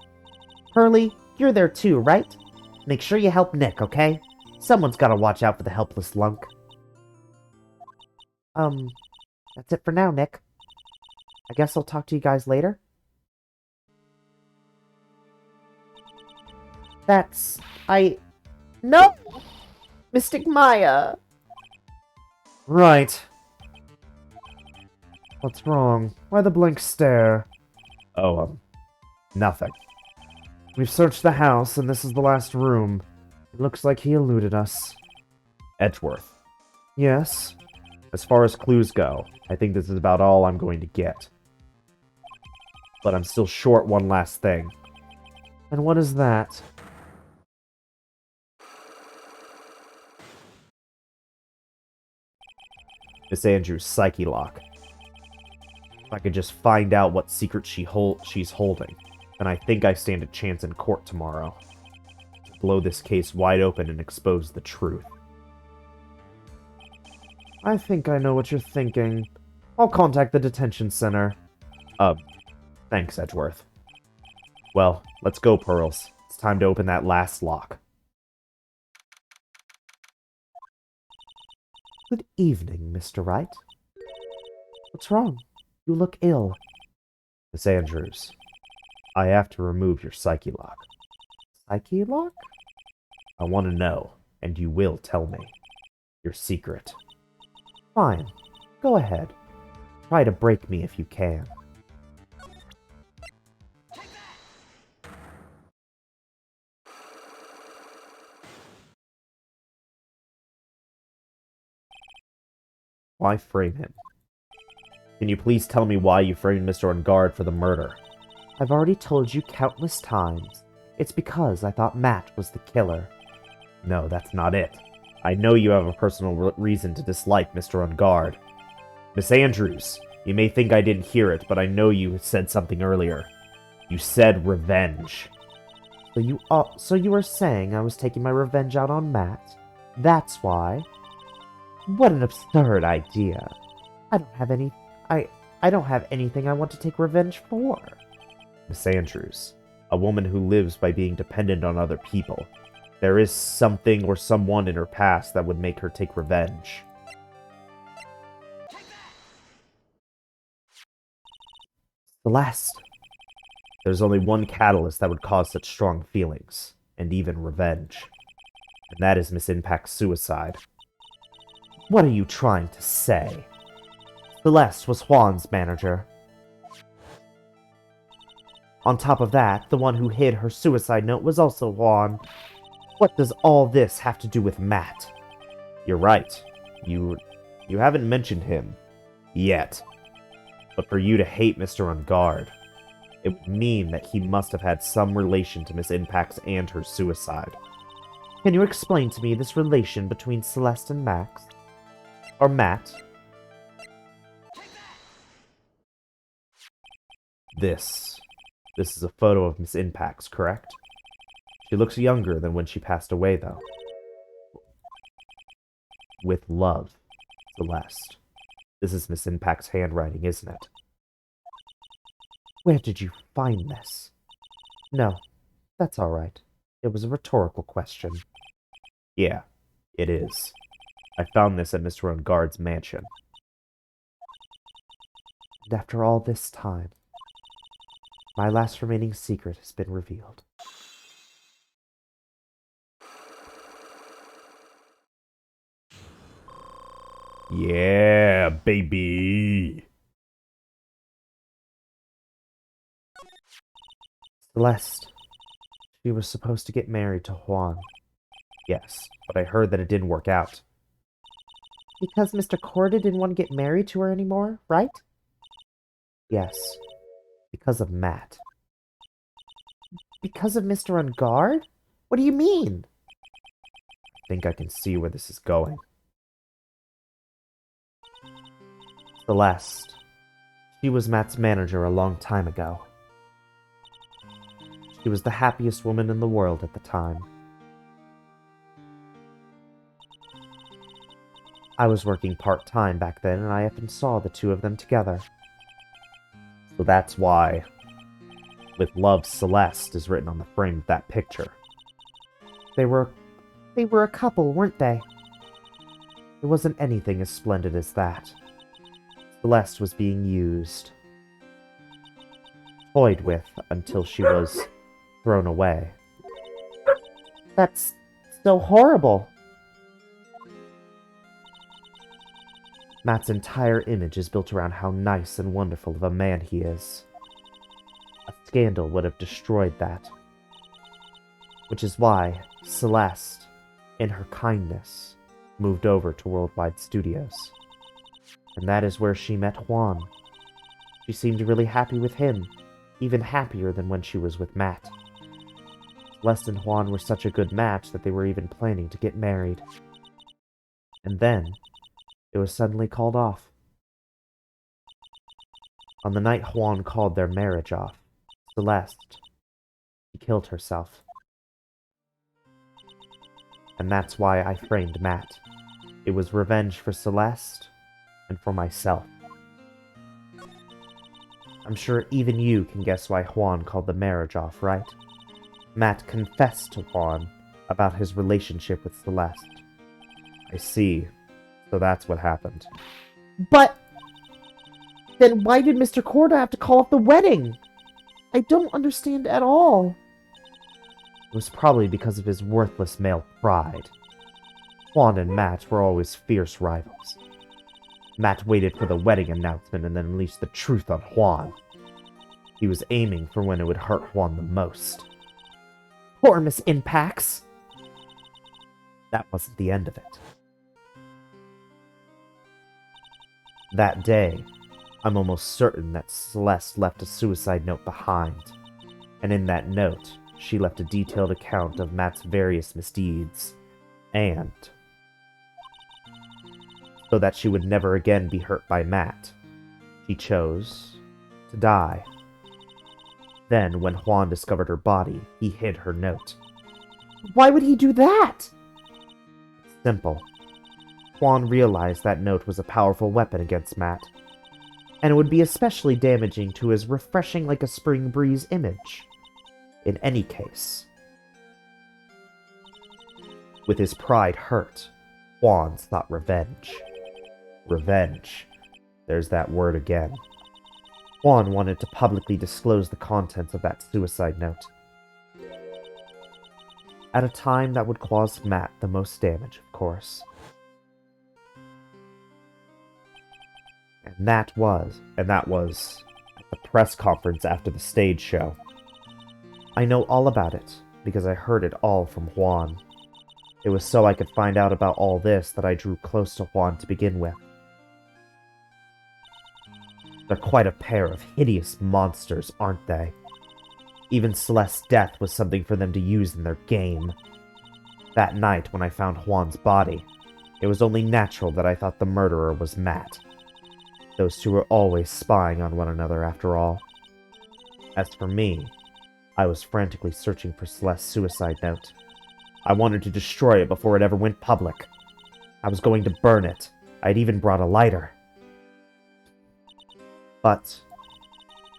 E: Hurley, you're there too, right? Make sure you help Nick, okay? Someone's gotta watch out for the helpless lunk. That's it for now, Nick. I guess I'll talk to you guys later. No! Mystic Maya!
C: Right. What's wrong? Why the blank stare?
A: Oh, nothing.
C: We've searched the house, and this is the last room. It looks like he eluded us.
A: Edgeworth.
C: Yes?
A: As far as clues go, I think this is about all I'm going to get. But I'm still short one last thing.
C: And what is that?
A: Miss Andrews' psyche lock. If I could just find out what secret she's holding, then I think I stand a chance in court tomorrow. To blow this case wide open and expose the truth.
C: I think I know what you're thinking. I'll contact the detention center.
A: Thanks, Edgeworth. Well, let's go, Pearls. It's time to open that last lock.
C: Good evening, Mr. Wright. What's wrong? You look ill.
A: Miss Andrews, I have to remove your psyche lock.
C: Psyche lock?
A: I want to know, and you will tell me. Your secret.
C: Fine. Go ahead. Try to break me if you can.
A: Why frame him? Can you please tell me why you framed Mr. Ungard for the murder?
C: I've already told you countless times. It's because I thought Matt was the killer.
A: No, that's not it. I know you have a personal reason to dislike Mr. Ungard. Miss Andrews, you may think I didn't hear it, but I know you said something earlier. You said revenge.
C: So you were saying I was taking my revenge out on Matt? That's why? What an absurd idea. I don't have anything I want to take revenge for.
A: Miss Andrews, a woman who lives by being dependent on other people. There is something or someone in her past that would make her take revenge.
C: Celeste.
A: There's only one catalyst that would cause such strong feelings, and even revenge. And that is Miss Impact's suicide.
C: What are you trying to say? Celeste was Juan's manager. On top of that, the one who hid her suicide note was also Juan. What does all this have to do with Matt?
A: You're right. You haven't mentioned him. Yet. But for you to hate Mr. Ungard, it would mean that he must have had some relation to Miss Impax and her suicide.
C: Can you explain to me this relation between Celeste and Max? Or Matt?
A: This is a photo of Miss Impax, correct? She looks younger than when she passed away, though. With love, Celeste. This is Miss Impax's handwriting, isn't it?
C: Where did you find this? No, that's all right. It was a rhetorical question.
A: Yeah, it is. I found this at Mr. Ungard's mansion.
C: And after all this time, my last remaining secret has been revealed.
A: Yeah, baby!
C: Celeste. She was supposed to get married to Juan.
A: Yes, but I heard that it didn't work out.
C: Because Mr. Corda didn't want to get married to her anymore, right? Yes. Because of Matt. Because of Mr. Ungard? What do you mean?
A: I think I can see where this is going.
C: Celeste. She was Matt's manager a long time ago. She was the happiest woman in the world at the time. I was working part-time back then, and I often saw the two of them together.
A: So that's why "With Love, Celeste" is written on the frame of that picture.
C: They were a couple, weren't they? It wasn't anything as splendid as that. Celeste was being used. Toyed with until she was thrown away. That's so horrible. Matt's entire image is built around how nice and wonderful of a man he is. A scandal would have destroyed that. Which is why Celeste, in her kindness, moved over to Worldwide Studios. And that is where she met Juan. She seemed really happy with him, even happier than when she was with Matt. Celeste and Juan were such a good match that they were even planning to get married. And then, it was suddenly called off. On the night Juan called their marriage off, Celeste, she killed herself. And that's why I framed Matt. It was revenge for Celeste and for myself. I'm sure even you can guess why Juan called the marriage off, right? Matt confessed to Juan about his relationship with Celeste.
A: I see. So that's what happened.
C: But then why did Mr. Corda have to call off the wedding? I don't understand at all. It was probably because of his worthless male pride. Juan and Matt were always fierce rivals. Matt waited for the wedding announcement and then unleashed the truth on Juan. He was aiming for when it would hurt Juan the most. Poor Miss Impax! That wasn't the end of it. That day, I'm almost certain that Celeste left a suicide note behind. And in that note, she left a detailed account of Matt's various misdeeds. And so that she would never again be hurt by Matt, she chose to die. Then, when Juan discovered her body, he hid her note. Why would he do that? It's simple. Juan realized that note was a powerful weapon against Matt, and it would be especially damaging to his refreshing like a spring breeze image. In any case, with his pride hurt, Juan sought revenge. Revenge. There's that word again. Juan wanted to publicly disclose the contents of that suicide note. At a time that would cause Matt the most damage, of course. And that was
A: And that was at the press conference after the stage show.
C: I know all about it, because I heard it all from Juan. It was so I could find out about all this that I drew close to Juan to begin with. They're quite a pair of hideous monsters, aren't they? Even Celeste's death was something for them to use in their game. That night, when I found Juan's body, it was only natural that I thought the murderer was Matt. Those two were always spying on one another, after all. As for me, I was frantically searching for Celeste's suicide note. I wanted to destroy it before it ever went public. I was going to burn it. I'd even brought a lighter. But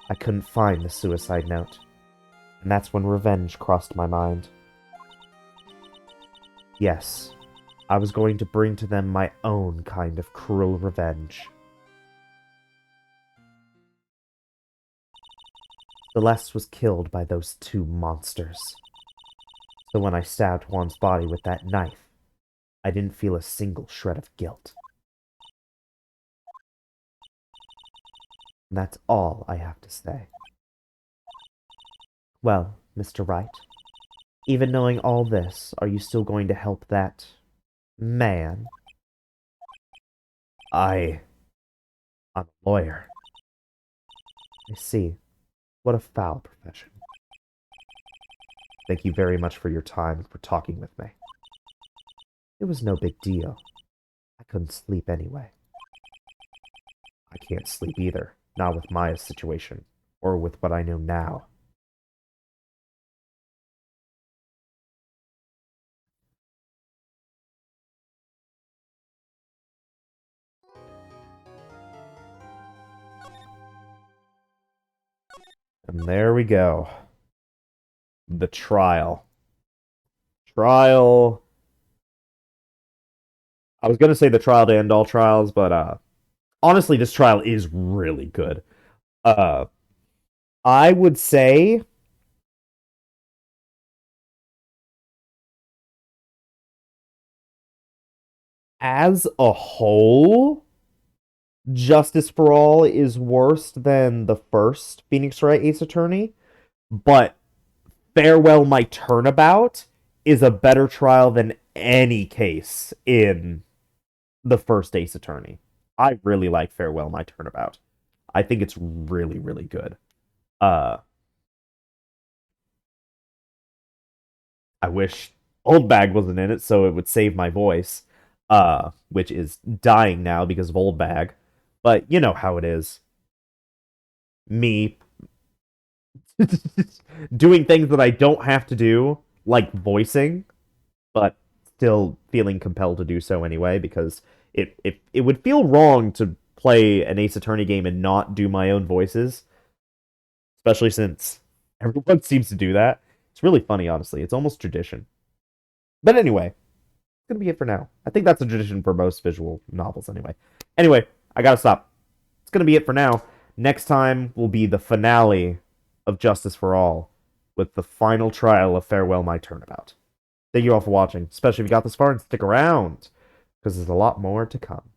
C: I couldn't find the suicide note. And that's when revenge crossed my mind. Yes, I was going to bring to them my own kind of cruel revenge. Celeste was killed by those two monsters. So when I stabbed Juan's body with that knife, I didn't feel a single shred of guilt. And that's all I have to say. Well, Mr. Wright, even knowing all this, are you still going to help that man? I'm a lawyer. I see. What a foul profession. Thank you very much for your time and for talking with me. It was no big deal. I couldn't sleep anyway. I can't sleep either, not with Maya's situation, or with what I know now.
A: And there we go. The trial. Trial. I was gonna say the trial to end all trials, but honestly, this trial is really good. Uh, I would say as a whole, Justice for All is worse than the first Phoenix Wright Ace Attorney, but Farewell My Turnabout is a better trial than any case in the first Ace Attorney. I really like Farewell My Turnabout. I think it's really, really good. Uh, I wish Old Bag wasn't in it so it would save my voice, which is dying now because of Old Bag. But you know how it is. Me doing things that I don't have to do, like voicing, but still feeling compelled to do so anyway, because it would feel wrong to play an Ace Attorney game and not do my own voices, especially since everyone seems to do that. It's really funny, honestly. It's almost tradition. But anyway, it's gonna be it for now. I think that's a tradition for most visual novels anyway. Anyway, I gotta stop. It's gonna be it for now. Next time will be the finale of Justice for All, with the final trial of Farewell My Turnabout. Thank you all for watching, especially if you got this far and stick around, because there's a lot more to come.